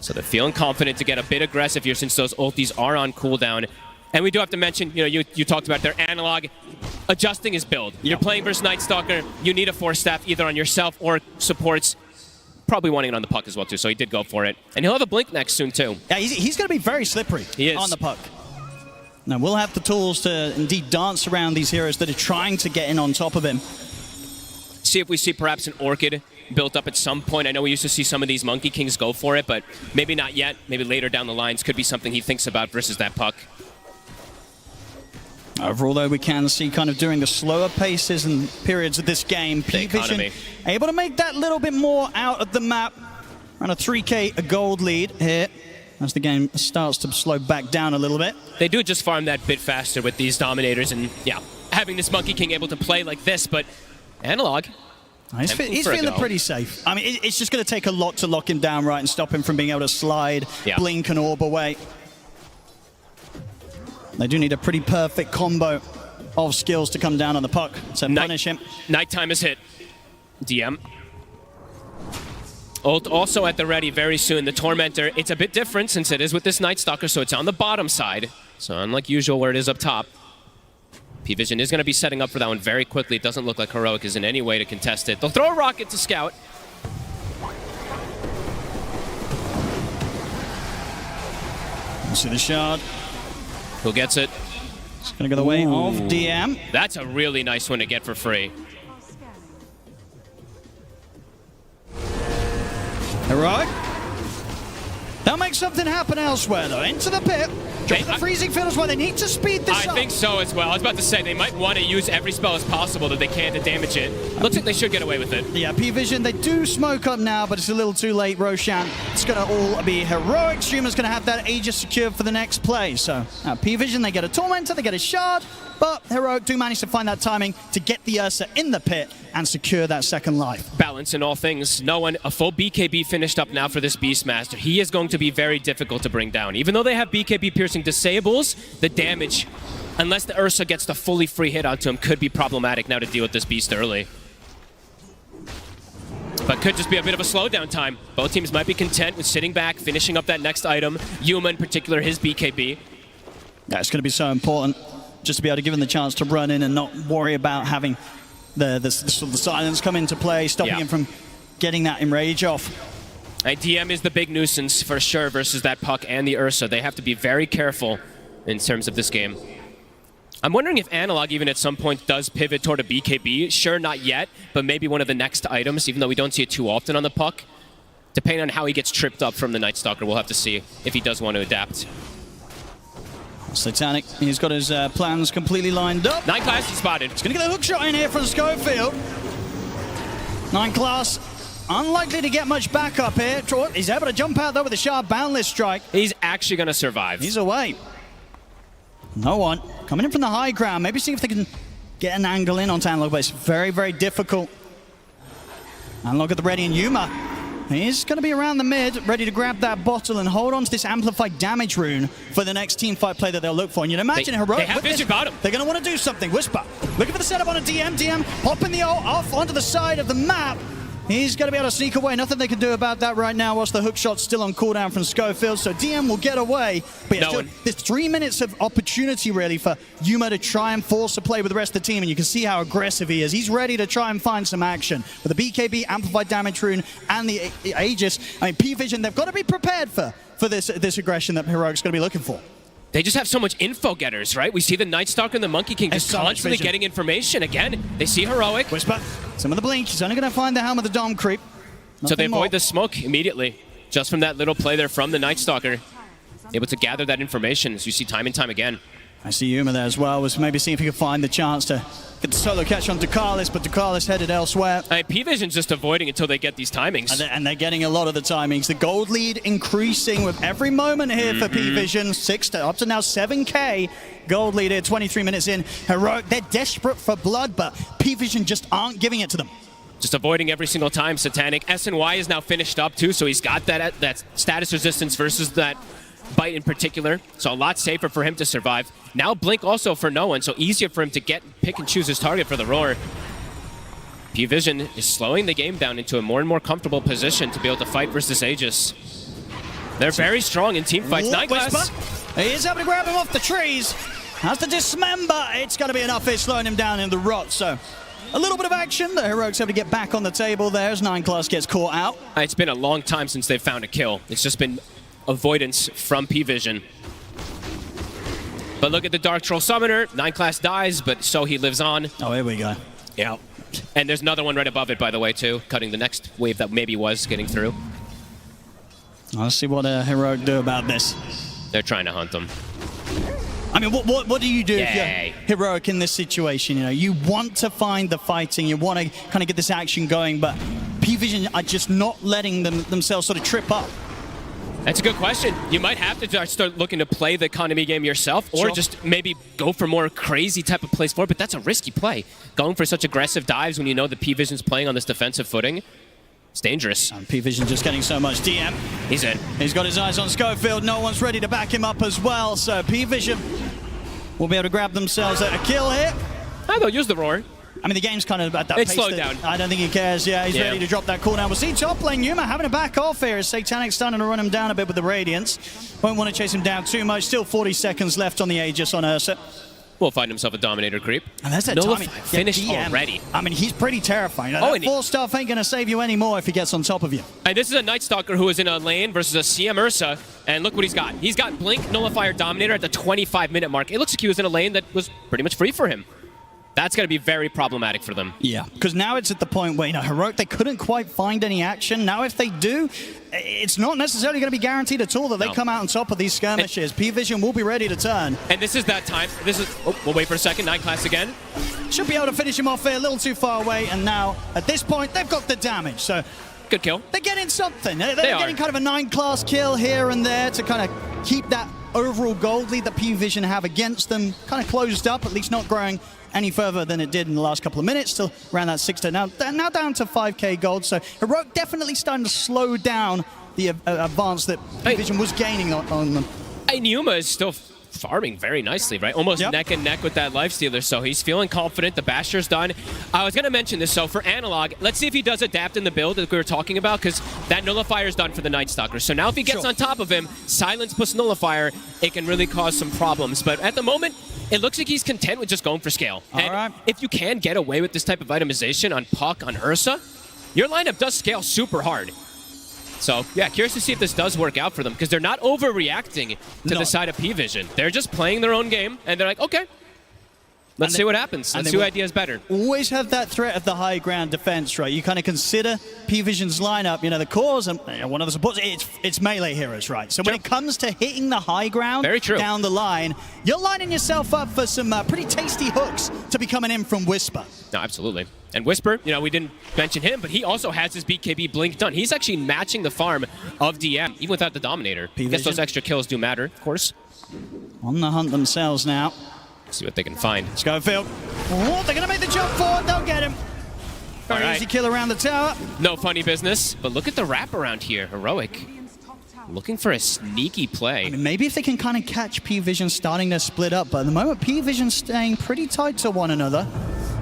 So they're feeling confident to get a bit aggressive here since those ultis are on cooldown. And we do have to mention, you talked about their Analog adjusting his build. You're playing versus Night Stalker, you need a Force Staff either on yourself or supports. Probably wanting it on the puck as well, too, so he did go for it. And he'll have a Blink next soon, too. Yeah, he's going to be very slippery on the puck. Now, we'll have the tools to indeed dance around these heroes that are trying to get in on top of him. See if we see perhaps an Orchid built up at some point. I know we used to see some of these Monkey Kings go for it, but maybe not yet. Maybe later down the lines could be something he thinks about versus that puck. Overall, though, we can see kind of during the slower paces and periods of this game, P-Vision able to make that little bit more out of the map. Around a 3K gold lead here as the game starts to slow back down a little bit. They do just farm that bit faster with these Dominators and, yeah, having this Monkey King able to play like this, but Analog... He's feeling pretty safe. I mean, it's just going to take a lot to lock him down, right, and stop him from being able to slide, blink, and orb away. They do need a pretty perfect combo of skills to come down on the puck to punish him. Nighttime is hit. DM. Ult also at the ready very soon. The Tormentor, it's a bit different since it is with this Night Stalker, so it's on the bottom side. So unlike usual where it is up top. P-Vision is going to be setting up for that one very quickly. It doesn't look like Heroic is in any way to contest it. They'll throw a rocket to Scout. You see the shard. Who gets it? It's going to go the way of DM. That's a really nice one to get for free. Heroic. They'll make something happen elsewhere, though. Into the pit. Drop the freezing field as well. They need to speed this up. I think so as well. I was about to say, they might want to use every spell as possible that they can to damage it. Looks like they should get away with it. Yeah, P-Vision, they do smoke up now, but it's a little too late, Roshan. It's going to all be Heroic. Streamer's going to have that Aegis secured for the next play. So, P-Vision, they get a Tormentor, they get a Shard, but Heroic do manage to find that timing to get the Ursa in the pit and secure that second life. Balance in all things. No one, a full BKB finished up now for this Beastmaster. He is going to be very difficult to bring down. Even though they have BKB piercing disables, the damage, unless the Ursa gets the fully free hit onto him, could be problematic now to deal with this Beast early. But could just be a bit of a slowdown time. Both teams might be content with sitting back, finishing up that next item. Yuma in particular, his BKB. Yeah, it's going to be so important just to be able to give him the chance to run in and not worry about having the silence come into play, stopping him from getting that enrage off. And DM is the big nuisance for sure versus that puck and the Ursa. They have to be very careful in terms of this game. I'm wondering if Analog even at some point does pivot toward a BKB. Sure, not yet, but maybe one of the next items, even though we don't see it too often on the puck. Depending on how he gets tripped up from the Night Stalker, we'll have to see if he does want to adapt. Satanic, he's got his plans completely lined up. 9 Class is spotted. He's going to get a hook shot in here from Schofield. 9 Class, unlikely to get much backup here. He's able to jump out though with a sharp boundless strike. He's actually going to survive. He's away. No one. Coming in from the high ground. Maybe see if they can get an angle in onto Analog, but it's very, very difficult. Analog at the ready and Yuma. He's going to be around the mid, ready to grab that bottle and hold on to this amplified damage rune for the next team fight play that they'll look for. And you'd imagine Heroic. They have vision bottom. They're going to want to do something. Whisper. Looking for the setup on a DM. DM popping the ult off onto the side of the map. He's going to be able to sneak away. Nothing they can do about that right now whilst the hook shot's still on cooldown from Schofield. So DM will get away. But yeah, there's 3 minutes of opportunity really for Yuma to try and force a play with the rest of the team. And you can see how aggressive he is. He's ready to try and find some action. With the BKB, Amplified Damage Rune, and the Aegis, I mean, P-Vision, they've got to be prepared for this aggression that Heroic's going to be looking for. They just have so much info getters, right? We see the Night Stalker and the Monkey King just constantly getting information. Again, they see Heroic. Whisper. Some of the blink. He's only going to find the helm of the Dom creep. So they avoid the smoke immediately. Just from that little play there from the Night Stalker. Able to gather that information, as you see time and time again. I see Yuma there as well. Was maybe seeing if he could find the chance to get the solo catch on Ducalis, but Ducalis headed elsewhere. P-Vision's just avoiding until they get these timings. And they're getting a lot of the timings. The gold lead increasing with every moment here for P-Vision. Up to now 7K. Gold lead here, 23 minutes in. Heroic, they're desperate for blood, but P-Vision just aren't giving it to them. Just avoiding every single time. Satanic. SNY is now finished up too, so he's got that status resistance versus that bite in particular, so a lot safer for him to survive. Now Blink also for no one, so easier for him to pick and choose his target for the roar. P-Vision is slowing the game down into a more and more comfortable position to be able to fight versus Aegis. They're very strong in team fights. Nightclass. He is able to grab him off the trees. Has to dismember. It's going to be enough here slowing him down in the rot, so a little bit of action. The Heroics able to get back on the table there as Nineclass gets caught out. It's been a long time since they've found a kill. It's just been avoidance from P-Vision. But look at the Dark Troll Summoner. Nineclass dies, but so he lives on. Oh, here we go. Yeah. And there's another one right above it, by the way, too, cutting the next wave that maybe was getting through. Let's see what Heroic do about this. They're trying to hunt them. I mean, what do you do if Yay. you're Heroic in this situation? You know, you want to find the fighting, you want to kind of get this action going, but P-Vision are just not letting themselves sort of trip up. That's a good question. You might have to start looking to play the economy game yourself, or just maybe go for more crazy type of plays forward, but that's a risky play. Going for such aggressive dives when you know the P-Vision's playing on this defensive footing, it's dangerous. And P-Vision just getting so much DM. He's in. He's got his eyes on Schofield. No one's ready to back him up as well, so P-Vision will be able to grab themselves a kill here. Oh, they'll use the roar. I mean, the game's kind of at that It's pace. slowed down. I don't think he cares. Yeah, he's ready to drop that cooldown. We'll see top lane Yuma having to back off here as Satanic starting to run him down a bit with the Radiance. Won't want to chase him down too much. Still 40 seconds left on the Aegis on Ursa. Will find himself a Dominator creep. And that's that Nullify timing. finished DM. already. I mean, he's pretty terrifying. That 4-star ain't going to save you anymore if he gets on top of you. And this is a Night Stalker who is in a lane versus a CM Ursa, and look what he's got. He's got Blink, Nullifier, Dominator at the 25-minute mark. It looks like he was in a lane that was pretty much free for him. That's going to be very problematic for them. Yeah, because now it's at the point where, you know, Heroic, they couldn't quite find any action. Now if they do, it's not necessarily going to be guaranteed at all that they come out on top of these skirmishes. P-Vision will be ready to turn. And this is that time. We'll wait for a second. Nineclass again. Should be able to finish him off here, a little too far away. And now, at this point, they've got the damage. So good kill. They're getting something. They're getting kind of a 9-class kill here and there to kind of keep that overall gold lead that P-Vision have against them kind of closed up, at least not growing any further than it did in the last couple of minutes. Still around that 6 to now down to 5k gold. So Heroic definitely starting to slow down the advance that P-Vision was gaining on them. And Yuma is still farming very nicely, right? Almost neck and neck with that Lifestealer, so he's feeling confident. The Basher's done. I was going to mention this, so for Analog, let's see if he does adapt in the build that we were talking about, because that Nullifier is done for the Night Stalker. So now if he gets on top of him, Silence plus Nullifier, it can really cause some problems. But at the moment, it looks like he's content with just going for scale. And if you can get away with this type of itemization on Puck, on Ursa, your lineup does scale super hard. So, yeah, curious to see if this does work out for them, because they're not overreacting to the side of P-Vision. They're just playing their own game, and they're like, okay, let's see what happens. Let's see who idea is better. Always have that threat of the high ground defense, right? You kind of consider P-Vision's lineup, you know, the cores, and one of the supports, it's melee heroes, right? So when it comes to hitting the high ground down the line, you're lining yourself up for some pretty tasty hooks to be coming in from Whisper. No, absolutely. And Whisper, you know, we didn't mention him, but he also has his BKB Blink done. He's actually matching the farm of DM, even without the Dominator. I guess those extra kills do matter, of course. On the hunt themselves now. See what they can find. Schofield. Oh, they're going to make the jump forward. They'll get him. Very easy kill around the tower. No funny business, but look at the wraparound here. Heroic. Looking for a sneaky play. I mean, maybe if they can kind of catch P-Vision starting to split up, but at the moment, P-Vision's staying pretty tight to one another.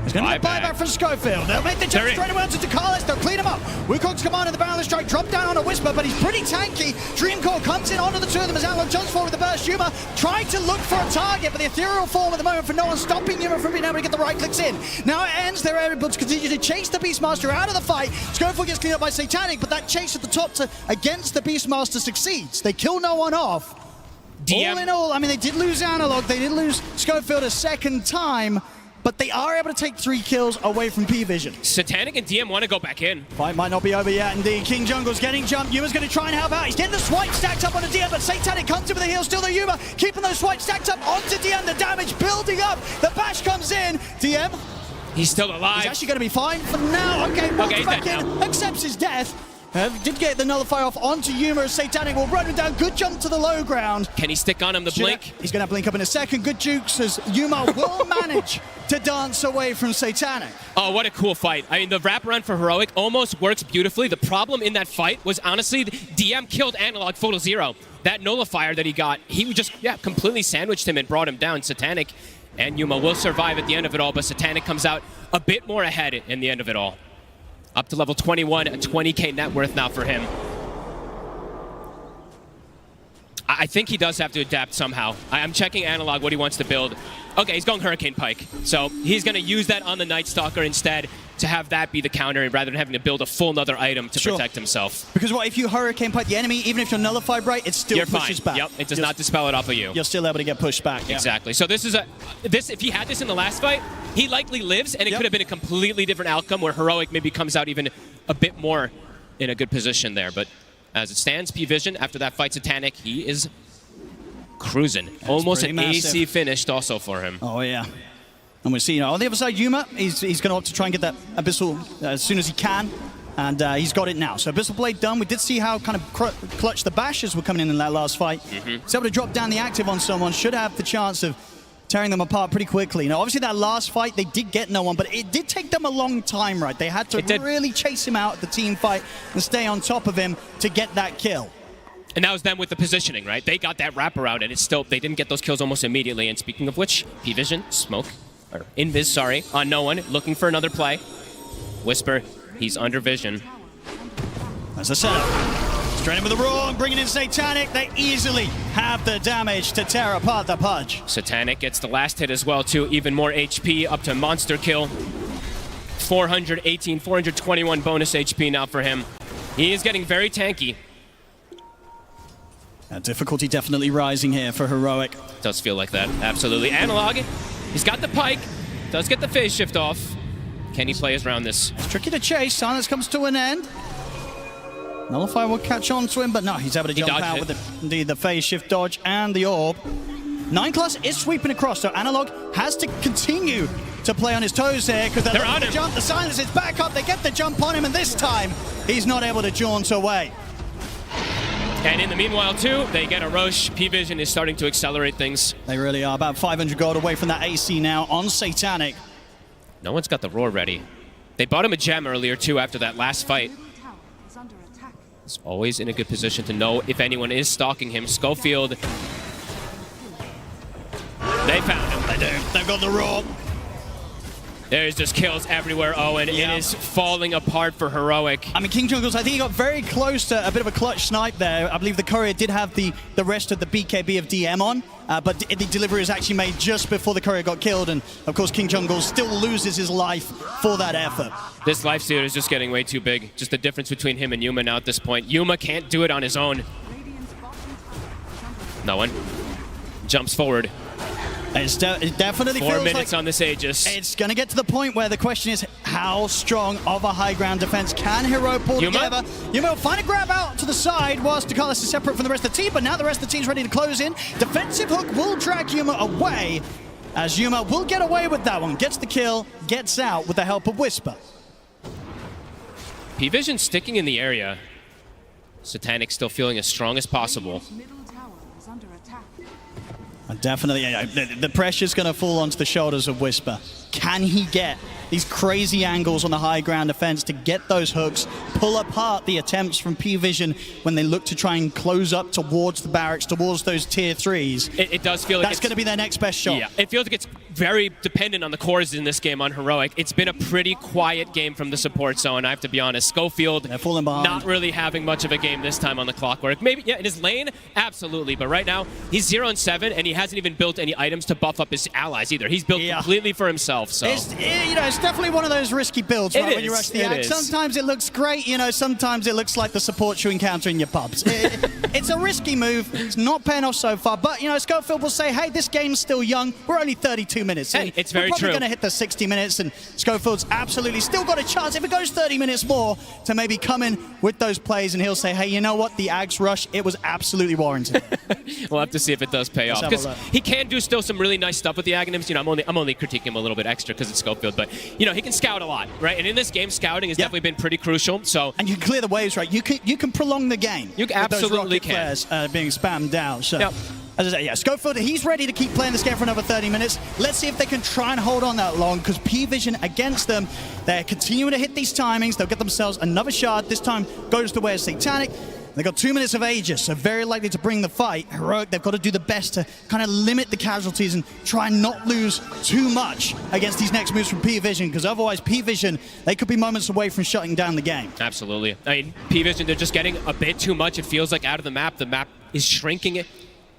There's going to be a buyback from Schofield. They'll make the jump straight away to Ducalis. They'll clean him up. Wukong's command in the Barrel Strike. Drop down on a Whisper, but he's pretty tanky. Dreamcore comes in onto the two of them as Analog jumps forward with the burst. Yuma trying to look for a target, but the ethereal form at the moment for no one stopping Yuma from being able to get the right clicks in. Now it ends. They're able to continue to chase the Beastmaster out of the fight. Schofield gets cleaned up by Satanic, but that chase at the top against the Beastmaster succeeds. They kill no one off. All in all, I mean, they did lose Analog. They did lose Schofield a second time. but they are able to take 3 kills away from P-Vision. Satanic and DM want to go back in. Fight might not be over yet, indeed. King Jungle's getting jumped. Yuma's going to try and help out. He's getting the swipe stacked up on the DM, but Satanic comes in with the heal. Still the Yuma, keeping those swipes stacked up onto DM. The damage building up. The bash comes in. DM. He's still alive. He's actually going to be fine for now. Okay, walks back in, accepts his death. Did get the nullifier off onto Yuma as Satanic will run him down. Good jump to the low ground. Can he stick on him the blink? He's going to blink up in a second. Good jukes as Yuma will manage to dance away from Satanic. Oh, what a cool fight. I mean, the wraparound for Heroic almost works beautifully. The problem in that fight was honestly, DM killed Analog Photo Zero. That nullifier that he got, he just, completely sandwiched him and brought him down. Satanic and Yuma will survive at the end of it all, but Satanic comes out a bit more ahead in the end of it all. Up to level 21, a 20k net worth now for him. I think he does have to adapt somehow. I'm checking Analog, what he wants to build. Okay, he's going Hurricane Pike. So he's going to use that on the Night Stalker instead to have that be the counter rather than having to build a full nother item to protect himself. Because what if you Hurricane Pike the enemy, even if you're nullified right, it still pushes back. Yep, it does not dispel it off of you. You're still able to get pushed back. Exactly. So this is if he had this in the last fight, he likely lives, and it could have been a completely different outcome where Heroic maybe comes out even a bit more in a good position there. But as it stands, P-Vision, after that fight Satanic, he is cruising. Almost an AC finished also for him. Oh, yeah. And we see, on the other side, Yuma, he's going to opt to try and get that Abyssal as soon as he can. And he's got it now. So Abyssal Blade done. We did see how kind of clutch the bashes were coming in that last fight. He's able to drop down the active on someone. Should have the chance of tearing them apart pretty quickly. Now, obviously, that last fight, they did get no one, but it did take them a long time, right? They had to really chase him out at the team fight and stay on top of him to get that kill. And that was them with the positioning, right? They got that wraparound, and it's still, they didn't get those kills almost immediately. And speaking of which, P-Vision, Smoke, or Invis, sorry, on no one, looking for another play. Whisper, he's under vision. That's the setup. Straight in with the Roar, bringing in Satanic. They easily have the damage to tear apart the Pudge. Satanic gets the last hit as well, too. Even more HP, up to monster kill. 418, 421 bonus HP now for him. He is getting very tanky. Difficulty definitely rising here for Heroic. Does feel like that, absolutely. Analog, he's got the Pike, does get the phase shift off. Can he play around this? It's tricky to chase. Silence comes to an end. Nullifier will catch on to him, but no, he's able to jump out with the phase shift dodge and the orb. 9-class is sweeping across, so Analog has to continue to play on his toes here because they're on him. Jump. The Silence is back up. They get the jump on him, and this time he's not able to jaunt away. And in the meanwhile, too, they get a Roche. P-Vision is starting to accelerate things. They really are. About 500 gold away from that AC now on Satanic. No one's got the Roar ready. They bought him a gem earlier, too, after that last fight. He's always in a good position to know if anyone is stalking him. Schofield. They found him. They do. They've got the Roar. There's just kills everywhere, Owen. It is falling apart for Heroic. I mean, King Jungles, I think he got very close to a bit of a clutch snipe there. I believe the courier did have the rest of the BKB of DM on, but the delivery was actually made just before the courier got killed, and of course King Jungles still loses his life for that effort. This life steal is just getting way too big. Just the difference between him and Yuma now at this point. Yuma can't do it on his own. No one. Jumps forward. It definitely 4 feels minutes like on this Aegis. It's going to get to the point where the question is, how strong of a high ground defense can Hero pull together? Yuma will find a grab out to the side whilst Ducalis is separate from the rest of the team, but now the rest of the team's ready to close in. Defensive hook will drag Yuma away, as Yuma will get away with that one. Gets the kill, gets out with the help of Whisper. P-Vision sticking in the area. Satanic still feeling as strong as possible. Definitely, the pressure's going to fall onto the shoulders of Whisper. Can he get these crazy angles on the high ground defense to get those hooks, pull apart the attempts from P-Vision when they look to try and close up towards the barracks, towards those tier 3s? It does feel like that's going to be their next best shot. Yeah, it feels like it's very dependent on the cores in this game on Heroic. It's been a pretty quiet game from the support zone, I have to be honest. Schofield, they're falling behind. Not really having much of a game this time on the Clockwork. Maybe, yeah, in his lane, absolutely. But right now, he's 0-7, and he hasn't even built any items to buff up his allies either. He's built completely for himself. So it's definitely one of those risky builds, right? When you rush the act. Sometimes it looks great, sometimes it looks like the support you encounter in your pubs. It's a risky move. It's not paying off so far. But, you know, Schofield will say, hey, this game's still young. We're only 32 minutes in. Hey, it's very We're probably true. going to hit the 60 minutes, and Schofield's absolutely still got a chance, if it goes 30 minutes more, to maybe come in with those plays, and he'll say, hey, you know what? The Ags rush, it was absolutely warranted. We'll have to see if it does pay off, because he can do still some really nice stuff with the Aghanims. You know, I'm only critiquing him a little bit extra because it's Schofield, but you know, he can scout a lot, right? And in this game, scouting has definitely been pretty crucial. So, and you can clear the waves, right? You can prolong the game. You absolutely with those rocket flares, being spammed down. So, as I say, yeah, Schofield, he's ready to keep playing this game for another 30 minutes. Let's see if they can try and hold on that long, because P-Vision against them, they're continuing to hit these timings. They'll get themselves another shard. This time goes to where's Satanic. They've got 2 minutes of Aegis, so very likely to bring the fight. Heroic, they've got to do the best to kind of limit the casualties and try and not lose too much against these next moves from P-Vision, because otherwise P-Vision, they could be moments away from shutting down the game. Absolutely. I mean, P-Vision, they're just getting a bit too much, it feels like, out of the map. The map is shrinking.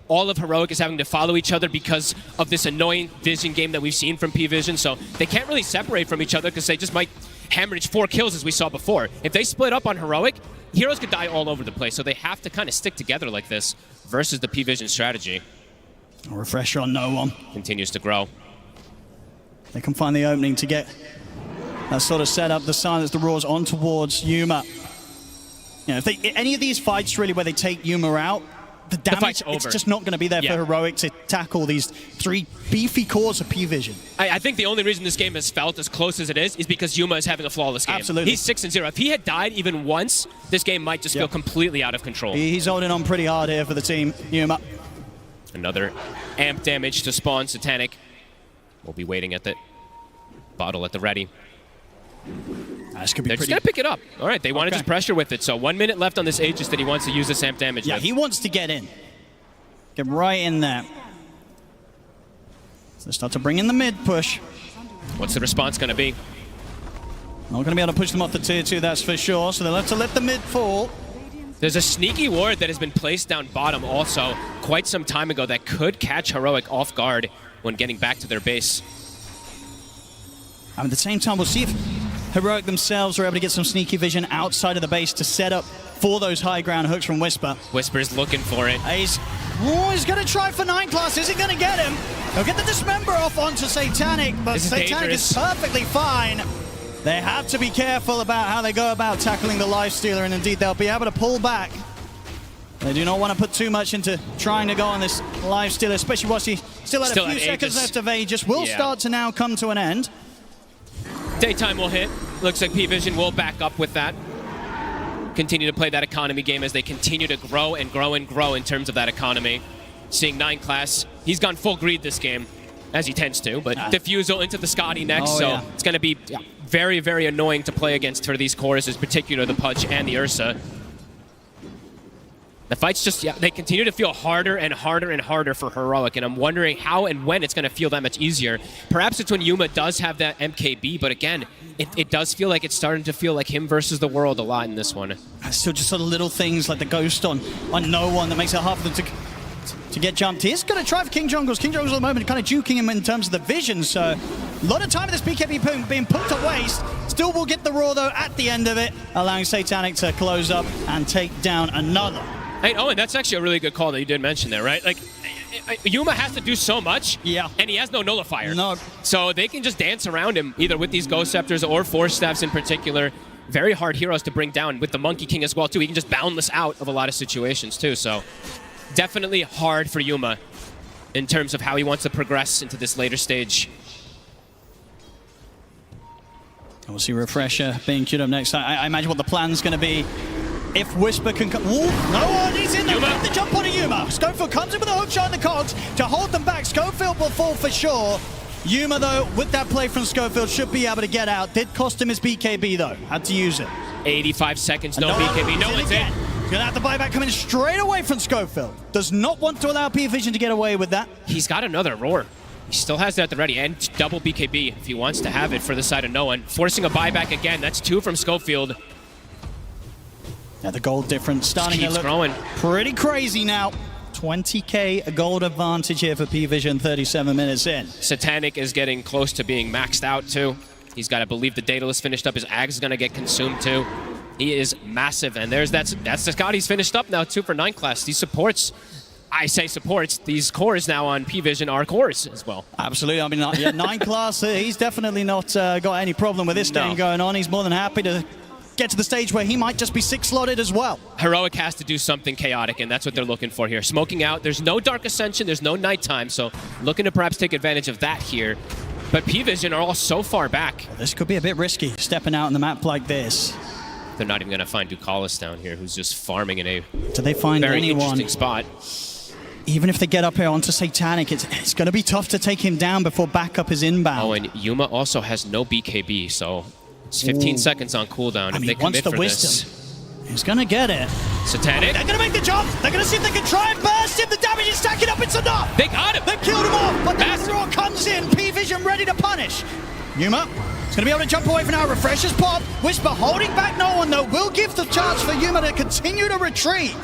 All of Heroic is having to follow each other because of this annoying vision game that we've seen from P-Vision, so they can't really separate from each other because they just might hemorrhage 4 kills as we saw before. If they split up on Heroic, Heroes could die all over the place, so they have to kind of stick together like this versus the P-Vision strategy. A refresher on no one. Continues to grow. They can find the opening to get that sort of setup, the silence, the roars on towards Yuma. You know, if any of these fights really where they take Yuma out, the damage, it's just not going to be there for Heroic to tackle these 3 beefy cores of P-Vision. I think the only reason this game has felt as close as it is because Yuma is having a flawless game. Absolutely. He's 6-0. If he had died even once, this game might just feel completely out of control. He's holding on pretty hard here for the team, Yuma. Another amp damage to spawn. Satanic will be waiting at the bottle at the ready. This could be They're just going to pick it up. All right, they want to just pressure with it. So 1 minute left on this Aegis that he wants to use this amp damage with. He wants to get in. Get right in there. So they start to bring in the mid push. What's the response going to be? Not going to be able to push them off the tier 2, that's for sure. So they'll have to let the mid fall. There's a sneaky ward that has been placed down bottom also quite some time ago that could catch Heroic off guard when getting back to their base. And at the same time, we'll see if Heroic themselves are able to get some sneaky vision outside of the base to set up for those high ground hooks from Whisper. Whisper's looking for it. He's going to try for 9 class. Is he going to get him? He'll get the Dismember off onto Satanic, but Satanic is perfectly fine. They have to be careful about how they go about tackling the Lifestealer, and indeed they'll be able to pull back. They do not want to put too much into trying to go on this Lifestealer, especially once he still had a few seconds left of Aegis. Will start to now come to an end. Daytime will hit. Looks like P-Vision will back up with that. Continue to play that economy game as they continue to grow and grow and grow in terms of that economy. Seeing 9 class, he's gone full greed this game, as he tends to, but Diffusal into the Scotty next, it's going to be very, very annoying to play against for these cores, in particular the Pudge and the Ursa. The fights just, they continue to feel harder and harder and harder for Heroic, and I'm wondering how and when it's going to feel that much easier. Perhaps it's when Yuma does have that MKB, but again, it does feel like it's starting to feel like him versus the world a lot in this one. Still just sort of little things like the Ghost on no one that makes it hard for them to get jumped. He's going to try for King Jungles. King Jungles at the moment kind of juking him in terms of the vision, so a lot of time of this BKB being put to waste. Still will get the Roar, though, at the end of it, allowing Satanic to close up and take down another. Hey, Owen, that's actually a really good call that you did mention there, right? Like, Yuma has to do so much, and he has no nullifier. No. So they can just dance around him, either with these Ghost Scepters or Force Staffs in particular. Very hard heroes to bring down with the Monkey King as well, too. He can just boundless out of a lot of situations, too. So definitely hard for Yuma in terms of how he wants to progress into this later stage. We'll see Refresher being queued up next. I imagine what the plan's going to be. If Whisper can come... Ooh, no one, he's in there. The jump on a Yuma. Schofield comes in with a hook shot in the cogs to hold them back. Schofield will fall for sure. Yuma, though, with that play from Schofield, should be able to get out. Did cost him his BKB, though. Had to use it. 85 seconds, no BKB. No one's in. He's going to have the buyback coming straight away from Schofield. Does not want to allow P-Vision to get away with that. He's got another Roar. He still has that at the ready, and double BKB if he wants to have it for the side of no one. Forcing a buyback again. That's 2 from Schofield. Yeah, the gold difference starting to look growing. Pretty crazy now. 20k a gold advantage here for P-Vision 37 minutes in. Satanic is getting close to being maxed out too. He's got to believe the Daedalus finished up. His Ags is going to get consumed too. He is massive, and that's the Scott. He's finished up now too for 9 class. These supports, I say supports, these cores now on P-Vision are cores as well. Absolutely. I mean, yeah, 9 class, he's definitely not got any problem with this game going on. He's more than happy to get to the stage where he might just be 6-slotted as well. Heroic has to do something chaotic, and that's what they're looking for here. Smoking out. There's no Dark Ascension. There's no nighttime, so looking to perhaps take advantage of that here. But P-Vision are all so far back. Well, this could be a bit risky, stepping out on the map like this. They're not even going to find Ducalis down here, who's just farming in a Do they find very anyone? interesting spot. Even if they get up here onto Satanic, it's going to be tough to take him down before backup is inbound. Oh, and Yuma also has no BKB, so it's 15 seconds on cooldown. I mean, if they wants commit the for wisdom. this. He's going to get it. Satanic. They're going to make the jump. They're going to see if they can try and burst him. The damage is stacking up. It's enough. They got him. They killed him off, but the Roar comes in. P-Vision ready to punish. Yuma is going to be able to jump away from now. Refreshers pop. Whisper holding back no one, though. Will give the chance for Yuma to continue to retreat.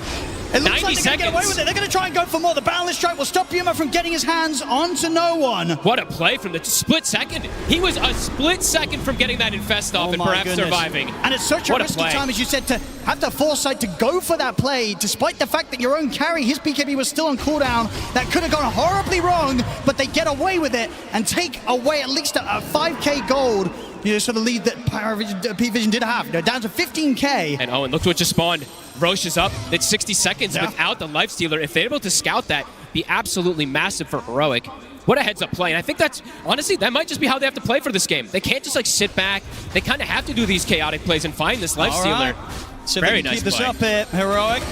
It looks like they're going to get away with it. They're going to try and go for more. The Boundless Strike will stop Yuma from getting his hands onto no one. What a play from the split second. He was a split second from getting that infest off and perhaps surviving. And it's such a risky time, as you said, to have the foresight to go for that play, despite the fact that your own carry, his BKB was still on cooldown. That could have gone horribly wrong, but they get away with it and take away at least a 5k gold. You know, sort of lead that P-Vision did have. You know, down to 15k. And Owen, look what just spawned. Roche is up. It's 60 seconds without the Lifestealer. If they're able to scout that, be absolutely massive for Heroic. What a heads-up play. And I think that's, honestly, that might just be how they have to play for this game. They can't just, like, sit back. They kind of have to do these chaotic plays and find this Lifestealer. Right. So very they nice keep this play. up here, Heroic.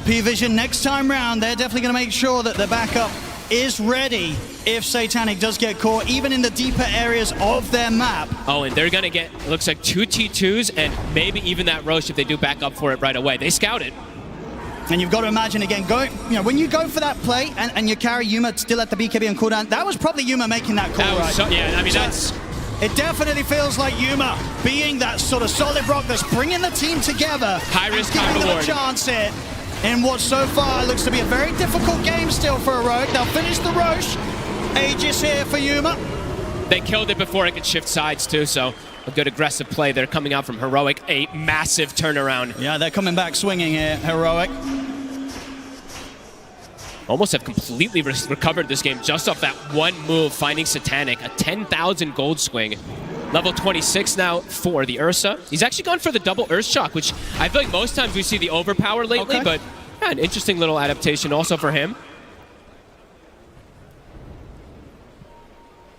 P-Vision next time round, they're definitely going to make sure that the backup is ready if Satanic does get caught, even in the deeper areas of their map. Oh, and they're going to get, it looks like 2 T2s and maybe even that Roche if they do back up for it right away. They scout it. And you've got to imagine again, when you go for that play and you carry Yuma still at the BKB on cooldown, that was probably Yuma making that call, right? Yeah, I mean, that's... It definitely feels like Yuma being that sort of solid rock that's bringing the team together. High risk, high giving them reward. a chance here in what so far looks to be a very difficult game still for Heroic. They'll finish the Roche. Aegis here for Yuma. They killed it before it could shift sides too, so a good aggressive play. They're coming out from Heroic, a massive turnaround. Yeah, they're coming back swinging here, Heroic. Almost have completely recovered this game just off that one move, finding Satanic, a 10,000 gold swing. Level 26 now for the Ursa. He's actually gone for the double Earth Shock, which I feel like most times we see the overpower lately, but yeah, an interesting little adaptation also for him.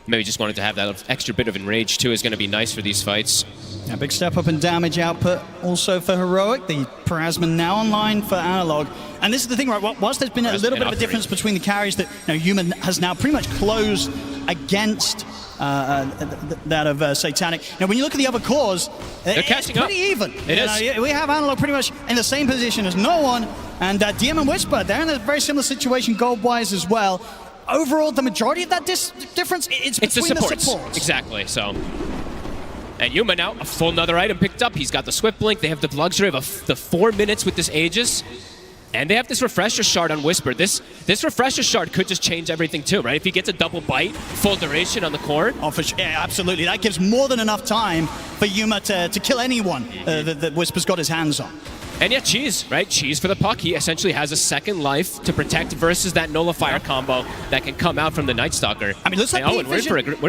Maybe just wanted to have that extra bit of enrage too is going to be nice for these fights. A big step up in damage output also for Heroic. The Plasma now online for Analog. And this is the thing, right? Whilst there's been a little bit of a difference between the carries that Yuma has now pretty much closed against that of Satanic. Now, when you look at the other cores, they're catching pretty even. It is. We have Analog pretty much in the same position as no one. And DM and Whisper, they're in a very similar situation gold-wise as well. Overall, the majority of that difference, it's between the supports. Exactly, so. And Yuma now, a full another item picked up. He's got the Swift Blink. They have the luxury of the 4 minutes with this Aegis. And they have this Refresher Shard on Whisper. This Refresher Shard could just change everything too, right? If he gets a double bite, full duration on the core. Oh, for sure. Yeah, absolutely. That gives more than enough time for Yuma to kill anyone that Whisper's got his hands on. And yeah, Cheese, right? Cheese for the puck. He essentially has a second life to protect versus that Nullifier combo that can come out from the Night Stalker. I mean, looks like Owen, we're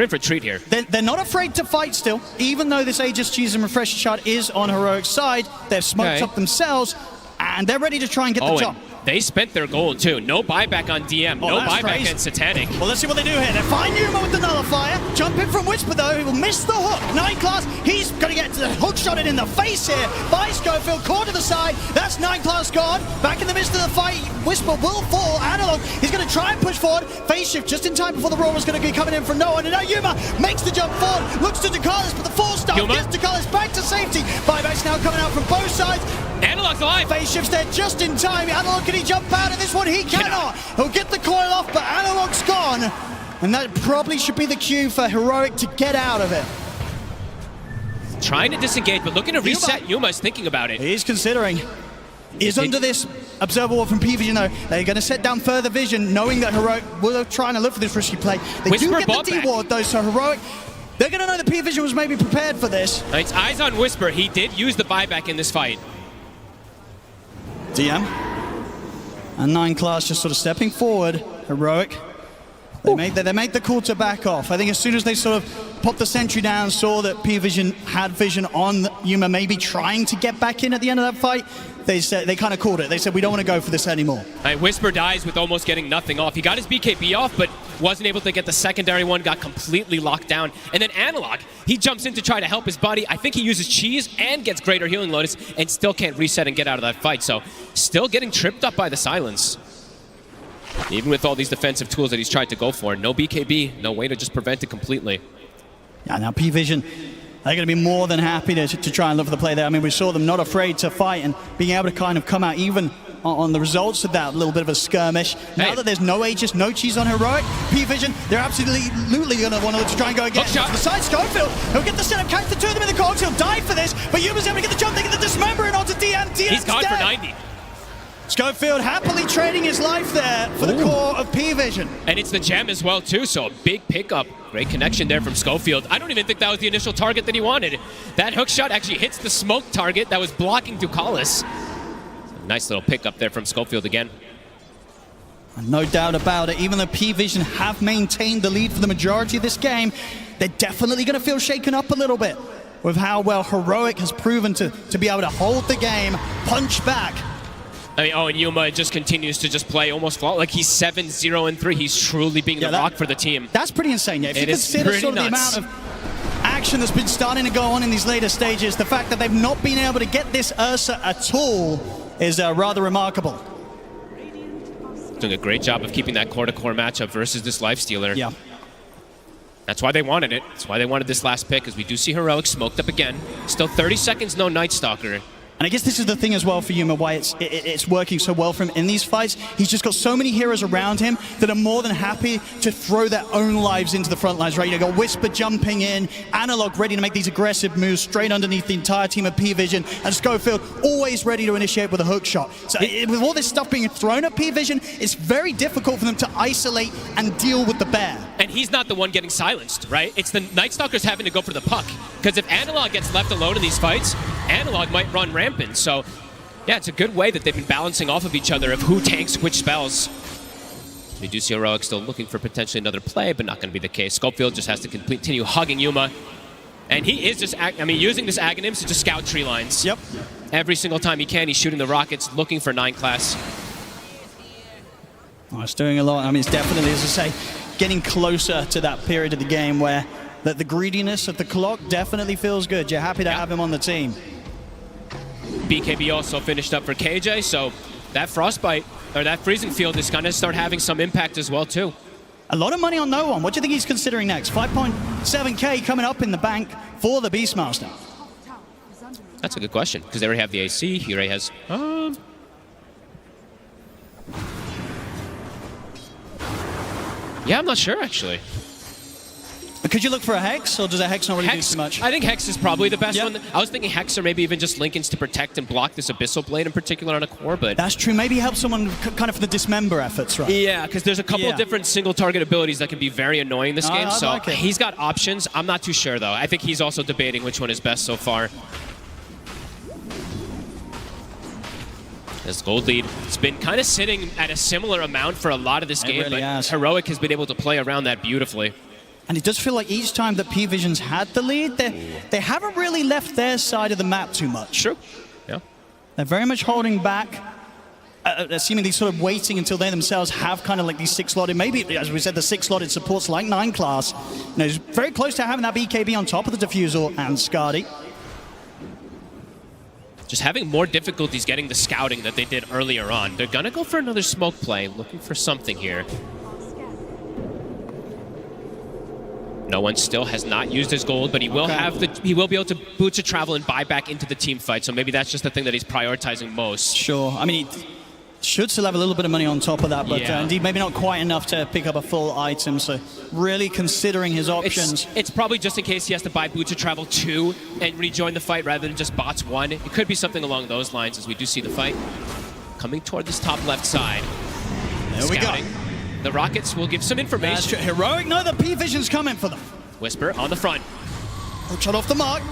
in for a treat here. They're not afraid to fight still, even though this Aegis, Cheese, and Refresher Shard is on Heroic's side. They've smoked up themselves, and they're ready to try and get the jump. They spent their gold too. No buyback on DM. No buyback on Satanic. Well, let's see what they do here. They find Yuma with the Nullifier. Jump in from Whisper, though. He will miss the hook. 9 class. He's going to get the hook shotted in the face here by Schofield. Caught to the side. That's 9 class gone. Back in the midst of the fight. Whisper will fall. Analog. He's going to try and push forward. Phase shift just in time before the Roar is going to be coming in from no one. And now Yuma makes the jump forward. Looks to Ducalis, but the 4-star gets Ducalis back to safety. Buybacks now coming out from both sides. Analog's alive. Phase shifts there just in time. Analog, can he jump out of this one? He cannot. He'll get the coil off, but Analog's gone. And that probably should be the cue for Heroic to get out of it. Trying to disengage, but looking to reset. Yuma's thinking about it. He's considering. He's under this observable from P-Vision, though. They're going to set down further vision, knowing that Heroic will try and look for this risky play. They do get the D-Ward, though, so Heroic They're going to know the P-Vision was maybe prepared for this. It's eyes on Whisper. He did use the buyback in this fight. DM. And 9 class just sort of stepping forward. Heroic. They made the call to back off. I think as soon as they sort of popped the sentry down, saw that P-Vision had vision on Yuma maybe trying to get back in at the end of that fight, they kind of called it. They said, we don't want to go for this anymore. Whisper dies with almost getting nothing off. He got his BKB off, but wasn't able to get the secondary one, got completely locked down. And then Analog, he jumps in to try to help his buddy. I think he uses Cheese and gets Greater Healing Lotus and still can't reset and get out of that fight. So still getting tripped up by the silence. Even with all these defensive tools that he's tried to go for, no BKB, no way to just prevent it completely. Yeah, now P-Vision, they're going to be more than happy to try and look for the play there. I mean, we saw them not afraid to fight and being able to kind of come out even on the results of that little bit of a skirmish. Now that there's no Aegis, no Cheese on Heroic, P-Vision, they're absolutely going to want to try and go again. To the side, Schofield, he'll get the setup, catch the two of them in the cogs, he'll die for this, but Yuma's able to get the jump, they get the dismembering onto DM. He's gone for 90. Schofield happily trading his life there for the core of P-Vision. And it's the gem as well, too, so a big pickup. Great connection there from Schofield. I don't even think that was the initial target that he wanted. That hook shot actually hits the smoke target that was blocking Ducalis. Nice little pickup there from Schofield again. No doubt about it, even though P-Vision have maintained the lead for the majority of this game, they're definitely going to feel shaken up a little bit with how well Heroic has proven to be able to hold the game, punch back. I mean, and Yuma just continues to just play almost flawless. Like he's 7-0-3. He's truly being the rock for the team. That's pretty insane. Yeah, if you consider sort of the amount of action that's been starting to go on in these later stages, the fact that they've not been able to get this Ursa at all is rather remarkable. Doing a great job of keeping that core-to-core matchup versus this Lifestealer. Yeah. That's why they wanted it. That's why they wanted this last pick, because we do see Heroic smoked up again. Still 30 seconds, no Night Stalker. And I guess this is the thing as well for Yuma, why it's working so well for him in these fights. He's just got so many heroes around him that are more than happy to throw their own lives into the front lines, right? You got Whisper jumping in, Analog ready to make these aggressive moves straight underneath the entire team of P-Vision, and Schofield always ready to initiate with a hook shot. So with all this stuff being thrown at P-Vision, it's very difficult for them to isolate and deal with the bear. And he's not the one getting silenced, right? It's the Night Stalkers having to go for the puck. Because if Analog gets left alone in these fights, Analog might run rampant. So, yeah, it's a good way that they've been balancing off of each other of who tanks which spells. We do see Heroic still looking for potentially another play, but not going to be the case. Schofield just has to continue hugging Yuma. And he is just, using this Aghanims to just scout tree lines. Yep. Every single time he can, he's shooting the rockets, looking for 9 class. Oh, it's doing a lot. I mean, it's definitely, as I say, getting closer to that period of the game where the greediness of the clock definitely feels good. You're happy to have him on the team. BKB also finished up for KJ, so that Frostbite, or that Freezing Field is going to start having some impact as well, too. A lot of money on no one. What do you think he's considering next? 5.7K coming up in the bank for the Beastmaster. That's a good question, because they already have the AC. He already has... Yeah, I'm not sure, actually. Could you look for a Hex, or does a Hex not really do too much? I think Hex is probably the best one. I was thinking Hex or maybe even just Linken's to protect and block this Abyssal Blade in particular on a core, but... That's true. Maybe help someone kind of for the dismember efforts, right? Yeah, because there's a couple of different single target abilities that can be very annoying this game, so like he's got options. I'm not too sure, though. I think he's also debating which one is best so far. This gold lead has been kind of sitting at a similar amount for a lot of this game, really but Heroic has been able to play around that beautifully. And it does feel like each time that P-Vision's had the lead, they haven't really left their side of the map too much. True. Yeah. They're very much holding back, seemingly sort of waiting until they themselves have kind of like these 6-slotted, maybe, as we said, the 6-slotted supports like 9 class. You know, he's very close to having that BKB on top of the Diffusal and Skadi. Just having more difficulties getting the scouting that they did earlier on. They're going to go for another smoke play, looking for something here. No one still has not used his gold, but he will he will be able to Boots of Travel and buy back into the team fight. So maybe that's just the thing that he's prioritizing most. Sure. I mean, he should still have a little bit of money on top of that, but indeed maybe not quite enough to pick up a full item. So really considering his options. It's probably just in case he has to buy Boots of Travel 2 and rejoin the fight rather than just Bots 1. It could be something along those lines as we do see the fight coming toward this top left side. There we go. The Rockets will give some information. Heroic, no, the P-Vision's coming for them. Whisper on the front. Shot off the mark.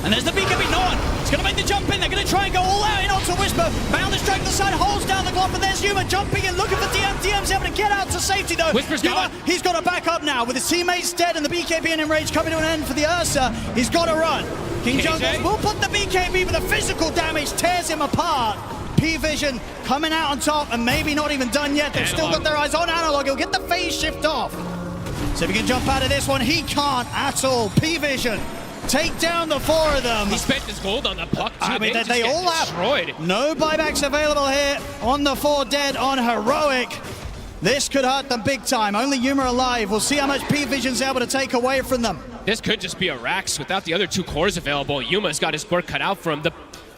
And there's the BKB, no one. It's going to make the jump in. They're going to try and go all out in onto Whisper. Bound the strike to the side, holds down the glove, but there's Yuma jumping in, looking for DM. DM's able to get out to safety though. Whisper's Yuma, gone. he's got to back up now with his teammates dead and the BKB and Enrage coming to an end for the Ursa. He's got to run. King KJ? Jungles will put the BKB, but the physical damage tears him apart. P-Vision coming out on top and maybe not even done yet. They've still got their eyes on Analog. He'll get the phase shift off. So if he can jump out of this one, he can't at all. P-Vision take down the 4 of them. He spent his gold on the puck too. I mean, just they get all destroyed. have no buybacks available here on the 4 dead on Heroic. This could hurt them big time. Only Yuma alive. We'll see how much P-Vision's able to take away from them. This could just be a Rax without the other 2 cores available. Yuma's got his work cut out for him. The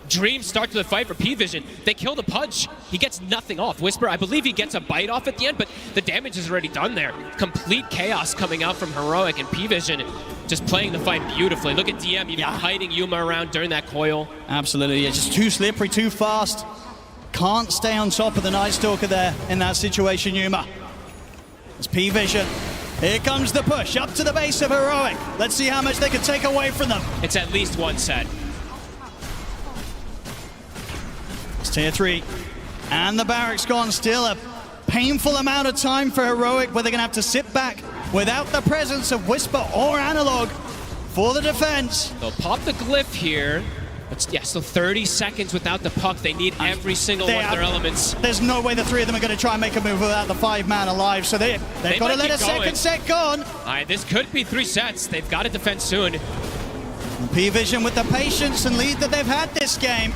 Dream start to the fight for P-Vision. They kill the Pudge. He gets nothing off. Whisper, I believe he gets a bite off at the end, but the damage is already done there. Complete chaos coming out from Heroic, and P-Vision just playing the fight beautifully. Look at DM even hiding Yuma around during that coil. Absolutely, yeah, just too slippery, too fast. Can't stay on top of the Night Stalker there in that situation, Yuma. It's P-Vision. Here comes the push up to the base of Heroic. Let's see how much they can take away from them. It's at least 1 set. It's tier 3. And the barracks gone. Still a painful amount of time for Heroic where they're going to have to sit back without the presence of Whisper or Analog for the defense. They'll pop the glyph here. But yeah, so 30 seconds without the puck. They need every single one of their elements. There's no way the 3 of them are going to try and make a move without the 5-man alive. So they've got to let a second set go on. All right, this could be 3 sets. They've got to defend soon. P-Vision with the patience and lead that they've had this game.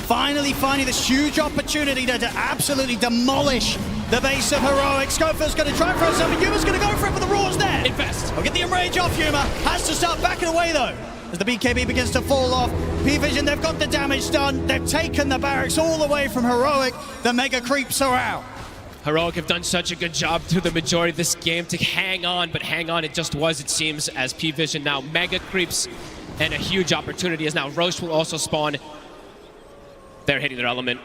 Finally finding this huge opportunity to absolutely demolish the base of Heroic. Scofield's going to try for something. Yuma's going to go for it, but the Raw's there. Invest. I'll get the Enrage off Yuma. Has to start backing away, though, as the BKB begins to fall off. P-Vision, they've got the damage done. They've taken the barracks all the way from Heroic. The Mega Creeps are out. Heroic have done such a good job through the majority of this game to hang on, but hang on it just was, it seems, as P-Vision now Mega Creeps, and a huge opportunity as now Roche will also spawn. They're hitting their element.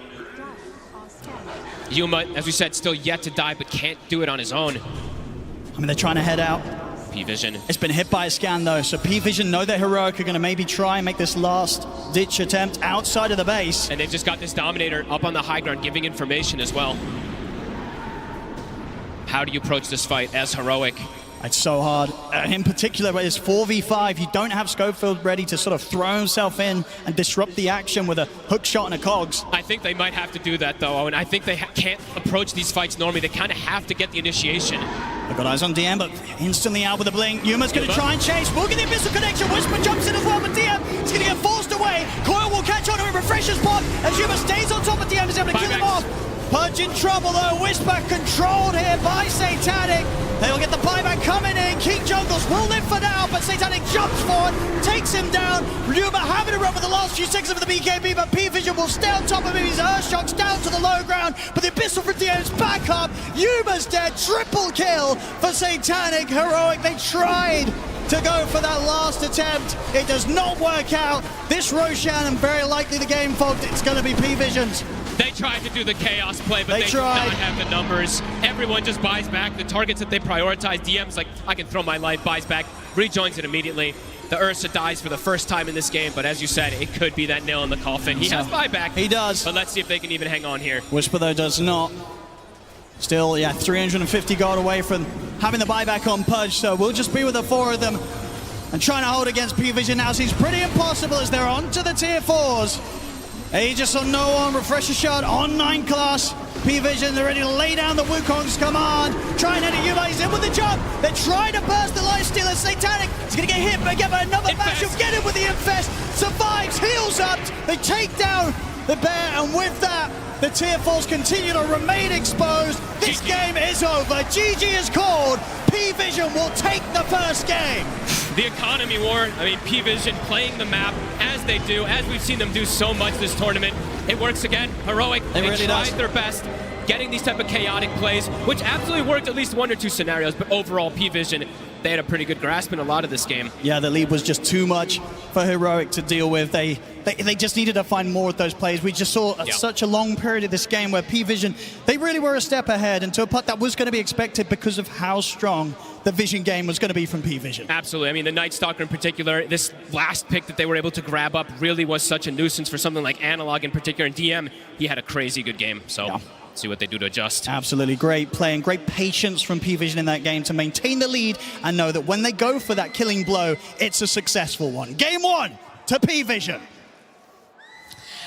Yuma, as we said, still yet to die, but can't do it on his own. I mean, they're trying to head out. P-Vision. It's been hit by a scan, though, so P-Vision know that Heroic are going to maybe try and make this last-ditch attempt outside of the base. And they've just got this Dominator up on the high ground, giving information as well. How do you approach this fight as Heroic? It's so hard. In particular, it's 4v5. You don't have Schofield ready to sort of throw himself in and disrupt the action with a hook shot and a cogs. I think they might have to do that, though, and I think they can't approach these fights normally. They kind of have to get the initiation. They've got eyes on DM, but instantly out with a blink. Yuma's going to try and chase. We'll get the Abyssal Connection. Whisper jumps in as well, but DM is going to get forced away. Coil will catch on to him, refreshes pop, as Yuma stays on top of DM, is able to kill him off. Pudge in trouble, though. Whisper controlled here by Satanic. They'll get the buyback coming in. King Jungles will live for now, but Satanic jumps forward, takes him down. Yuma having to run with the last few seconds of the BKB, but P-Vision will stay on top of him. His Earthshock's down to the low ground, but the Abyssal for DM's back up. Yuma's dead. Triple kill for Satanic. Heroic, they tried to go for that last attempt. It does not work out. This Roshan, and very likely the game fogged, it's going to be P-Vision's. They tried to do the chaos play, but they do tried. not have the numbers. Everyone just buys back the targets that they prioritize. DM's like, I can throw my life, buys back, rejoins it immediately. The Ursa dies for the first time in this game, but as you said, it could be that nail in the coffin. He has buyback. He does. But let's see if they can even hang on here. Whisper, though, does not. Still, yeah, 350 gold away from having the buyback on Pudge, so we'll just be with the 4 of them and trying to hold against P-Vision now seems pretty impossible as they're on to the tier 4s. Aegis on no one, refresher shot on 9 class. P-Vision, they're ready to lay down the Wukong's command. Try and enter Yuma, he's in with the jump. They're trying to burst the Lifestealer. Satanic, he's gonna get hit, but again by another bash. He'll get him with the Infest. Survives, heals up. They take down the bear, and with that, the tier 4s continue to remain exposed. This game is over. GG is called. P-Vision will take the first game. The economy war, I mean, P-Vision playing the map as they do, as we've seen them do so much this tournament. It works again. Heroic, they really tried does. their best getting these type of chaotic plays, which absolutely worked at least 1 or 2 scenarios, but overall, P-Vision, they had a pretty good grasp in a lot of this game. Yeah, the lead was just too much for Heroic to deal with. They just needed to find more of those plays. We just saw such a long period of this game where P-Vision, they really were a step ahead, and to a putt that was going to be expected because of how strong the Vision game was going to be from P-Vision. Absolutely. I mean, the Night Stalker in particular, this last pick that they were able to grab up really was such a nuisance for something like Analog in particular. And DM, he had a crazy good game. So see what they do to adjust. Absolutely. Great play and great patience from P-Vision in that game to maintain the lead and know that when they go for that killing blow, it's a successful one. Game 1 to P-Vision.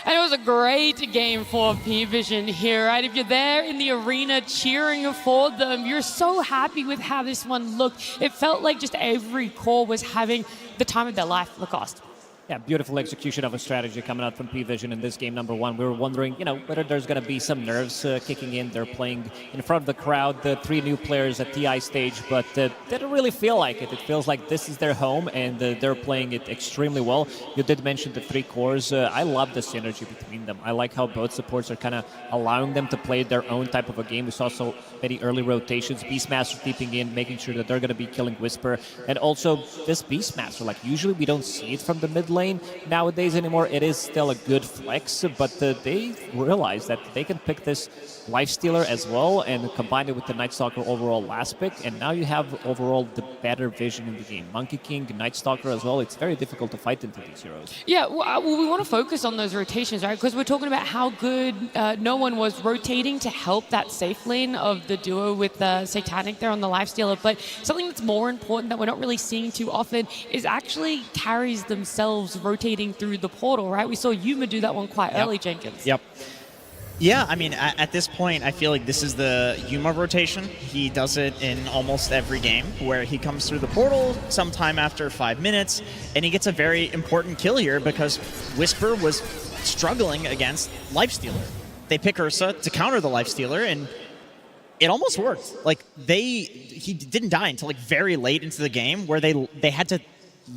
And it was a great game for P-Vision here, right? If you're there in the arena cheering for them, you're so happy with how this one looked. It felt like just every core was having the time of their life, Lacoste. Yeah, beautiful execution of a strategy coming out from P-Vision in this game number 1. We were wondering, whether there's going to be some nerves kicking in. They're playing in front of the crowd, the 3 new players at TI stage, but didn't really feel like it. It feels like this is their home, and they're playing it extremely well. You did mention the 3 cores. I love the synergy between them. I like how both supports are kind of allowing them to play their own type of a game. We saw so many early rotations, Beastmaster deeping in, making sure that they're going to be killing Whisper, and also this Beastmaster, like usually we don't see it from the mid lane nowadays anymore. It is still a good flex, but they realize that they can pick this Lifestealer as well and combine it with the Night Stalker overall last pick, and now you have overall the better vision in the game. Monkey King, Night Stalker as well. It's very difficult to fight into these heroes. Yeah, well, we want to focus on those rotations, right? Because we're talking about how good no one was rotating to help that safe lane of the duo with Satanic there on the Lifestealer. But something that's more important that we're not really seeing too often is actually carries themselves rotating through the portal, right? We saw Yuma do that one quite early, Jenkins. Yep. Yeah, I mean, at this point, I feel like this is the Yuma rotation. He does it in almost every game, where he comes through the portal sometime after 5 minutes, and he gets a very important kill here because Whisper was struggling against Lifestealer. They pick Ursa to counter the Lifestealer, and it almost worked. Like, he didn't die until like very late into the game, where they had to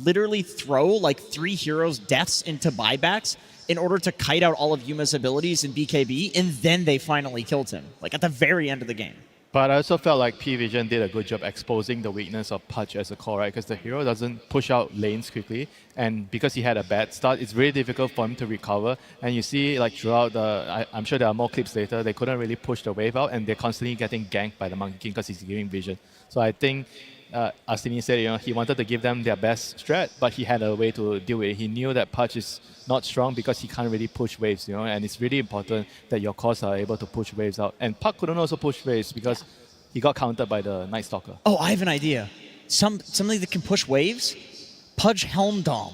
literally throw like 3 heroes' deaths into buybacks in order to kite out all of Yuma's abilities in BKB, and then they finally killed him, like at the very end of the game. But I also felt like P-Vision did a good job exposing the weakness of Pudge as a core, right? Because the hero doesn't push out lanes quickly, and because he had a bad start, it's really difficult for him to recover. And you see, like throughout I'm sure there are more clips later, they couldn't really push the wave out, and they're constantly getting ganked by the Monkey King because he's giving vision. So I think Astini said, he wanted to give them their best strat, but he had a way to deal with it. He knew that Pudge is not strong because he can't really push waves, and it's really important that your cores are able to push waves out. And Puck couldn't also push waves because he got countered by the Night Stalker. Oh, I have an idea. Something that can push waves? Pudge Helm Dom.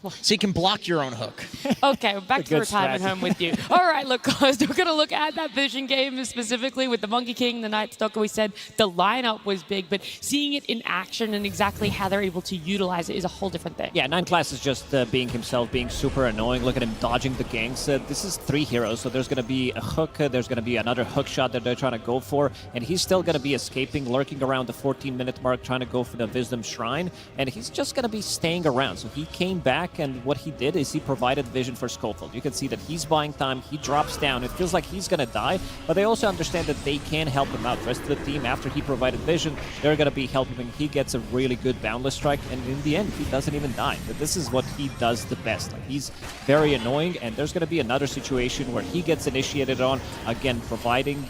So you can block your own hook. Okay, back to retirement home with you. All right, look, guys, we're going to look at that Vision game specifically with the Monkey King, the Night Stalker. We said the lineup was big, but seeing it in action and exactly how they're able to utilize it is a whole different thing. Yeah, 9class is just being himself, being super annoying. Look at him dodging the ganks. This is 3 heroes, so there's going to be a hook, there's going to be another hook shot that they're trying to go for, and he's still going to be escaping, lurking around the 14-minute mark, trying to go for the Wisdom Shrine, and he's just going to be staying around. So he came back, and what he did is he provided vision for Schofield. You can see that he's buying time, he drops down. It feels like he's going to die, but they also understand that they can help him out. The rest of the team, after he provided vision, they're going to be helping him. He gets a really good boundless strike, and in the end, he doesn't even die. But this is what he does the best. Like, he's very annoying, and there's going to be another situation where he gets initiated on, again, providing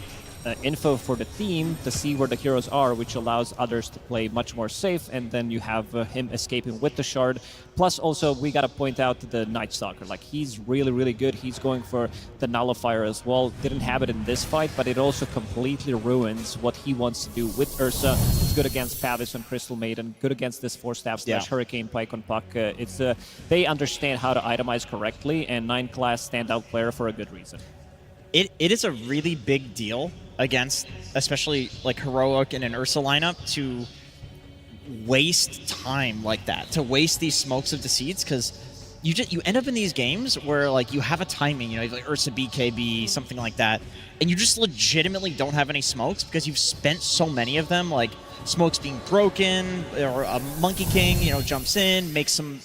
info for the team to see where the heroes are, which allows others to play much more safe, and then you have him escaping with the shard. Plus, also, we got to point out the Night Stalker. Like, he's really, really good. He's going for the Nullifier as well. Didn't have it in this fight, but it also completely ruins what he wants to do with Ursa. It's good against Pavis and Crystal Maiden, good against this 4-staff / Hurricane Pike on Puck. They understand how to itemize correctly, and 9class standout player for a good reason. It is a really big deal against, especially like Heroic in an Ursa lineup, to waste time like that, to waste these smokes of Deceits, because you end up in these games where like you have a timing, you have like Ursa BKB, something like that, and you just legitimately don't have any smokes because you've spent so many of them, like smokes being broken, or a Monkey King, jumps in, makes some,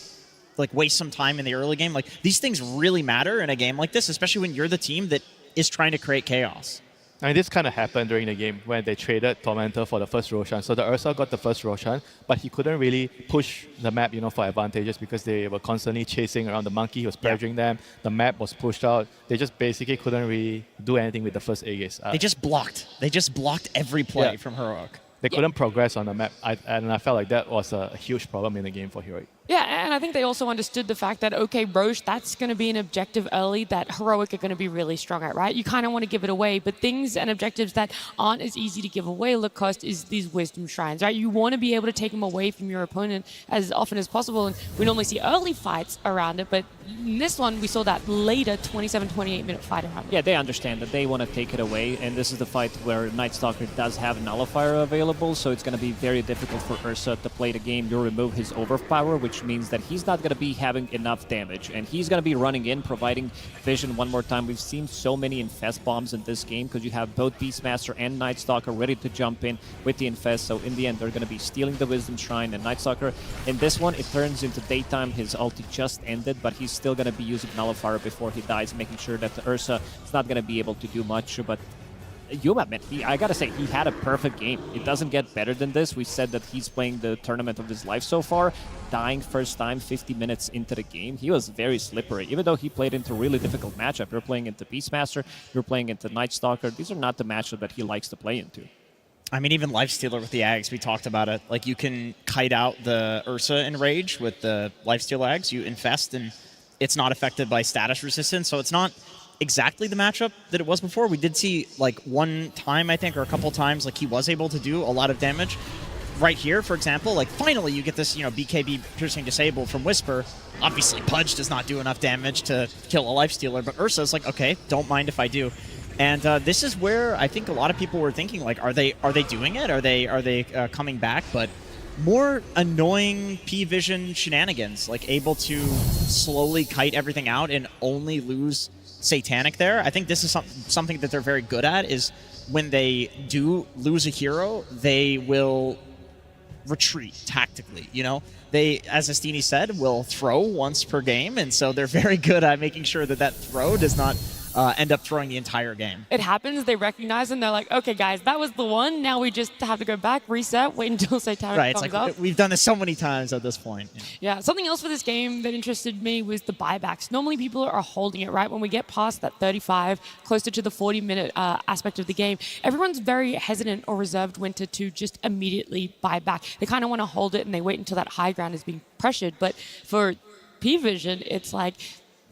like, waste some time in the early game. Like, these things really matter in a game like this, especially when you're the team that is trying to create chaos. I mean, this kind of happened during the game when they traded Tormentor for the first Roshan. So the Ursa got the first Roshan, but he couldn't really push the map, for advantages because they were constantly chasing around the monkey. He was pressuring them. The map was pushed out. They just basically couldn't really do anything with the first Aegis. They just blocked. They just blocked every play from Heroic. They couldn't progress on the map, and I felt like that was a huge problem in the game for Heroic. Yeah, and I think they also understood the fact that, okay, Roche, that's going to be an objective early that Heroic are going to be really strong at, right? You kind of want to give it away, but things and objectives that aren't as easy to give away, Lacoste, is these Wisdom Shrines, right? You want to be able to take them away from your opponent as often as possible, and we normally see early fights around it, but in this one, we saw that later 27, 28-minute fight around it. Yeah, they understand that they want to take it away, and this is the fight where Night Stalker does have Nullifier available, so it's going to be very difficult for Ursa to play the game. You'll remove his overpower, which means that he's not going to be having enough damage, and he's going to be running in, providing vision one more time. We've seen so many Infest bombs in this game because you have both Beastmaster and Night Stalker ready to jump in with the Infest, so in the end, they're going to be stealing the Wisdom Shrine, and Night Stalker, in this one, it turns into daytime. His ulti just ended, but he's still going to be using Nullifier before he dies, making sure that the Ursa is not going to be able to do much, but Yuma, man, I gotta say, he had a perfect game. It doesn't get better than this. We said that he's playing the tournament of his life so far. Dying first time 50 minutes into the game. He was very slippery, even though he played into a really difficult matchup. You're playing into Beastmaster, you're playing into Night Stalker. These are not the matchup that he likes to play into. I mean, even Lifestealer with the Ags, we talked about it. Like, you can kite out the Ursa in Rage with the Lifesteal Ags. You infest, and it's not affected by status resistance, so it's not exactly the matchup that it was before. We did see, like, one time, I think, or a couple times, like, he was able to do a lot of damage. Right here, for example, like, finally you get this, you know, BKB Piercing Disable from Whisper. Obviously, Pudge does not do enough damage to kill a Lifestealer, but Ursa's like, okay, don't mind if I do. And this is where I think a lot of people were thinking, like, are they doing it? Are they coming back? But more annoying P-Vision shenanigans, like able to slowly kite everything out and only lose Satanic there. I think this is something that they're very good at, is when they do lose a hero, they will retreat tactically, you know? They, as Astini said, will throw once per game, and so they're very good at making sure that that throw does not end up throwing the entire game. It happens, they recognize, and they're like, okay, guys, that was the one. Now we just have to go back, reset, wait until Satanic comes up. We've done this so many times at this point. Yeah, something else for this game that interested me was the buybacks. Normally people are holding it, right? When we get past that 35, closer to the 40-minute aspect of the game, everyone's very hesitant or reserved Winter to just immediately buy back. They kind of want to hold it and they wait until that high ground is being pressured. But for P-Vision, it's like,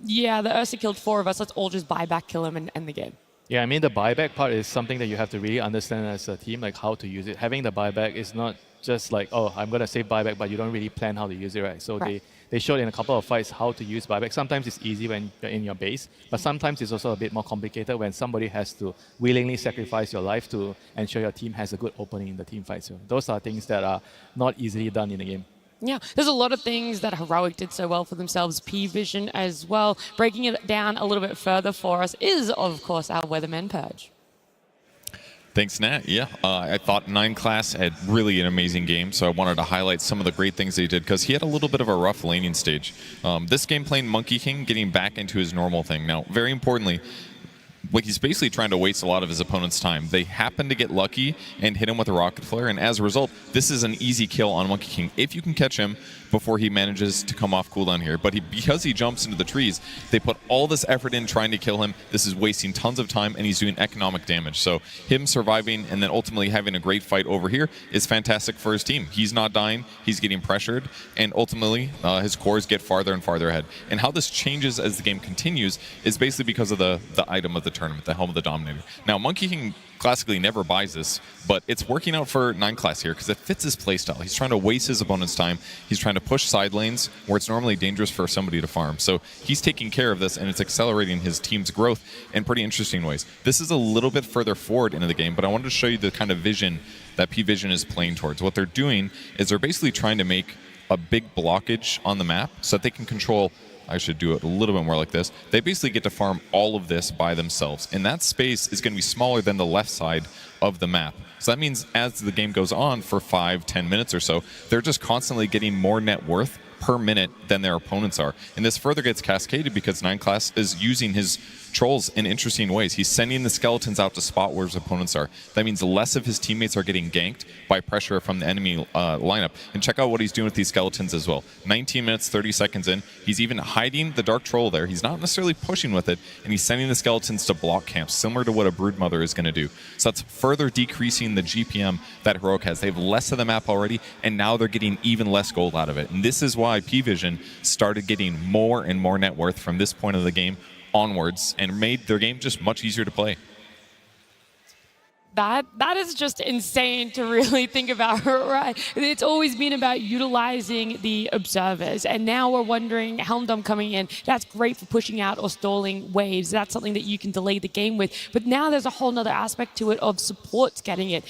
yeah, the Ursa killed 4 of us. Let's all just buy back, kill him, and end the game. Yeah, I mean, the buyback part is something that you have to really understand as a team, like how to use it. Having the buyback is not just like, oh, I'm going to save buyback, but you don't really plan how to use it, right? So right. They showed in a couple of fights how to use buyback. Sometimes it's easy when you're in your base, but sometimes it's also a bit more complicated when somebody has to willingly sacrifice your life to ensure your team has a good opening in the team fight. So those are things that are not easily done in the game. Yeah, there's a lot of things that Heroic did so well for themselves, P-Vision as well. Breaking it down a little bit further for us is, of course, our Weatherman Purge. Thanks, Nat. Yeah, I thought 9class had really an amazing game, so I wanted to highlight some of the great things they did, because he had a little bit of a rough laning stage. This game playing Monkey King, getting back into his normal thing. Now, very importantly, like, he's basically trying to waste a lot of his opponent's time. They happen to get lucky and hit him with a rocket flare, and as a result, this is an easy kill on Monkey King if you can catch him before he manages to come off cooldown here. But because he jumps into the trees, they put all this effort in trying to kill him. This is wasting tons of time, and he's doing economic damage. So him surviving and then ultimately having a great fight over here is fantastic for his team. He's not dying, he's getting pressured, and ultimately his cores get farther and farther ahead. And how this changes as the game continues is basically because of the item of the tournament, the Helm of the Dominator. Now, Monkey King classically never buys this, but it's working out for 9class here because it fits his playstyle. He's trying to waste his opponent's time. He's trying to push side lanes where it's normally dangerous for somebody to farm. So he's taking care of this, and it's accelerating his team's growth in pretty interesting ways. This is a little bit further forward into the game, but I wanted to show you the kind of vision that P-Vision is playing towards. What they're doing is they're basically trying to make a big blockage on the map so that they can control. I should do it a little bit more like this. They basically get to farm all of this by themselves. And that space is going to be smaller than the left side of the map. So that means as the game goes on for 5-10 minutes or so, they're just constantly getting more net worth per minute than their opponents are. And this further gets cascaded because 9class is using his trolls in interesting ways. He's sending the skeletons out to spot where his opponents are. That means less of his teammates are getting ganked by pressure from the enemy lineup. And check out what he's doing with these skeletons as well. 19 minutes, 30 seconds in. He's even hiding the Dark Troll there. He's not necessarily pushing with it, and he's sending the skeletons to block camps, similar to what a Broodmother is going to do. So that's further decreasing the GPM that Heroic has. They have less of the map already, and now they're getting even less gold out of it. And this is why P-Vision started getting more and more net worth from this point of the game onwards and made their game just much easier to play. That is just insane to really think about, right? It's always been about utilizing the observers, and now we're wondering, Helmdom coming in, that's great for pushing out or stalling waves. That's something that you can delay the game with. But now there's a whole nother aspect to it of supports getting it,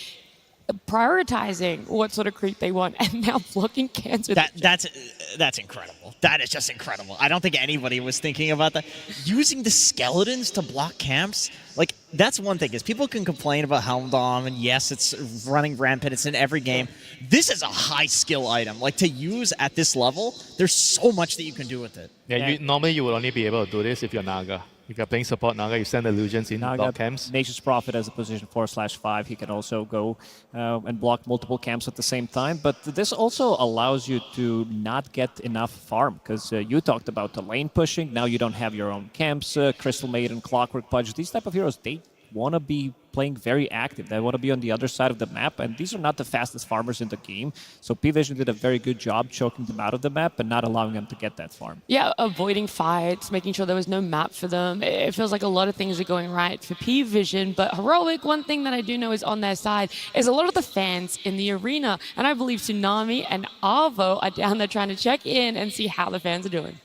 prioritizing what sort of creep they want, and now blocking cancer. That's incredible. That is just incredible. I don't think anybody was thinking about that. Using the skeletons to block camps, like, that's one thing, is people can complain about Helmdom, and yes, it's running rampant, it's in every game. This is a high skill item. Like, to use at this level, there's so much that you can do with it. Yeah, normally you would only be able to do this if you're Naga. If you're playing support Naga, you send illusions in block camps. Nature's Prophet as a position 4/5. He can also go and block multiple camps at the same time. But this also allows you to not get enough farm, because you talked about the lane pushing. Now you don't have your own camps. Crystal Maiden, Clockwork Pudge, these type of heroes, they want to be playing very active. They want to be on the other side of the map, and these are not the fastest farmers in the game. So P-Vision did a very good job choking them out of the map and not allowing them to get that farm. Yeah, avoiding fights, making sure there was no map for them. It feels like a lot of things are going right for P-Vision, but Heroic, one thing that I do know is on their side is a lot of the fans in the arena, and I believe Tsunami and Arvo are down there trying to check in and see how the fans are doing.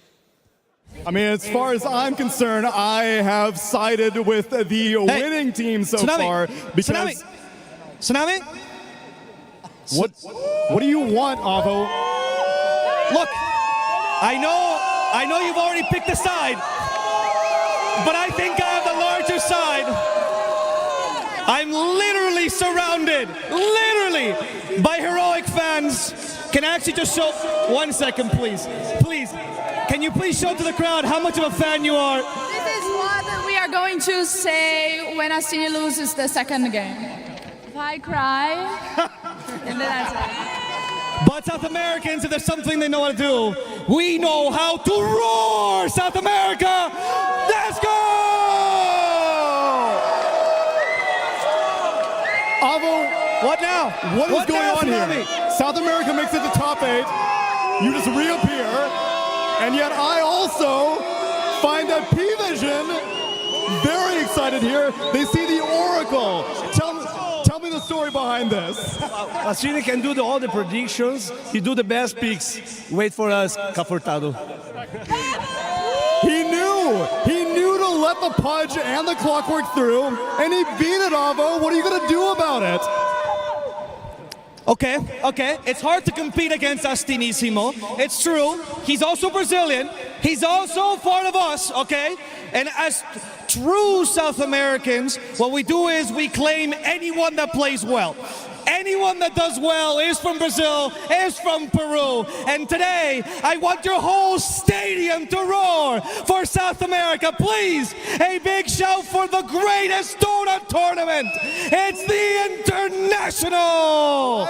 I mean, as far as I'm concerned, I have sided with the winning team so far because Tsunami? What do you want, Avo? Look, I know you've already picked a side, but I think I have the larger side. I'm literally surrounded, by Heroic fans. Can I actually just show 1 second, please? Please. Can you please show to the crowd how much of a fan you are? This is what we are going to say when Astini loses the second game. If I cry, and then I say. But South Americans, if there's something they know how to do, we know how to roar, South America! Let's go! Avo, what now? What is going on Tsunami? here? South America makes it to top 8. You just reappear. And yet I also find that P-Vision very excited here. They see the Oracle. Tell me the story behind this. Astini can do all the predictions. He do the best picks. Wait for us, Cafortado. He knew to let the Pudge and the Clockwork through, and he beat it, Avo. What are you going to do about it? Okay. It's hard to compete against Astinissimo. It's true. He's also Brazilian. He's also part of us, okay? And as true South Americans, what we do is we claim anyone that plays well. Anyone that does well is from Brazil, is from Peru. And today, I want your whole stadium to roar for South America. Please, a big shout for the greatest Dota tournament. It's the International.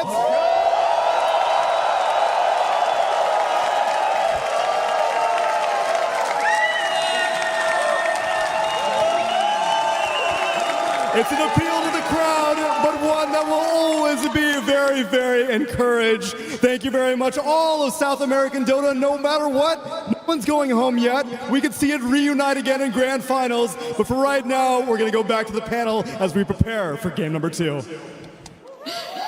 It's an appeal to the crowd, but one that will always be very, very encouraged. Thank you very much, all of South American Dota. No matter what, no one's going home yet. We could see it reunite again in grand finals, but for right now, we're going to go back to the panel as we prepare for game number 2.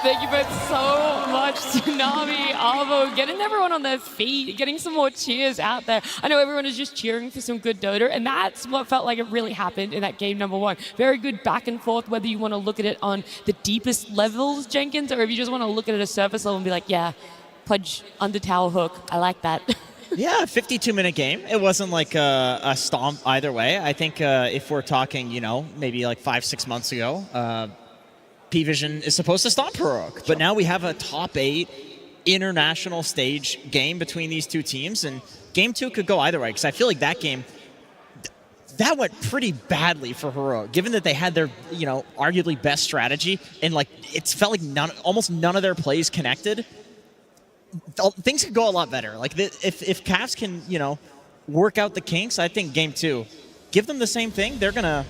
Thank you both so much, Tsunami, Avo, getting everyone on their feet, getting some more cheers out there. I know everyone is just cheering for some good Dota, and that's what felt like it really happened in that game number 1. Very good back and forth, whether you want to look at it on the deepest levels, Jenkins, or if you just want to look at it at a surface level and be like, yeah, Pudge, under tower hook, I like that. Yeah, 52-minute game. It wasn't like a stomp either way. I think if we're talking, maybe like 5-6 months ago, P-Vision is supposed to stop Heroic, but now we have a top 8 international stage game between these two teams, and game 2 could go either way, because I feel like that game, that went pretty badly for Heroic, given that they had their, arguably best strategy, and like it felt like almost none of their plays connected. Things could go a lot better. Like if Cavs can, work out the kinks, I think game 2, give them the same thing, they're gonna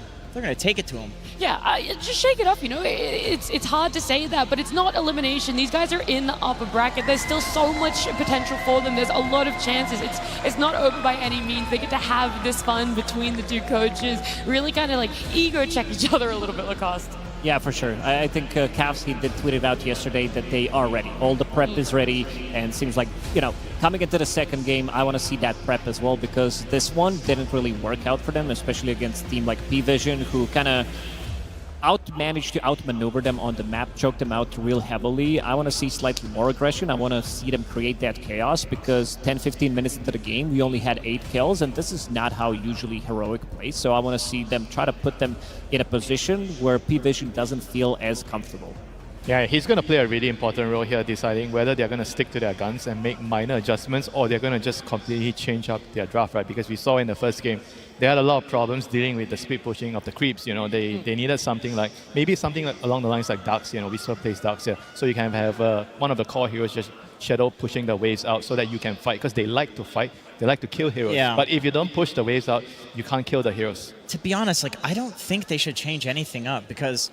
take it to them. Yeah, just shake it up. It's hard to say that, but it's not elimination. These guys are in the upper bracket. There's still so much potential for them. There's a lot of chances. It's not over by any means. They get to have this fun between the two coaches. Really kind of like ego check each other a little bit, Lacoste. Yeah, for sure. I think Cavs, he did tweet it out yesterday that they are ready. All the prep is ready, and seems like, coming into the second game, I want to see that prep as well, because this one didn't really work out for them, especially against a team like P-Vision, who kind of managed to outmaneuver them on the map, choke them out real heavily. I want to see slightly more aggression. I want to see them create that chaos, because 10-15 minutes into the game, we only had 8 kills, and this is not how usually Heroic plays. So I want to see them try to put them in a position where P-Vision doesn't feel as comfortable. Yeah, he's going to play a really important role here, deciding whether they're going to stick to their guns and make minor adjustments, or they're going to just completely change up their draft, right? Because we saw in the first game, they had a lot of problems dealing with the speed pushing of the creeps. They needed something like, maybe something like along the lines like Darks. We still plays Darks here. So you can have one of the core heroes just shadow pushing the waves out so that you can fight, because they like to fight. They like to kill heroes. Yeah. But if you don't push the waves out, you can't kill the heroes. To be honest, I don't think they should change anything up, because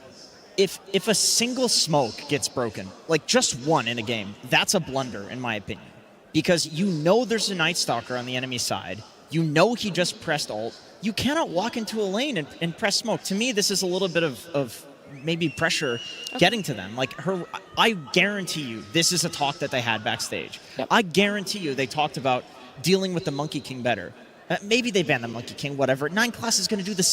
if a single smoke gets broken, like just one in a game, that's a blunder in my opinion. Because there's a Night Stalker on the enemy side. He just pressed ult. You cannot walk into a lane and press smoke. To me, this is a little bit of maybe pressure getting to them. I guarantee you this is a talk that they had backstage. Yep. I guarantee you they talked about dealing with the Monkey King better. Maybe they banned the Monkey King, whatever. 9 Class is going to do the same.